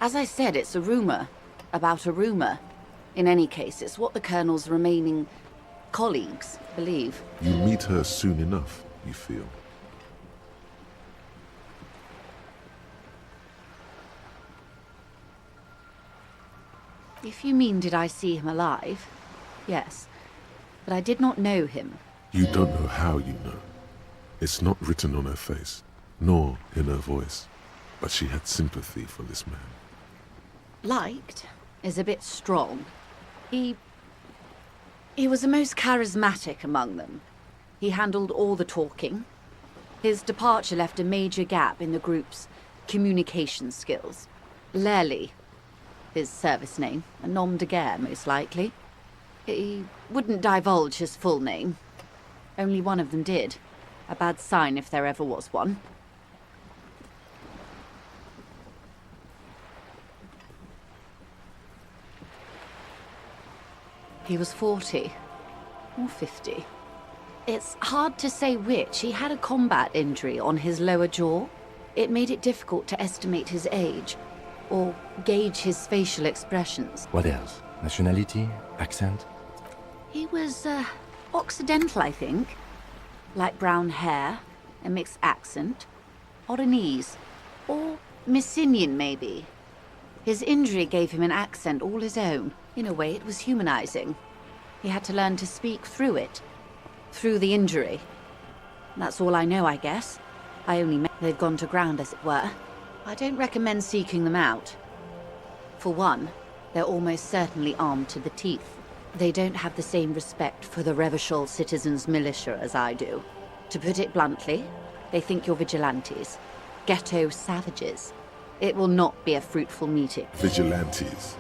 As I said, it's a rumor about a rumor. In any case, it's what the Colonel's remaining colleagues believe. You meet her soon enough, you feel. If you mean did I see him alive, yes. But I did not know him. You don't know how you know. It's not written on her face, nor in her voice. But she had sympathy for this man. Liked is a bit strong. He was the most charismatic among them. He handled all the talking. His departure left a major gap in the group's communication skills. Lely, his service name, a nom de guerre, most likely. He wouldn't divulge his full name. Only one of them did. A bad sign if there ever was one. He was 40, or 50. It's hard to say which. He had a combat injury on his lower jaw. It made it difficult to estimate his age, or gauge his facial expressions. What else? Nationality? Accent? He was, Occidental, I think. Light brown hair, a mixed accent, Oranese, or Messinian, maybe. His injury gave him an accent all his own. In a way, it was humanizing. He had to learn to speak through it. Through the injury. That's all I know, I guess. I only met they've gone to ground, as it were. I don't recommend seeking them out. For one, they're almost certainly armed to the teeth. They don't have the same respect for the Revachol citizens' militia as I do. To put it bluntly, they think you're vigilantes. Ghetto savages. It will not be a fruitful meeting. Vigilantes.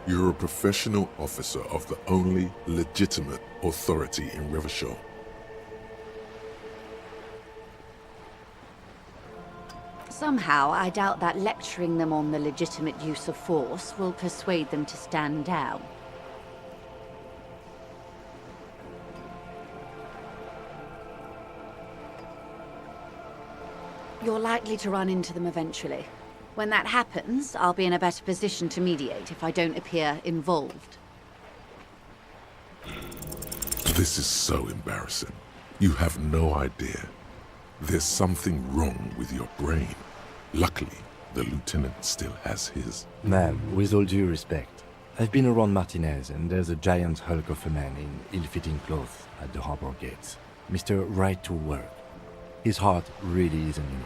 You're a professional officer of the only legitimate authority in Revachol. Somehow, I doubt that lecturing them on the legitimate use of force will persuade them to stand down. You're likely to run into them eventually. When that happens, I'll be in a better position to mediate if I don't appear involved. This is so embarrassing. You have no idea. There's something wrong with your brain. Luckily, the lieutenant still has his. Ma'am, with all due respect, I've been around Martinez, and there's a giant hulk of a man in ill-fitting clothes at the harbor gates. Mr. Right to Work. His heart really isn't in it.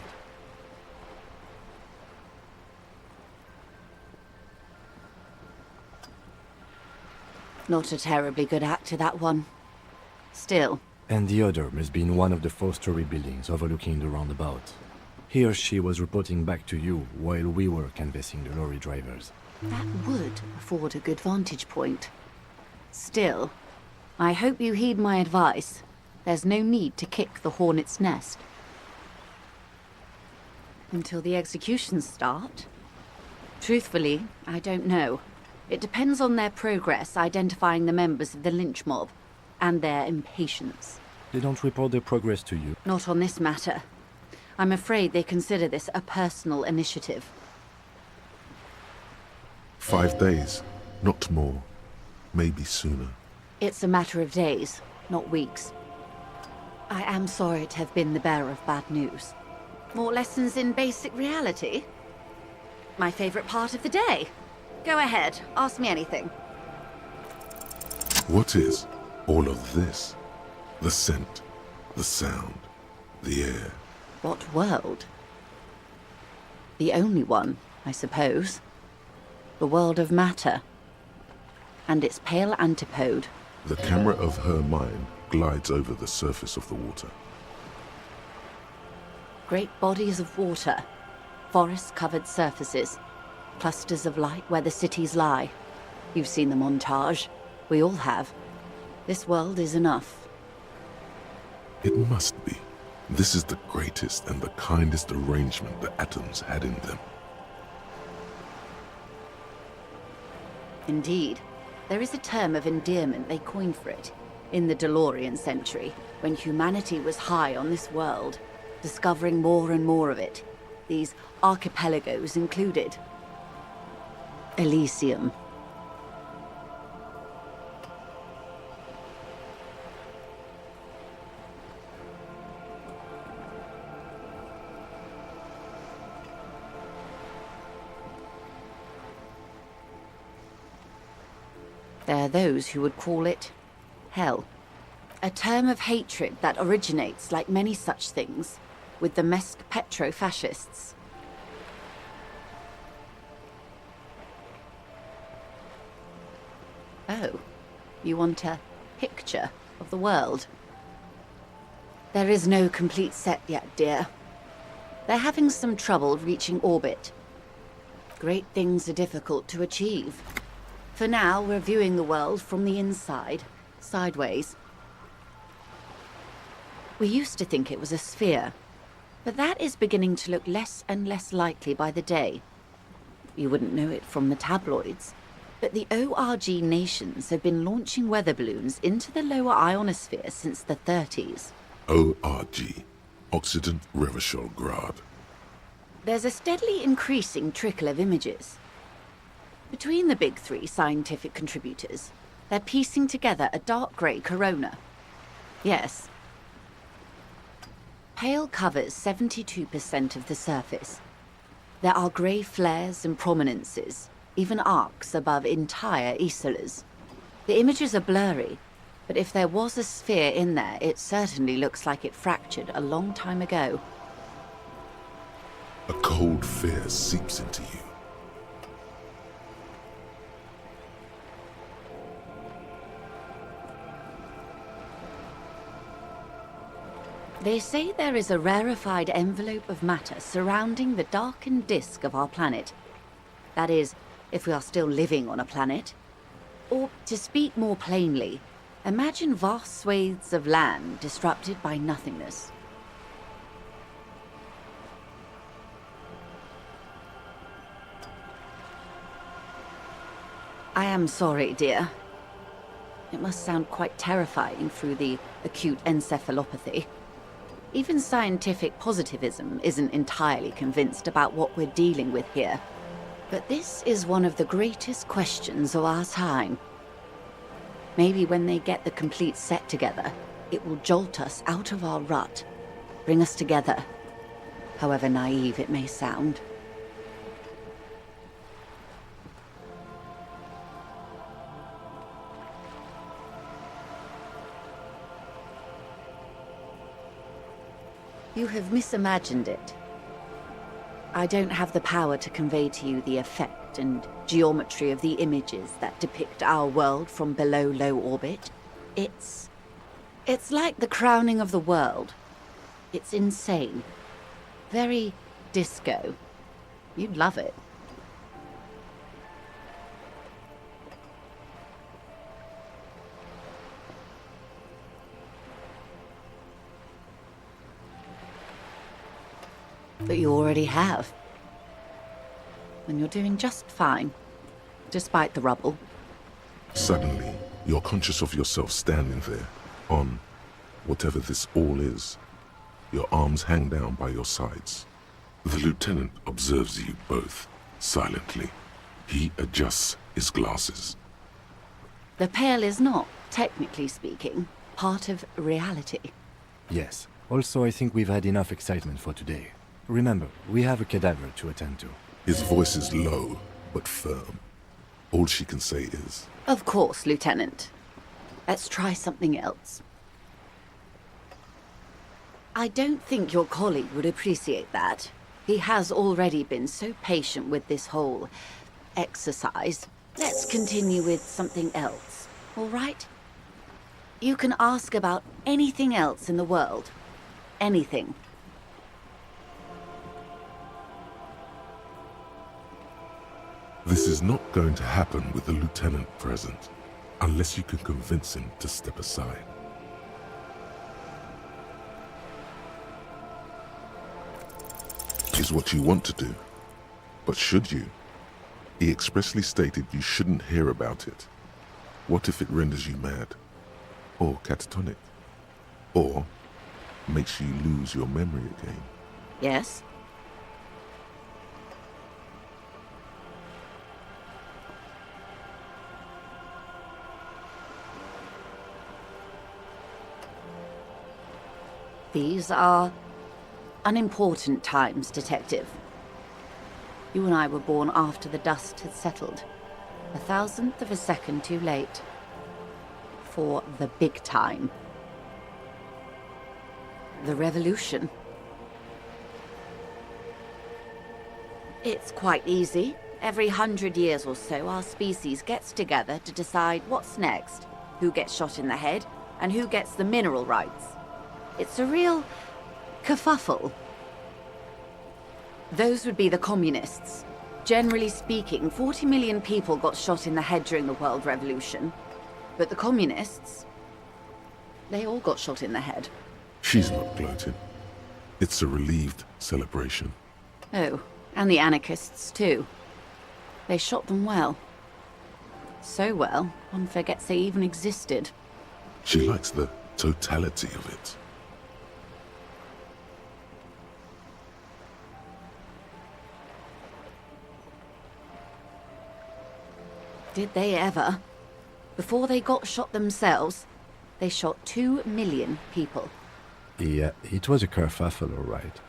Not a terribly good actor, that one. Still. And the other must be in one of the 4-story buildings overlooking the roundabout. He or she was reporting back to you while we were canvassing the lorry drivers. That would afford a good vantage point. Still, I hope you heed my advice. There's no need to kick the hornet's nest. Until the executions start? Truthfully, I don't know. It depends on their progress identifying the members of the lynch mob, and their impatience. They don't report their progress to you? Not on this matter. I'm afraid they consider this a personal initiative. 5 days, not more. Maybe sooner. It's a matter of days, not weeks. I am sorry to have been the bearer of bad news. More lessons in basic reality? My favorite part of the day. Go ahead, ask me anything. What is all of this? The scent, the sound, the air. What world? The only one, I suppose. The world of matter. And its pale antipode. The camera of her mind glides over the surface of the water. Great bodies of water. Forest-covered surfaces. Clusters of light where the cities lie. You've seen the montage. We all have. This world is enough. It must be. This is the greatest and the kindest arrangement the atoms had in them. Indeed. There is a term of endearment they coined for it in the DeLorean century, when humanity was high on this world, discovering more and more of it, these archipelagos included. Elysium. There are those who would call it hell. A term of hatred that originates, like many such things, with the Mesk petro-fascists. Oh, you want a picture of the world? There is no complete set yet, dear. They're having some trouble reaching orbit. Great things are difficult to achieve. For now, we're viewing the world from the inside, sideways. We used to think it was a sphere, but that is beginning to look less and less likely by the day. You wouldn't know it from the tabloids, but the ORG nations have been launching weather balloons into the lower ionosphere since the 30s. ORG, Occident Revachol Grad. There's a steadily increasing trickle of images. Between the big three scientific contributors, they're piecing together a dark grey corona. Yes. Pale covers 72% of the surface. There are grey flares and prominences, even arcs above entire isolas. The images are blurry, but if there was a sphere in there, it certainly looks like it fractured a long time ago. A cold fear seeps into you. They say there is a rarefied envelope of matter surrounding the darkened disk of our planet. That is, if we are still living on a planet. Or, to speak more plainly, imagine vast swathes of land disrupted by nothingness. I am sorry, dear. It must sound quite terrifying through the acute encephalopathy. Even scientific positivism isn't entirely convinced about what we're dealing with here. But this is one of the greatest questions of our time. Maybe when they get the complete set together, it will jolt us out of our rut, bring us together, however naive it may sound. You have misimagined it. I don't have the power to convey to you the effect and geometry of the images that depict our world from below low orbit. It's like the crowning of the world. It's insane. Very disco. You'd love it. But you already have. And you're doing just fine, despite the rubble. Suddenly, you're conscious of yourself standing there, on whatever this all is. Your arms hang down by your sides. The lieutenant observes you both, silently. He adjusts his glasses. The Pale is not, technically speaking, part of reality. Yes. Also, I think we've had enough excitement for today. Remember, we have a cadaver to attend to. His voice is low, but firm. All she can say is, Of course, Lieutenant. Let's try something else. I don't think your colleague would appreciate that. He has already been so patient with this whole exercise. Let's continue with something else, all right? You can ask about anything else in the world. Anything. this is not going to happen with the lieutenant present, unless you can convince him to step aside. Is what you want to do. But should you? He expressly stated you shouldn't hear about it. What if it renders you mad? Or catatonic? Or makes you lose your memory again? Yes? These are unimportant times, Detective. You and I were born after the dust had settled. 1,000th of a second too late. For the big time. The revolution. It's quite easy. Every 100 years or so, our species gets together to decide what's next, who gets shot in the head, and who gets the mineral rights. It's a real kerfuffle. Those would be the communists. Generally speaking, 40 million people got shot in the head during the World Revolution. But the communists, they all got shot in the head. She's not gloating. It's a relieved celebration. Oh, and the anarchists too. They shot them well. So well, one forgets they even existed. She likes the totality of it. Did they ever? Before they got shot themselves, they shot 2 million people. Yeah, it was a kerfuffle, all right.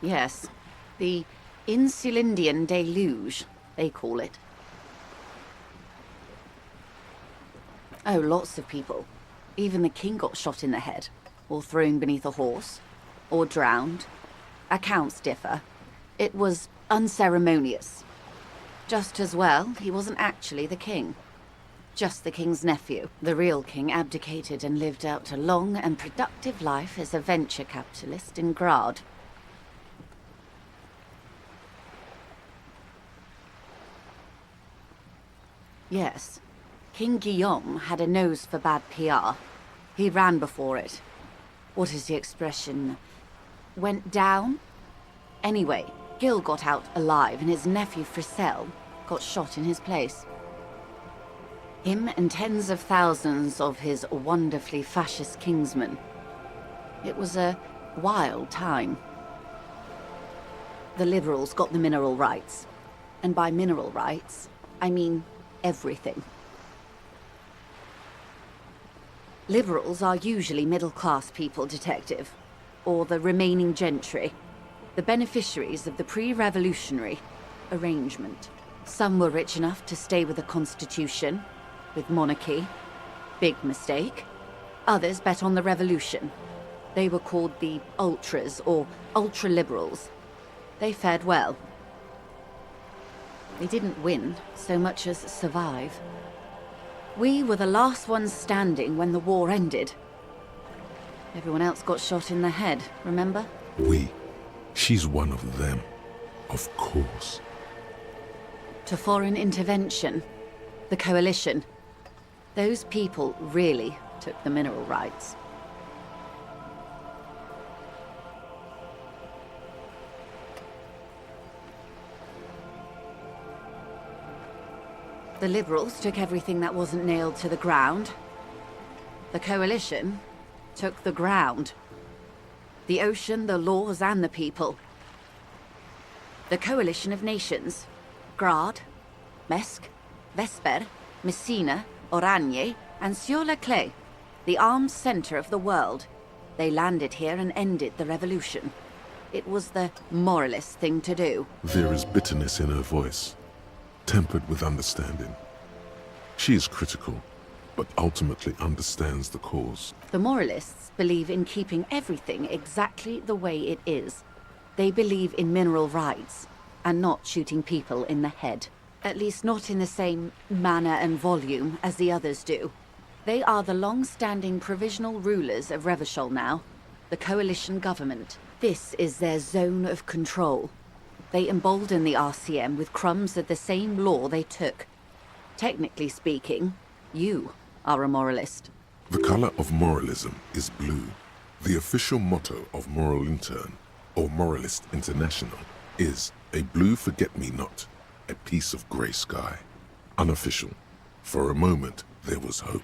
Yes, the Insulindian deluge, they call it. Oh, lots of people. Even the king got shot in the head, or thrown beneath a horse, or drowned. Accounts differ. It was unceremonious. Just as well, he wasn't actually the king. Just the king's nephew. The real king abdicated and lived out a long and productive life as a venture capitalist in Grad. Yes, King Guillaume had a nose for bad PR. He ran before it. What is the expression? Went down? Anyway, Gil got out alive and his nephew Fricelle got shot in his place. Him and tens of thousands of his wonderfully fascist kingsmen. It was a wild time. The liberals got the mineral rights. And by mineral rights, I mean everything. Liberals are usually middle-class people, Detective. Or the remaining gentry. The beneficiaries of the pre-revolutionary arrangement. Some were rich enough to stay with the Constitution, with monarchy. Big mistake. Others bet on the revolution. They were called the ultras, or ultra-liberals. They fared well. They didn't win so much as survive. We were the last ones standing when the war ended. Everyone else got shot in the head, remember? We. She's one of them. Of course. To foreign intervention. The coalition. Those people really took the mineral rights. The liberals took everything that wasn't nailed to the ground. The coalition took the ground. The ocean, the laws, and the people. The coalition of nations. Grad, Mesk, Vesper, Messina, Oranje, and Sur-le-Clay, the armed center of the world. They landed here and ended the revolution. It was the moralist thing to do. There is bitterness in her voice, tempered with understanding. She is critical, but ultimately understands the cause. The moralists believe in keeping everything exactly the way it is. They believe in mineral rights, and not shooting people in the head. At least not in the same manner and volume as the others do. They are the long-standing provisional rulers of Revachol now, the coalition government. This is their zone of control. They embolden the RCM with crumbs of the same law they took. Technically speaking, you are a moralist. The color of moralism is blue. The official motto of Moral Intern, or Moralist International, is a blue forget-me-not, a piece of grey sky. unofficial. For a moment, there was hope.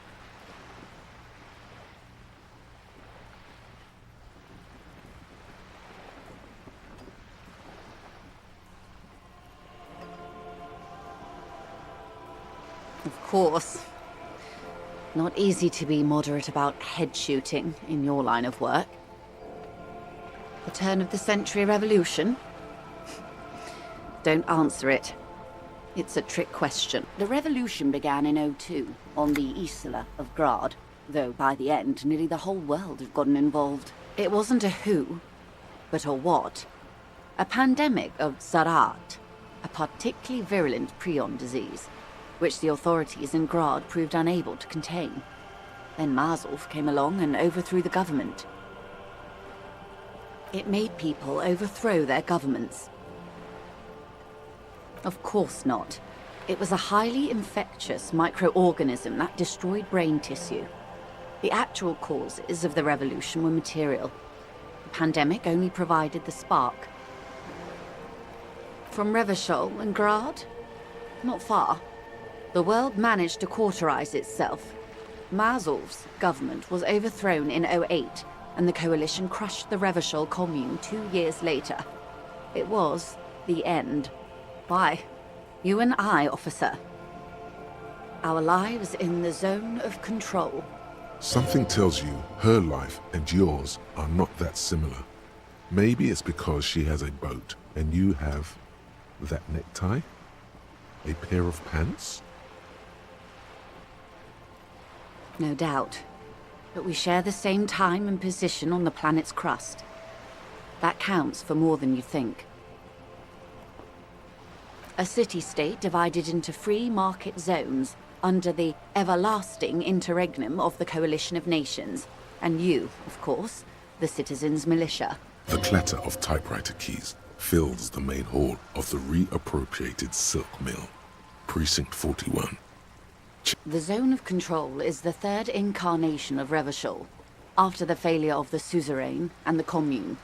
Of course. Not easy to be moderate about head shooting in your line of work. The turn of the century revolution? Don't answer it. It's a trick question. The revolution began in '02 on the Isla of Grad, though by the end, nearly the whole world had gotten involved. It wasn't a who, but a what. A pandemic of Zarat, a particularly virulent prion disease, which the authorities in Grad proved unable to contain. Then Marzolf came along and overthrew the government. It made people overthrow their governments. Of course not. It was a highly infectious microorganism that destroyed brain tissue. The actual causes of the revolution were material. The pandemic only provided the spark. From Revachol and Grad? Not far. The world managed to cauterize itself. Marzolf's government was overthrown in '08, and the coalition crushed the Revachol commune 2 years later. It was the end. Why? You and I, officer. Our lives in the zone of control. Something tells you her life and yours are not that similar. Maybe it's because she has a boat and you have that necktie? A pair of pants? No doubt. But we share the same time and position on the planet's crust. That counts for more than you think. A city-state divided into free market zones under the everlasting interregnum of the Coalition of Nations. And you, of course, the citizens' militia. The clatter of typewriter keys fills the main hall of the reappropriated silk mill. Precinct 41. The zone of control is the third incarnation of Revachol, after the failure of the suzerain and the commune.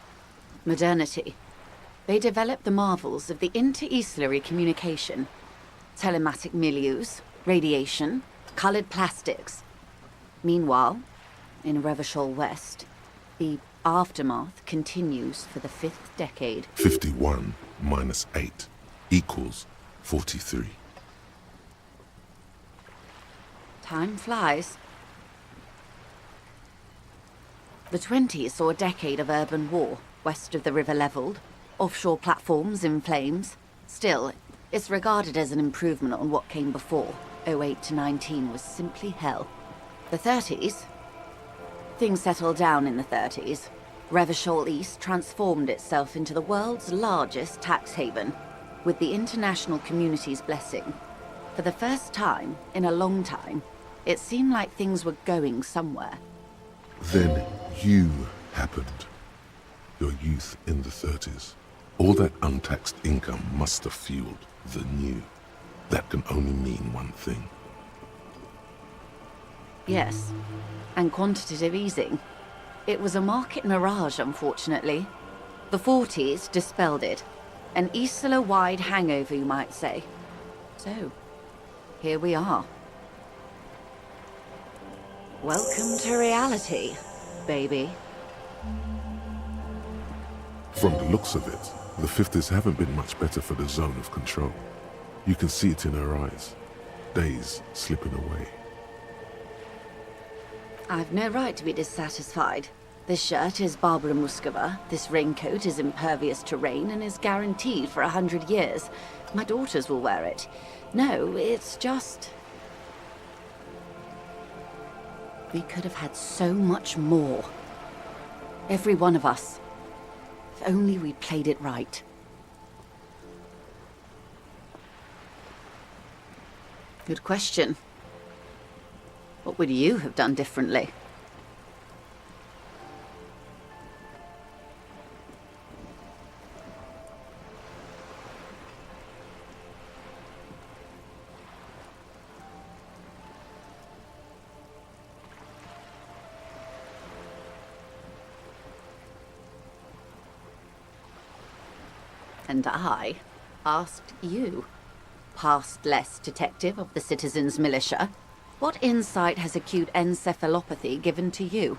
Modernity. They developed the marvels of the inter-eslary communication, telematic milieus, radiation, colored plastics. Meanwhile, in Revachol West, the aftermath continues for the 5th decade. 51 minus 8 equals 43. Time flies. The 20s saw a decade of urban war, west of the river leveled, offshore platforms in flames. Still, it's regarded as an improvement on what came before. '08 to '19 was simply hell. The 30s? Things settled down in the 30s. Revachol East transformed itself into the world's largest tax haven, with the international community's blessing. For the first time in a long time, it seemed like things were going somewhere. Then you happened. Your youth in the 30s. All that untaxed income must have fueled the new. That can only mean one thing. Yes, and quantitative easing. It was a market mirage, unfortunately. The 40s dispelled it. An Isla-wide hangover, you might say. So, here we are. Welcome to reality, baby. From the looks of it, the 50s haven't been much better for the zone of control. You can see it in her eyes. Days slipping away. I've no right to be dissatisfied. This shirt is Barbara Muscova, this raincoat is impervious to rain and is guaranteed for 100 years. My daughters will wear it. No, it's just... We could have had so much more. Every one of us. If only we played it right. Good question. What would you have done differently? And I asked you. pastless detective of the citizens' militia, what insight has acute encephalopathy given to you?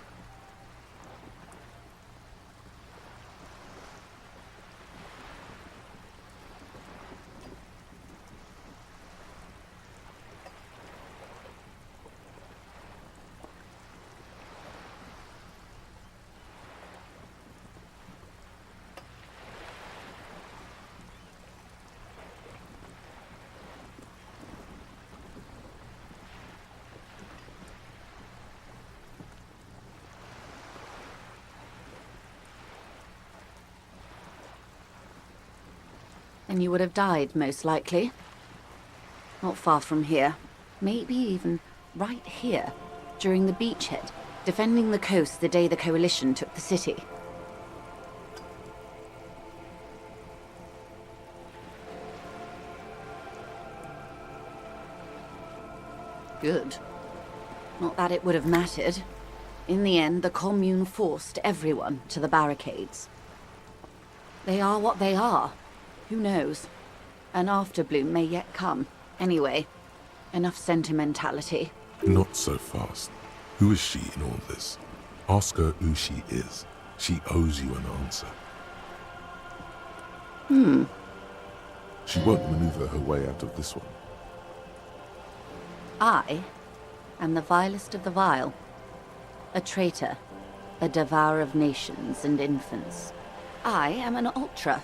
And you would have died, most likely. Not far from here. Maybe even right here, during the beachhead, defending the coast the day the Coalition took the city. Good. Not that it would have mattered. In the end, the Commune forced everyone to the barricades. They are what they are. Who knows? An afterbloom may yet come. Anyway, enough sentimentality. Not so fast. Who is she in all this? Ask her who she is. She owes you an answer. She won't maneuver her way out of this one. I am the vilest of the vile. A traitor. A devourer of nations and infants. I am an ultra.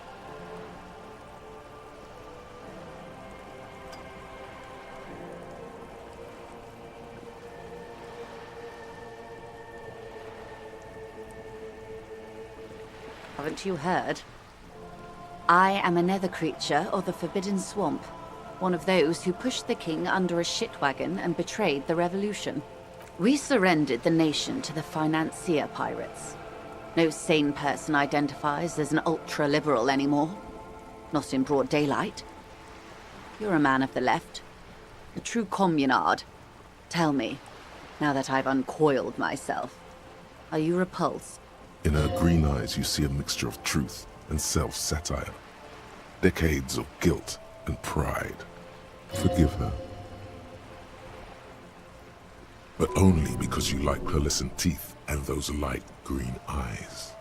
Haven't you heard? I am a nether creature of the Forbidden Swamp. One of those who pushed the king under a shitwagon and betrayed the revolution. We surrendered the nation to the financier pirates. No sane person identifies as an ultra-liberal anymore. Not in broad daylight. You're a man of the left. A true communard. Tell me, now that I've uncoiled myself, are you repulsed? In her green eyes, you see a mixture of truth and self-satire. Decades of guilt and pride. Forgive her. But only because you like pearlescent teeth and those light green eyes.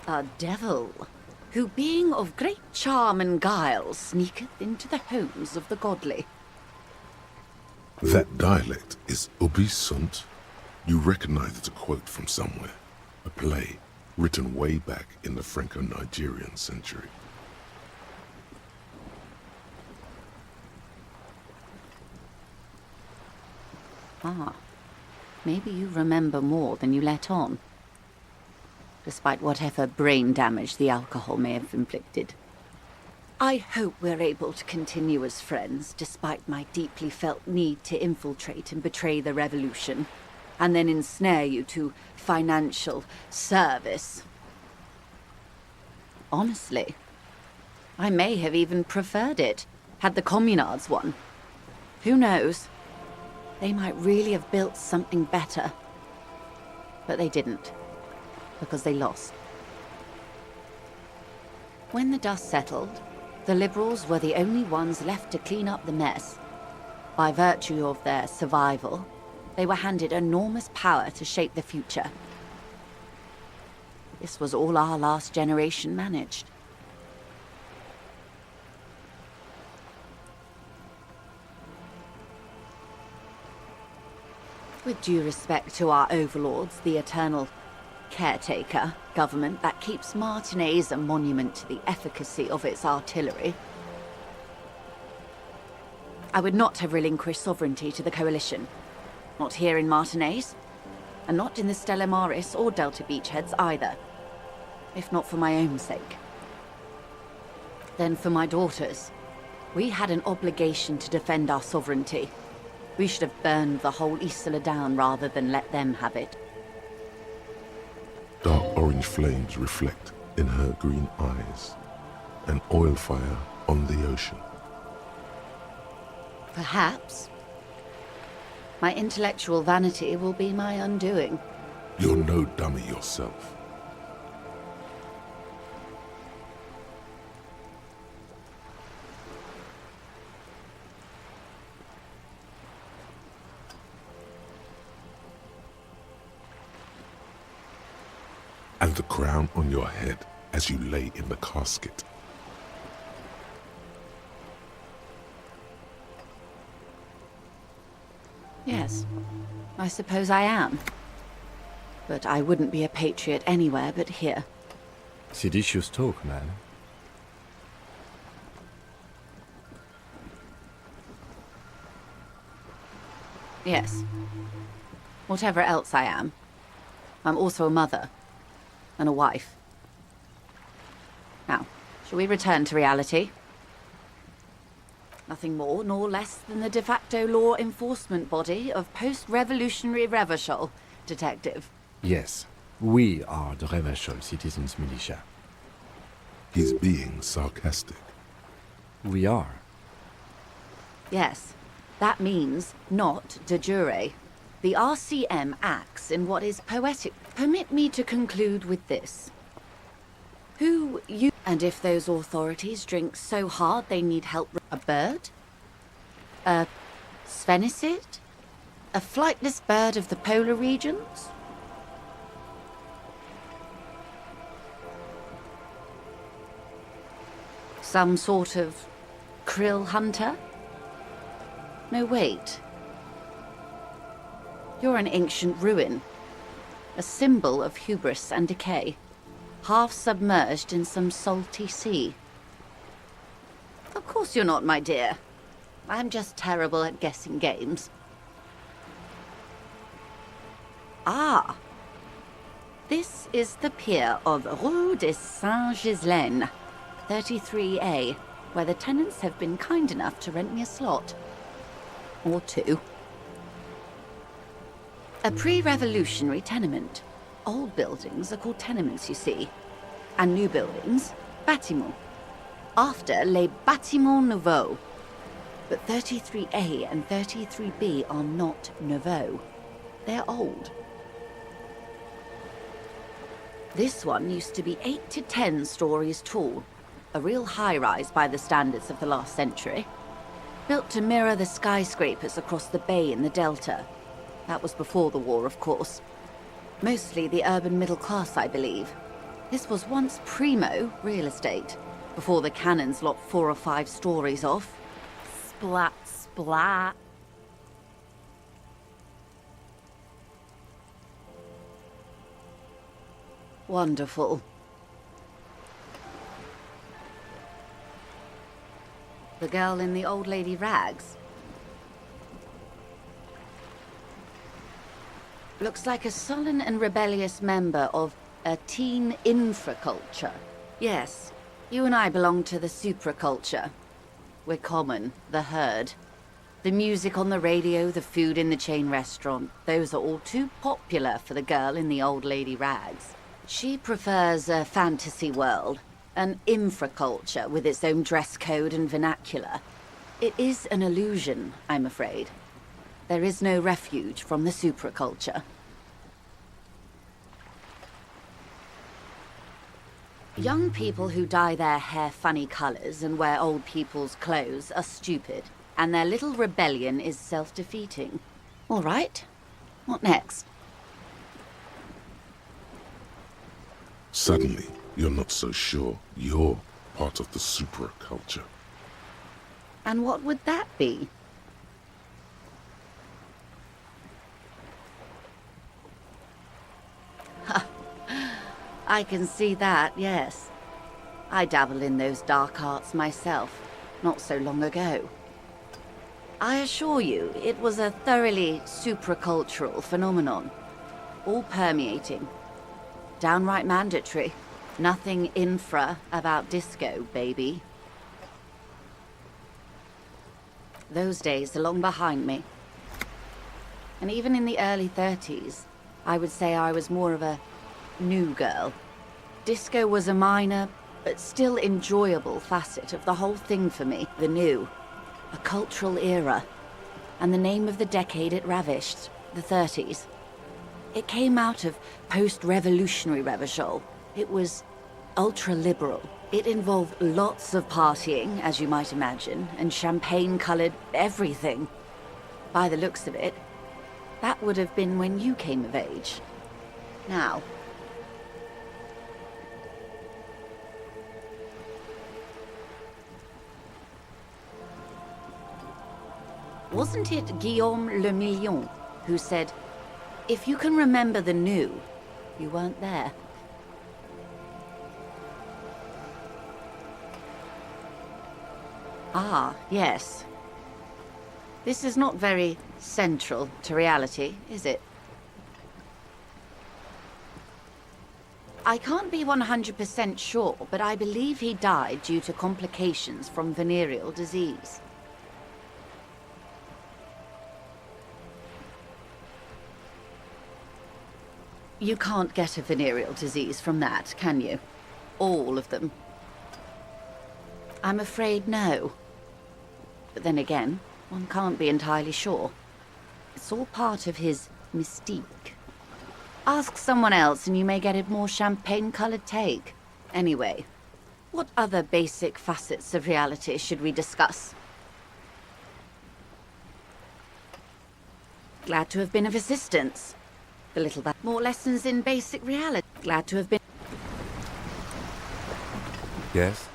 A devil, who being of great charm and guile, sneaketh into the homes of the godly. That dialect is Ubisunt. You recognize it's a quote from somewhere. A play written way back in the Franco-Nigerian century. Ah, maybe you remember more than you let on. Despite whatever brain damage the alcohol may have inflicted. I hope we're able to continue as friends, despite my deeply felt need to infiltrate and betray the revolution, and then ensnare you to financial service. Honestly, I may have even preferred it, had the communards won. Who knows? They might really have built something better. But they didn't, because they lost. When the dust settled, the Liberals were the only ones left to clean up the mess. By virtue of their survival, they were handed enormous power to shape the future. This was all our last generation managed. With due respect to our overlords, the eternal caretaker government that keeps Martinaise a monument to the efficacy of its artillery, I would not have relinquished sovereignty to the Coalition. Not here in Martinaise, and not in the Stella Maris or Delta Beachheads either. If not for my own sake. Then for my daughters. We had an obligation to defend our sovereignty. We should have burned the whole Isola down rather than let them have it. Dark orange flames reflect in her green eyes. An oil fire on the ocean. Perhaps. My intellectual vanity will be my undoing. You're no dummy yourself. and the crown on your head as you lay in the casket. Yes, I suppose I am. But I wouldn't be a patriot anywhere but here. Seditious talk, man. Yes. Whatever else I am, I'm also a mother. And a wife. Now, shall we return to reality? Nothing more nor less than the de facto law enforcement body of post-revolutionary Revachol, Detective. Yes, we are the Revachol Citizens Militia. He's being sarcastic. We are. Yes, that means not de jure. The RCM acts in what is poetic. Permit me to conclude with this. Who you... And if those authorities drink so hard they need help... A bird? A sphenicid? A flightless bird of the polar regions? Some sort of krill hunter? No, wait. You're an ancient ruin. A symbol of hubris and decay. Half submerged in some salty sea. Of course you're not, my dear. I'm just terrible at guessing games. Ah! This is the pier of Rue de Saint-Ghislaine, 33A, where the tenants have been kind enough to rent me a slot. Or two. A pre-revolutionary tenement. Old buildings are called tenements, you see. And new buildings, bâtiments. After les bâtiments nouveaux. But 33A and 33B are not nouveaux. They're old. This one used to be 8 to 10 stories tall. A real high-rise by the standards of the last century. Built to mirror the skyscrapers across the bay in the Delta. That was before the war, of course. Mostly the urban middle class, I believe. This was once primo real estate, before the cannons lopped 4 or 5 stories off. Splat, splat. Wonderful. The girl in the old lady rags. Looks like a sullen and rebellious member of a teen infraculture. Yes, you and I belong to the supraculture. We're common, the herd. The music on the radio, the food in the chain restaurant, those are all too popular for the girl in the old lady rags. She prefers a fantasy world, an infraculture with its own dress code and vernacular. It is an illusion, I'm afraid. There is no refuge from the supraculture. Young people who dye their hair funny colors and wear old people's clothes are stupid, and their little rebellion is self-defeating. All right, what next? Suddenly, you're not so sure you're part of the supraculture. And what would that be? I can see that, yes. I dabbled in those dark arts myself, not so long ago. I assure you, it was a thoroughly supracultural phenomenon. All permeating. Downright mandatory. Nothing infra about disco, baby. Those days are long behind me. And even in the early 30s, I would say I was more of a new girl. Disco was a minor, but still enjoyable facet of the whole thing for me. The new. A cultural era. And the name of the decade it ravished. The 30s. It came out of post-revolutionary Revachol. It was ultra-liberal. It involved lots of partying, as you might imagine, and champagne-colored everything. By the looks of it, that would have been when you came of age. Now, Wasn't it Guillaume Le Million who said, "If you can remember the new, you weren't there"? Ah, yes. This is not very central to reality, is it? I can't be 100% sure, but I believe he died due to complications from venereal disease. You can't get a venereal disease from that, can you? All of them? I'm afraid no. But then again, one can't be entirely sure. It's all part of his mystique. Ask someone else and you may get a more champagne-colored take. Anyway, what other basic facets of reality should we discuss? Glad to have been of assistance. A little bit more lessons in basic reality. Glad to have been... Yes?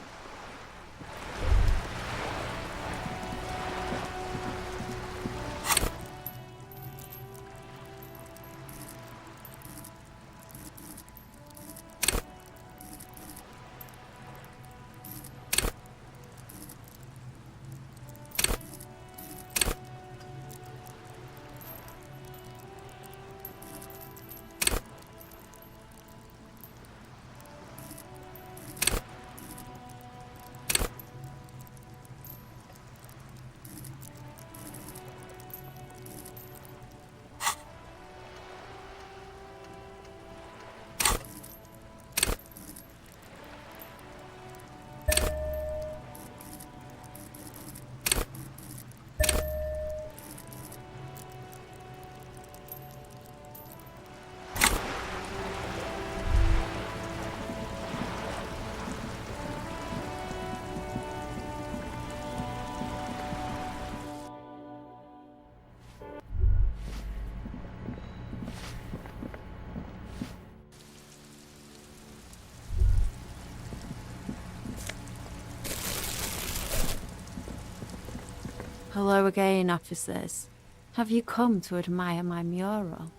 Hello again, officers. Have you come to admire my mural?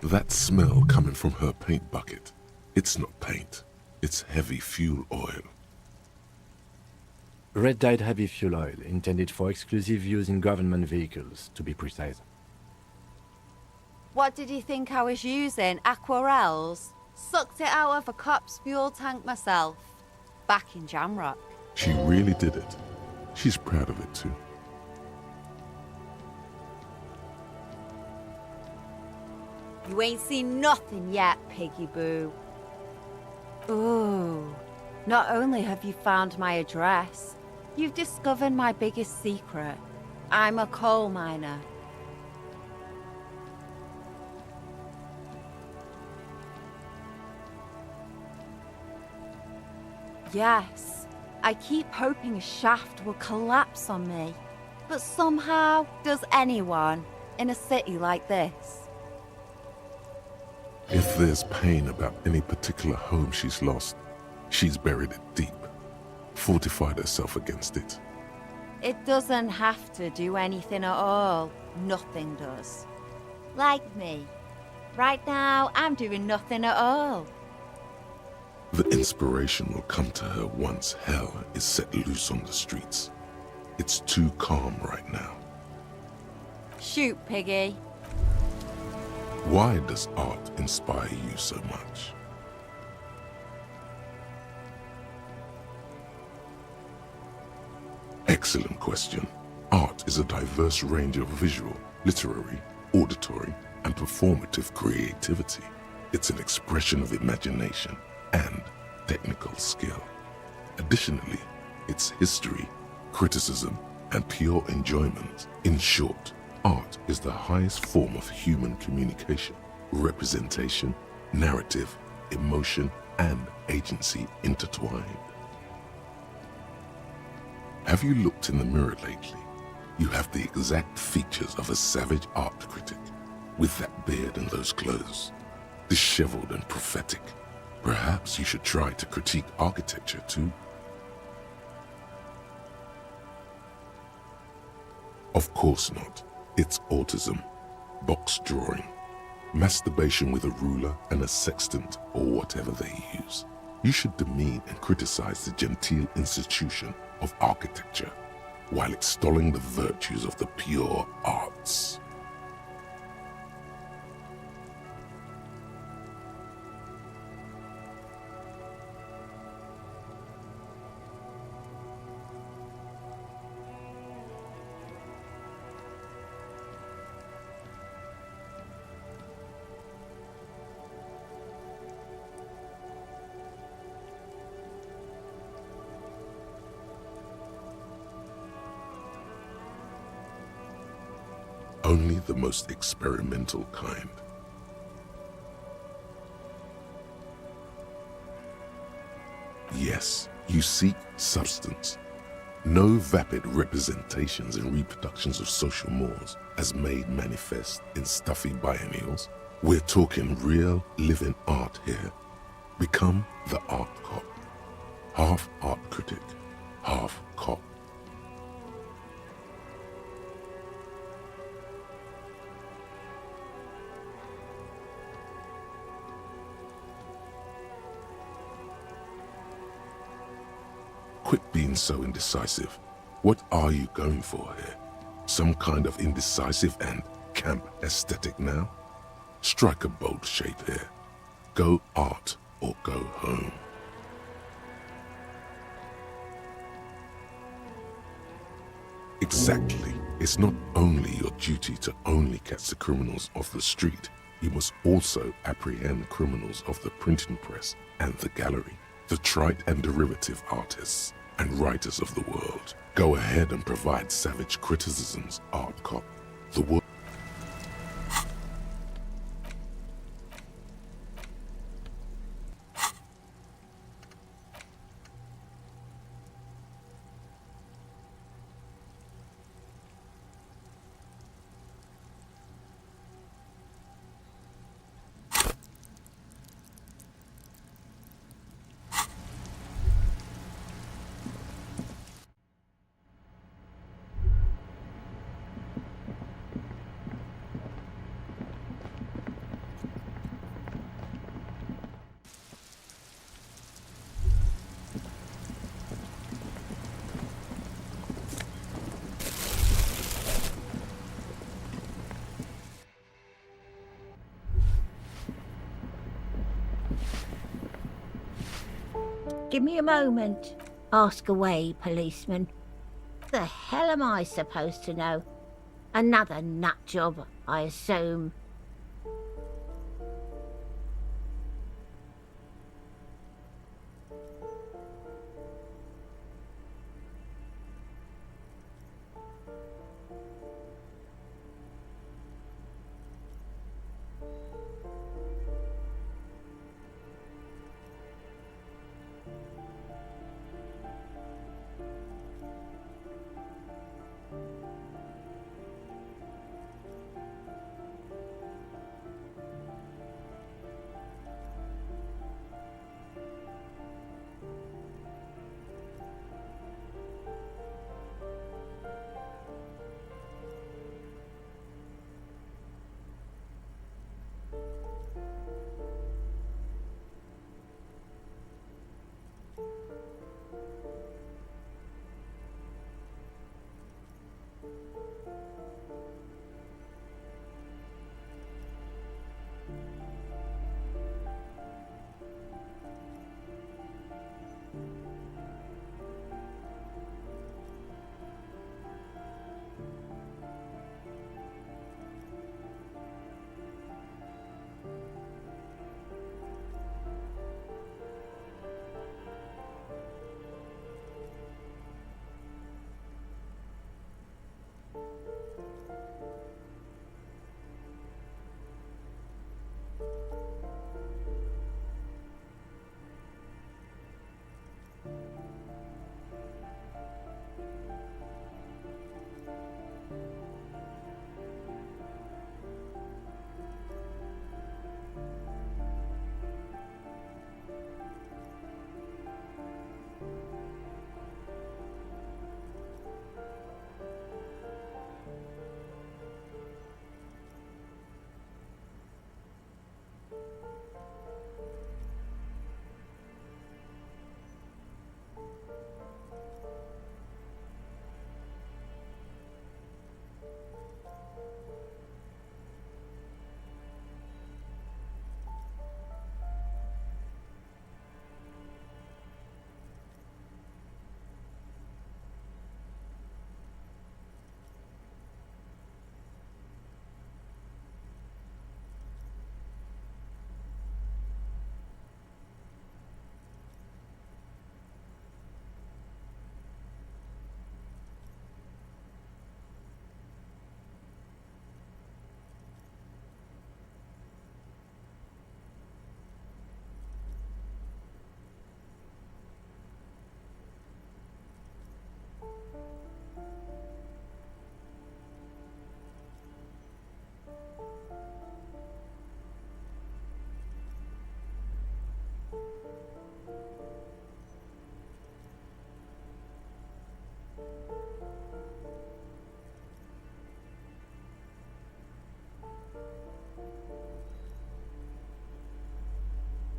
That smell coming from her paint bucket. It's not paint. It's heavy fuel oil. Red-dyed heavy fuel oil, intended for exclusive use in government vehicles, to be precise. What did you think I was using? Aquarels? Sucked it out of a cop's fuel tank myself. Back in Jamrock. She really did it. She's proud of it too. You ain't seen nothing yet, Piggy Boo. Ooh. Not only have you found my address, you've discovered my biggest secret. I'm a coal miner. Yes, I keep hoping a shaft will collapse on me. But somehow, does anyone in a city like this? If there's pain about any particular home she's lost, she's buried it deep, fortified herself against it. It doesn't have to do anything at all. Nothing does. Like me. Right now, I'm doing nothing at all. The inspiration will come to her once hell is set loose on the streets. It's too calm right now. Shoot, Piggy. Why does art inspire you so much? Excellent question. Art is a diverse range of visual, literary, auditory, and performative creativity. It's an expression of imagination and technical skill. Additionally, it's history, criticism, and pure enjoyment. In short, art is the highest form of human communication, representation, narrative, emotion, and agency intertwined. Have you looked in the mirror lately? You have the exact features of a savage art critic, with that beard and those clothes, disheveled and prophetic. Perhaps you should try to critique architecture too. Of course not. It's autism, box drawing, masturbation with a ruler and a sextant or whatever they use. You should demean and criticize the genteel institution of architecture while extolling the virtues of the pure arts. Only the most experimental kind. Yes, you seek substance. No vapid representations and reproductions of social mores as made manifest in stuffy biennials. We're talking real living art here. Become the art cop. Half art critic, half cop. Quit being so indecisive. What are you going for here? Some kind of indecisive and camp aesthetic now? Strike a bold shape here. Go art or go home. Exactly. It's not only your duty to only catch the criminals off the street, you must also apprehend criminals of the printing press and the gallery, the trite and derivative artists and writers of the world. Go ahead and provide savage criticisms, art cop. The world. Give me a moment. Ask away, policeman. The hell am I supposed to know? Another nut job, I assume.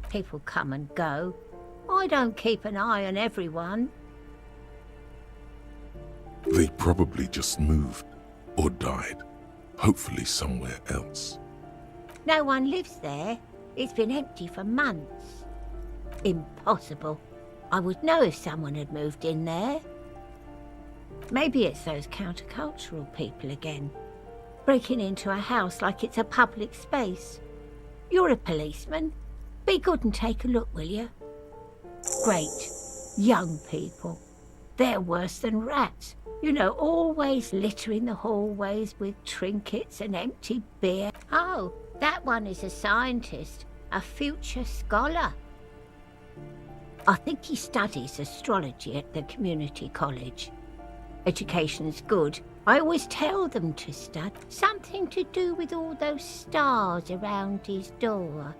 People come and go. I don't keep an eye on everyone. They probably just moved or died, hopefully somewhere else. No one lives there. It's been empty for months. Impossible. I would know if someone had moved in there. Maybe it's those countercultural people again, breaking into a house like it's a public space. You're a policeman. Be good and take a look, will you? Great. Young people. They're worse than rats. You know, always littering the hallways with trinkets and empty beer. Oh, that one is a scientist, a future scholar. I think he studies astrology at the community college. Education's good. I always tell them to study. Something to do with all those stars around his door.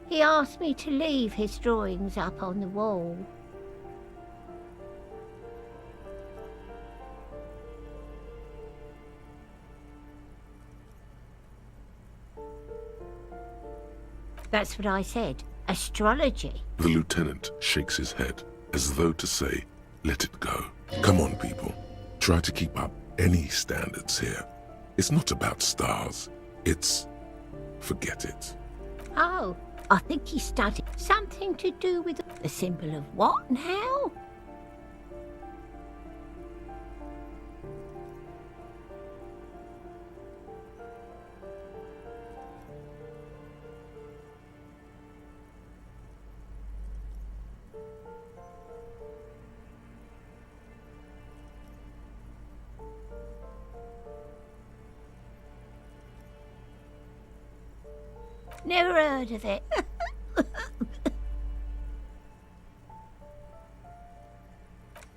He asked me to leave his drawings up on the wall. That's what I said. Astrology. The lieutenant shakes his head, as though to say, let it go. Come on, people. Try to keep up any standards here. It's not about stars. It's... forget it. Oh, I think he studied something to do with the symbol of what and how? Never heard of it.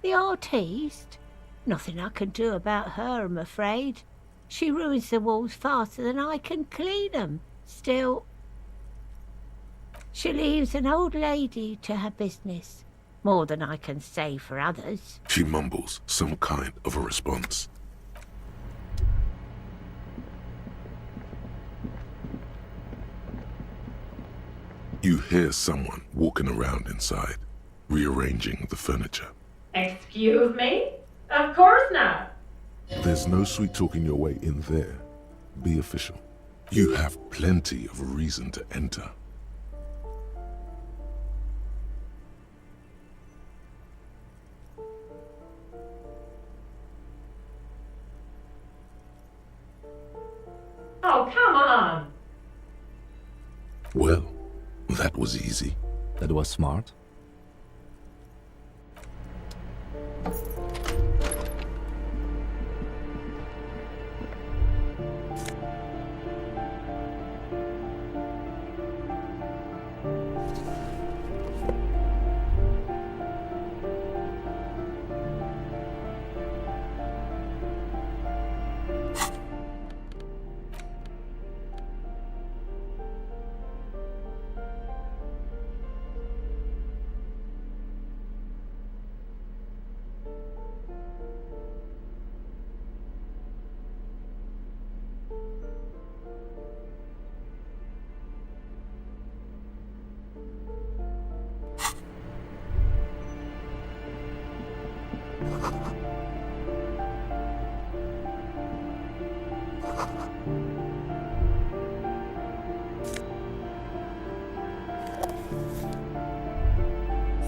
The artiste? Nothing I can do about her, I'm afraid. She ruins the walls faster than I can clean them. Still, she leaves an old lady to her business. More than I can say for others. She mumbles some kind of a response. You hear someone walking around inside, rearranging the furniture. Excuse me? Of course not. There's no sweet talking your way in there. Be official. You have plenty of reason to enter. Oh, come on. Well, that was easy. That was smart.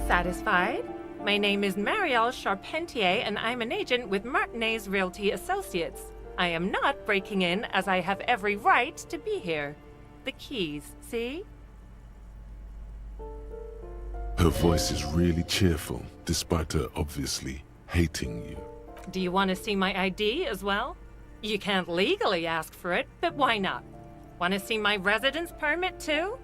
Satisfied? My name is Marielle Charpentier, and I'm an agent with Martinez Realty Associates. I am not breaking in, as I have every right to be here. The keys, see? Her voice is really cheerful, despite her obviously hating you. Do you want to see my ID as well? You can't legally ask for it, but why not? Want to see my residence permit too?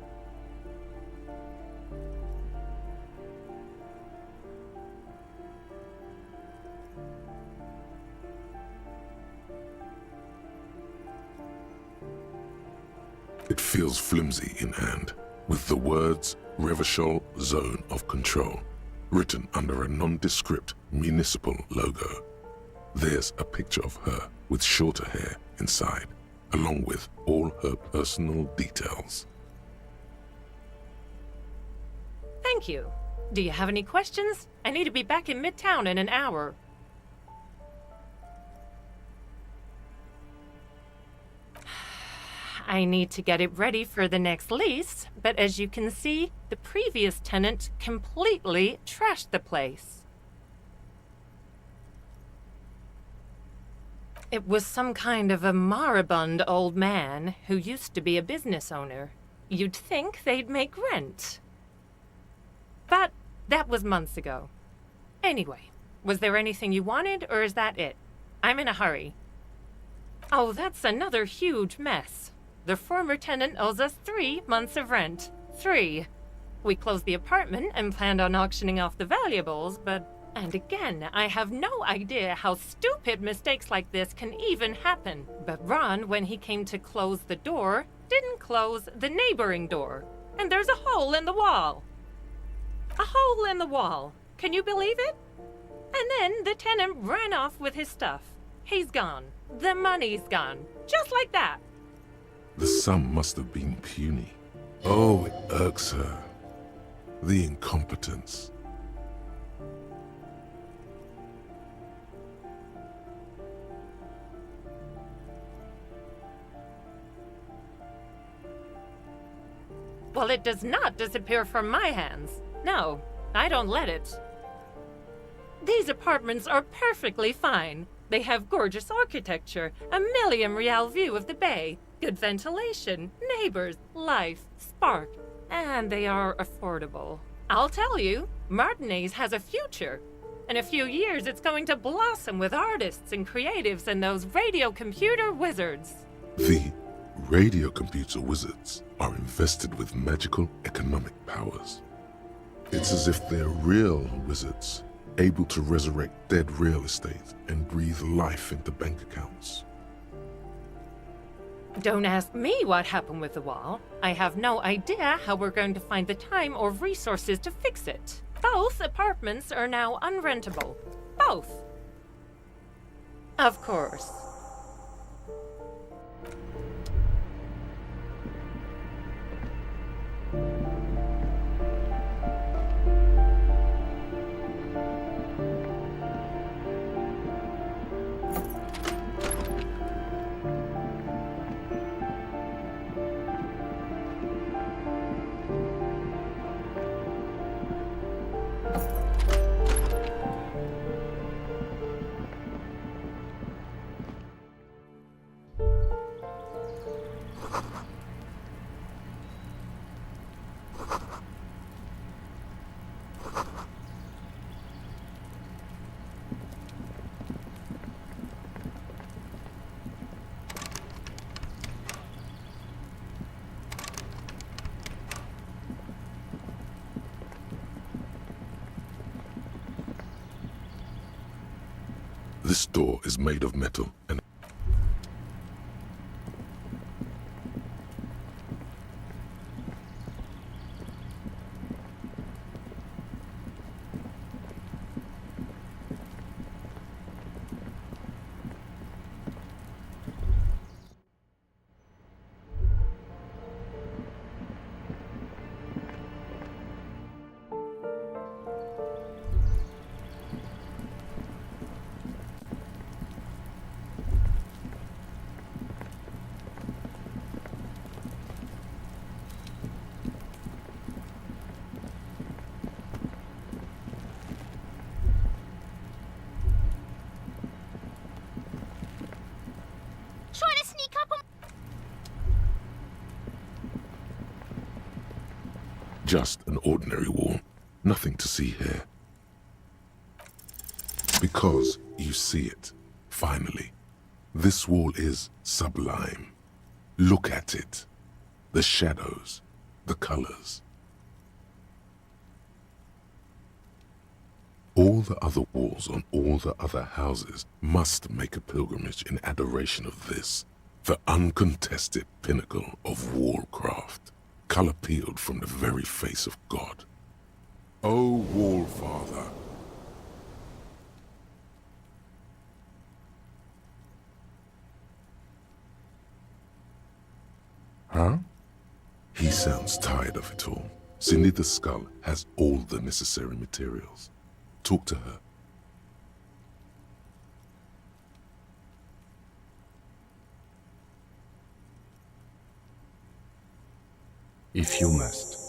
It feels flimsy in hand, with the words Revachol Zone of Control written under a nondescript municipal logo. There's a picture of her with shorter hair inside, along with all her personal details. Thank you. Do you have any questions? I need to be back in Midtown in an hour. I need to get it ready for the next lease, but as you can see, the previous tenant completely trashed the place. It was some kind of a moribund old man who used to be a business owner. You'd think they'd make rent. But that was months ago. Anyway, was there anything you wanted, or is that it? I'm in a hurry. Oh, that's another huge mess. The former tenant owes us 3 months of rent. 3. We closed the apartment and planned on auctioning off the valuables, but... And again, I have no idea how stupid mistakes like this can even happen. But Ron, when he came to close the door, didn't close the neighboring door. And there's a hole in the wall. A hole in the wall. Can you believe it? And then the tenant ran off with his stuff. He's gone. The money's gone. Just like that. The sum must have been puny. Oh, it irks her. The incompetence. Well, it does not disappear from my hands. No, I don't let it. These apartments are perfectly fine. They have gorgeous architecture, a million-real view of the bay, good ventilation, neighbors, life, spark, and they are affordable. I'll tell you, Martinez has a future. In a few years, it's going to blossom with artists and creatives and those radio computer wizards. The radio computer wizards are invested with magical economic powers. It's as if they're real wizards, able to resurrect dead real estate and breathe life into bank accounts. Don't ask me what happened with the wall. I have no idea how we're going to find the time or resources to fix it. Both apartments are now unrentable. Both. Of course. This door is made of metal and trying to sneak up on... just an ordinary wall. Nothing to see here. Because you see it, finally. This wall is sublime. Look at it. The shadows, the colors. All the other walls on all the other houses must make a pilgrimage in adoration of this, the uncontested pinnacle of wallcraft, color peeled from the very face of God. O Wallfather! Huh? He sounds tired of it all. Cindy the Skull has all the necessary materials. Talk to her. If you must.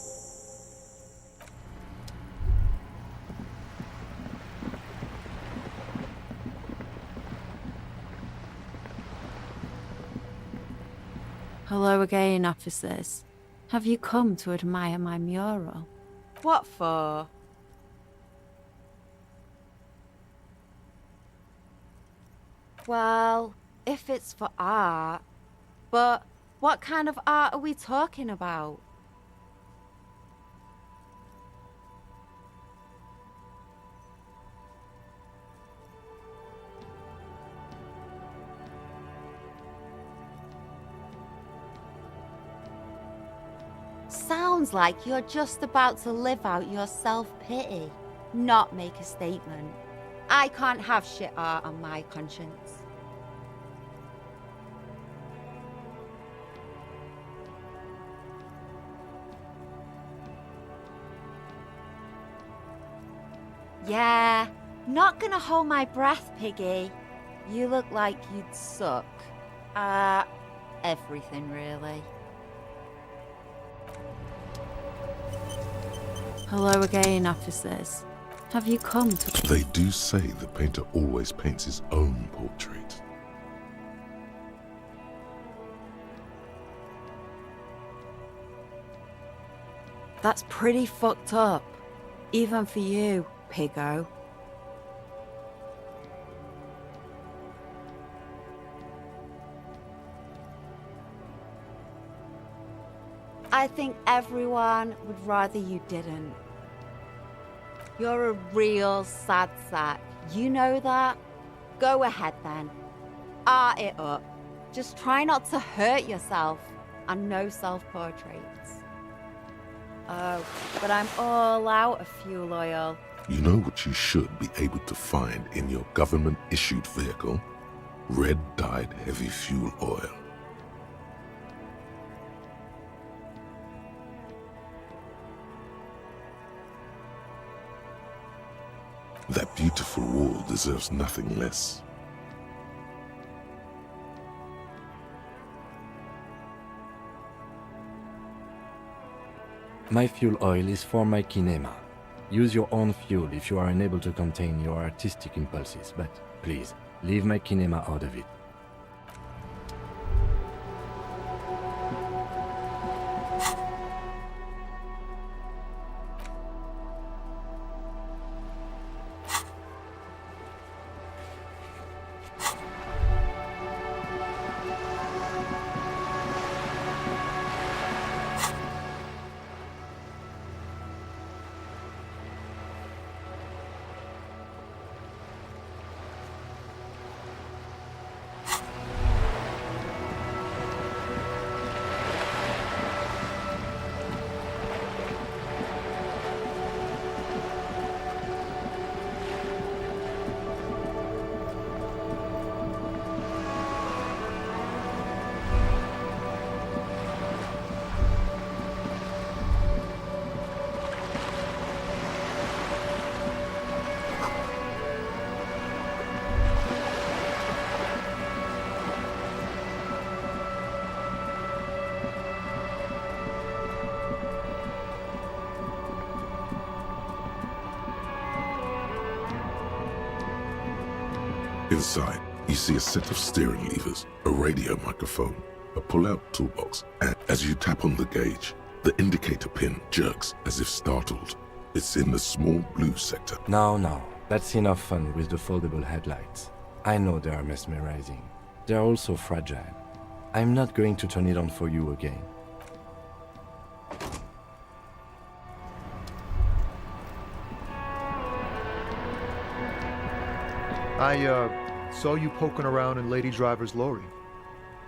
Hello again, officers. Have you come to admire my mural? What for? Well, if it's for art. But what kind of art are we talking about? Sounds like you're just about to live out your self-pity, not make a statement. I can't have shit art on my conscience. Yeah, not gonna hold my breath, Piggy. You look like you'd suck. Everything really. Hello again, officers. Have you come to... They do say the painter always paints his own portrait. That's pretty fucked up. Even for you, Piggo. I think everyone would rather you didn't. You're a real sad sack. You know that? Go ahead then. Art it up. Just try not to hurt yourself. And no self-portraits. Oh, but I'm all out of fuel oil. You know what you should be able to find in your government-issued vehicle? Red-dyed heavy fuel oil. That beautiful wall deserves nothing less. My fuel oil is for my kinema. Use your own fuel if you are unable to contain your artistic impulses, but please, leave my kinema out of it. Inside, you see a set of steering levers, a radio microphone, a pull-out toolbox, and as you tap on the gauge, the indicator pin jerks as if startled. It's in the small blue sector. No, that's enough fun with the foldable headlights. I know they are mesmerizing. They are also fragile. I'm not going to turn it on for you again. I saw you poking around in Lady Driver's lorry.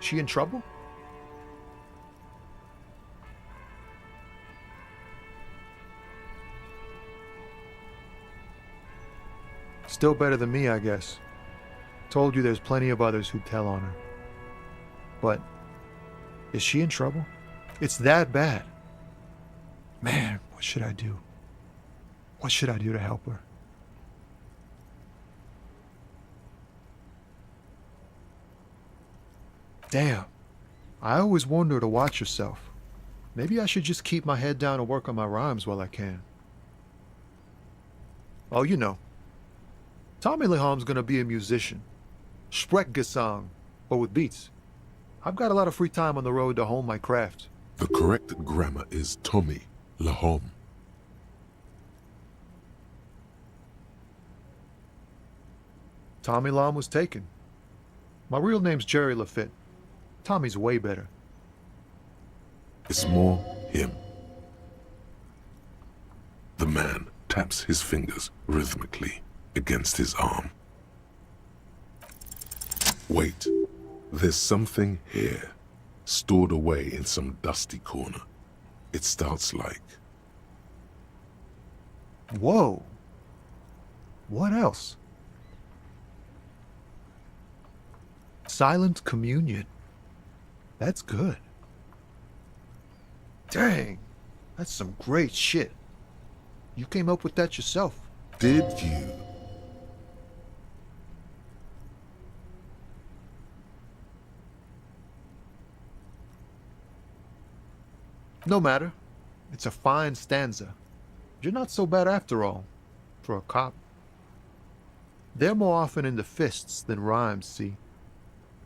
She in trouble? Still better than me, I guess. Told you there's plenty of others who'd tell on her. But is she in trouble? It's that bad. Man, What should I do? What should I do to help her? Damn. I always wonder her to watch herself. Maybe I should just keep my head down and work on my rhymes while I can. Oh, you know. Tommy Leham's gonna be a musician. Sprechgesang, but with beats. I've got a lot of free time on the road to hone my craft. The correct grammar is Tommy Lahom. Tommy Lam was taken. My real name's Jerry Lafitte. Tommy's way better. It's more him. The man taps his fingers rhythmically against his arm. Wait, there's something here, stored away in some dusty corner. It starts like... Whoa. What else? Silent communion. That's good. Dang, that's some great shit. You came up with that yourself. Did you? No matter. It's a fine stanza. You're not so bad after all, for a cop. They're more often in the fists than rhymes, see?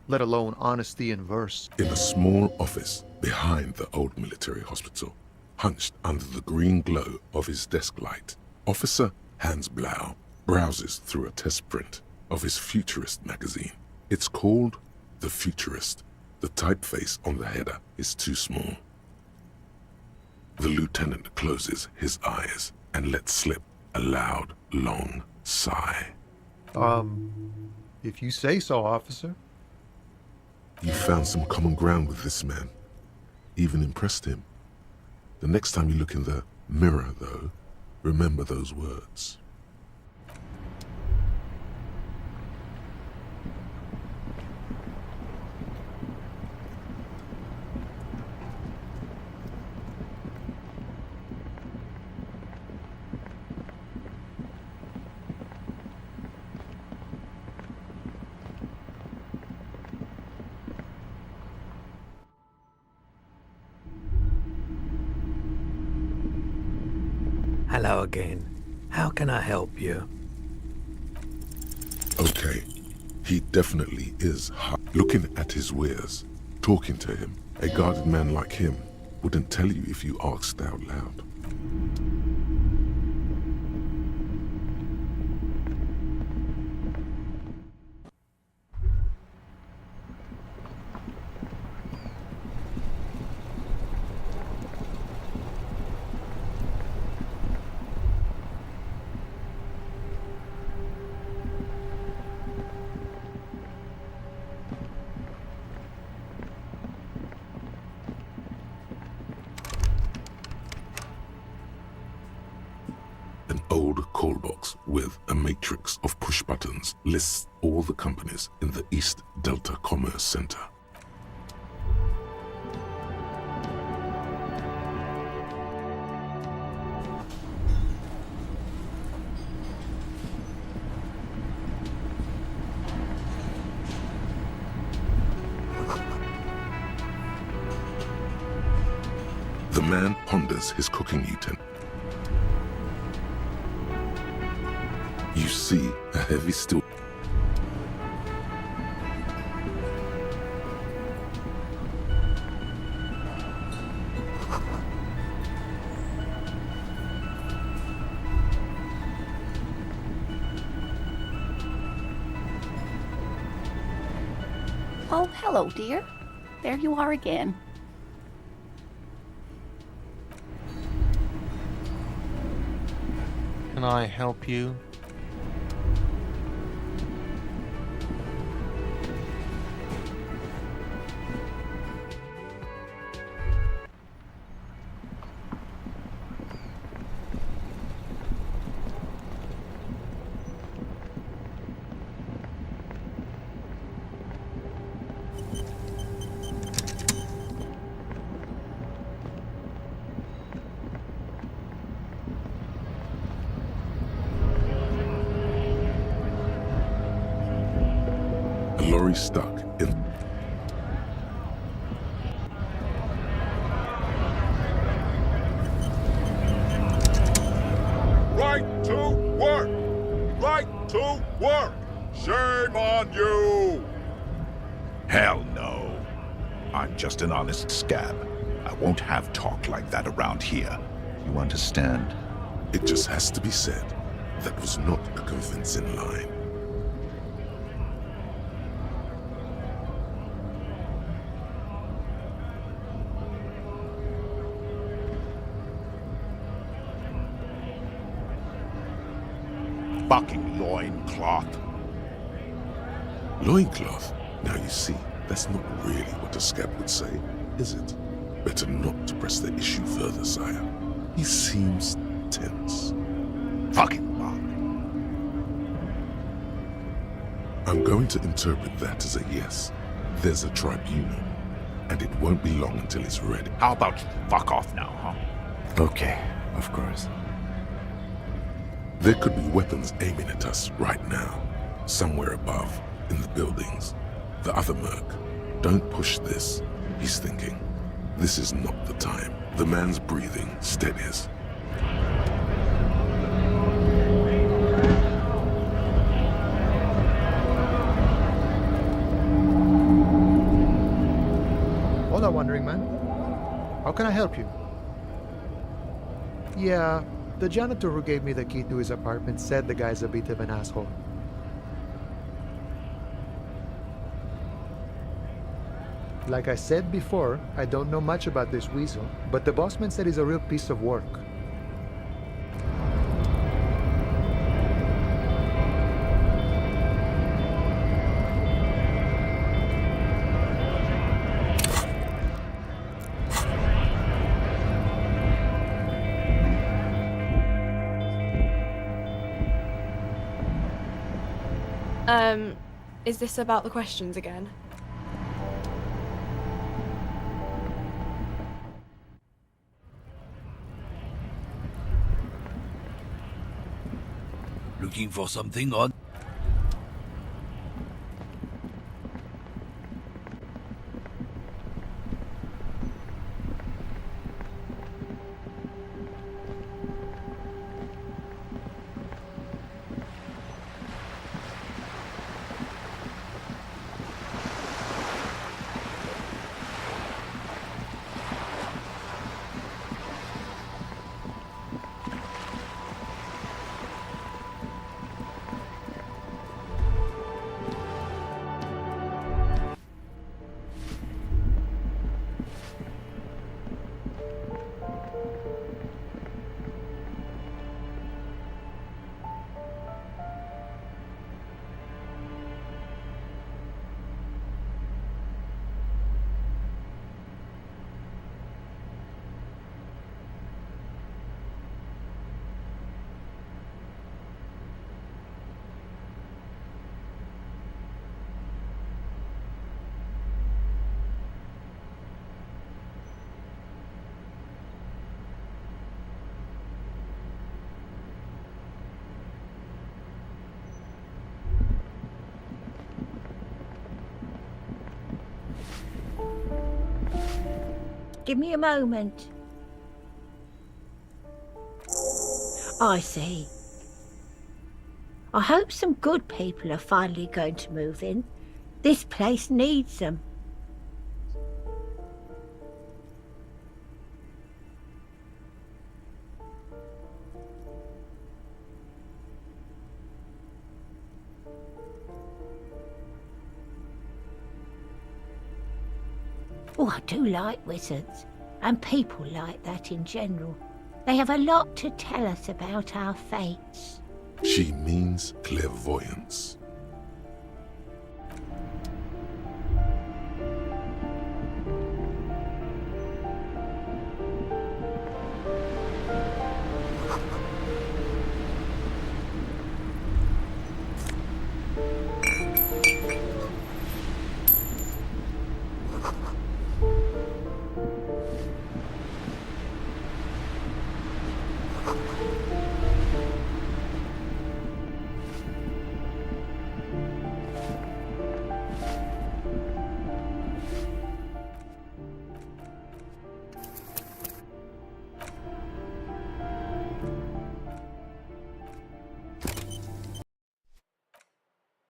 Let alone honesty in verse. In a small office behind the old military hospital, hunched under the green glow of his desk light, Officer Hans Blau browses through a test print of his Futurist magazine. It's called The Futurist. The typeface on the header is too small. The lieutenant closes his eyes and lets slip a loud, long sigh. If you say so, officer. You found some common ground with this man. Even impressed him. The next time you look in the mirror, though, remember those words. Hello again. How can I help you? Okay, he definitely is hot. Looking at his wares, talking to him, a guarded man like him wouldn't tell you if you asked out loud. An old call box with a matrix of push buttons lists all the companies in the East Delta Commerce Center. The man ponders his cooking utensil. You see a heavy steel. Oh, hello, dear. There you are again. Can I help you? lorry stuck in... Right to work! Right to work! Shame on you! Hell no. I'm just an honest scab. I won't have talk like that around here. You understand? It just has to be said. That was not a convincing line. Fucking loincloth. Loincloth? Now you see, that's not really what a scab would say, is it? Better not to press the issue further, sire. He seems tense. Fucking fuck. I'm going to interpret that as a yes. There's a tribunal, and it won't be long until it's ready. How about you fuck off now, huh? Okay, of course. There could be weapons aiming at us right now, somewhere above, in the buildings. The other merc. Don't push this, he's thinking. This is not the time. The man's breathing steadies. Hola, Wandering Man. How can I help you? Yeah, the janitor who gave me the key to his apartment said the guy's a bit of an asshole. Like I said before, I don't know much about this weasel, but the bossman said he's a real piece of work. Is this about the questions again? Looking for something on? Give me a moment. I see. I hope some good people are finally going to move in. This place needs them. Oh, I do like wizards, and people like that in general. They have a lot to tell us about our fates. She means clairvoyance.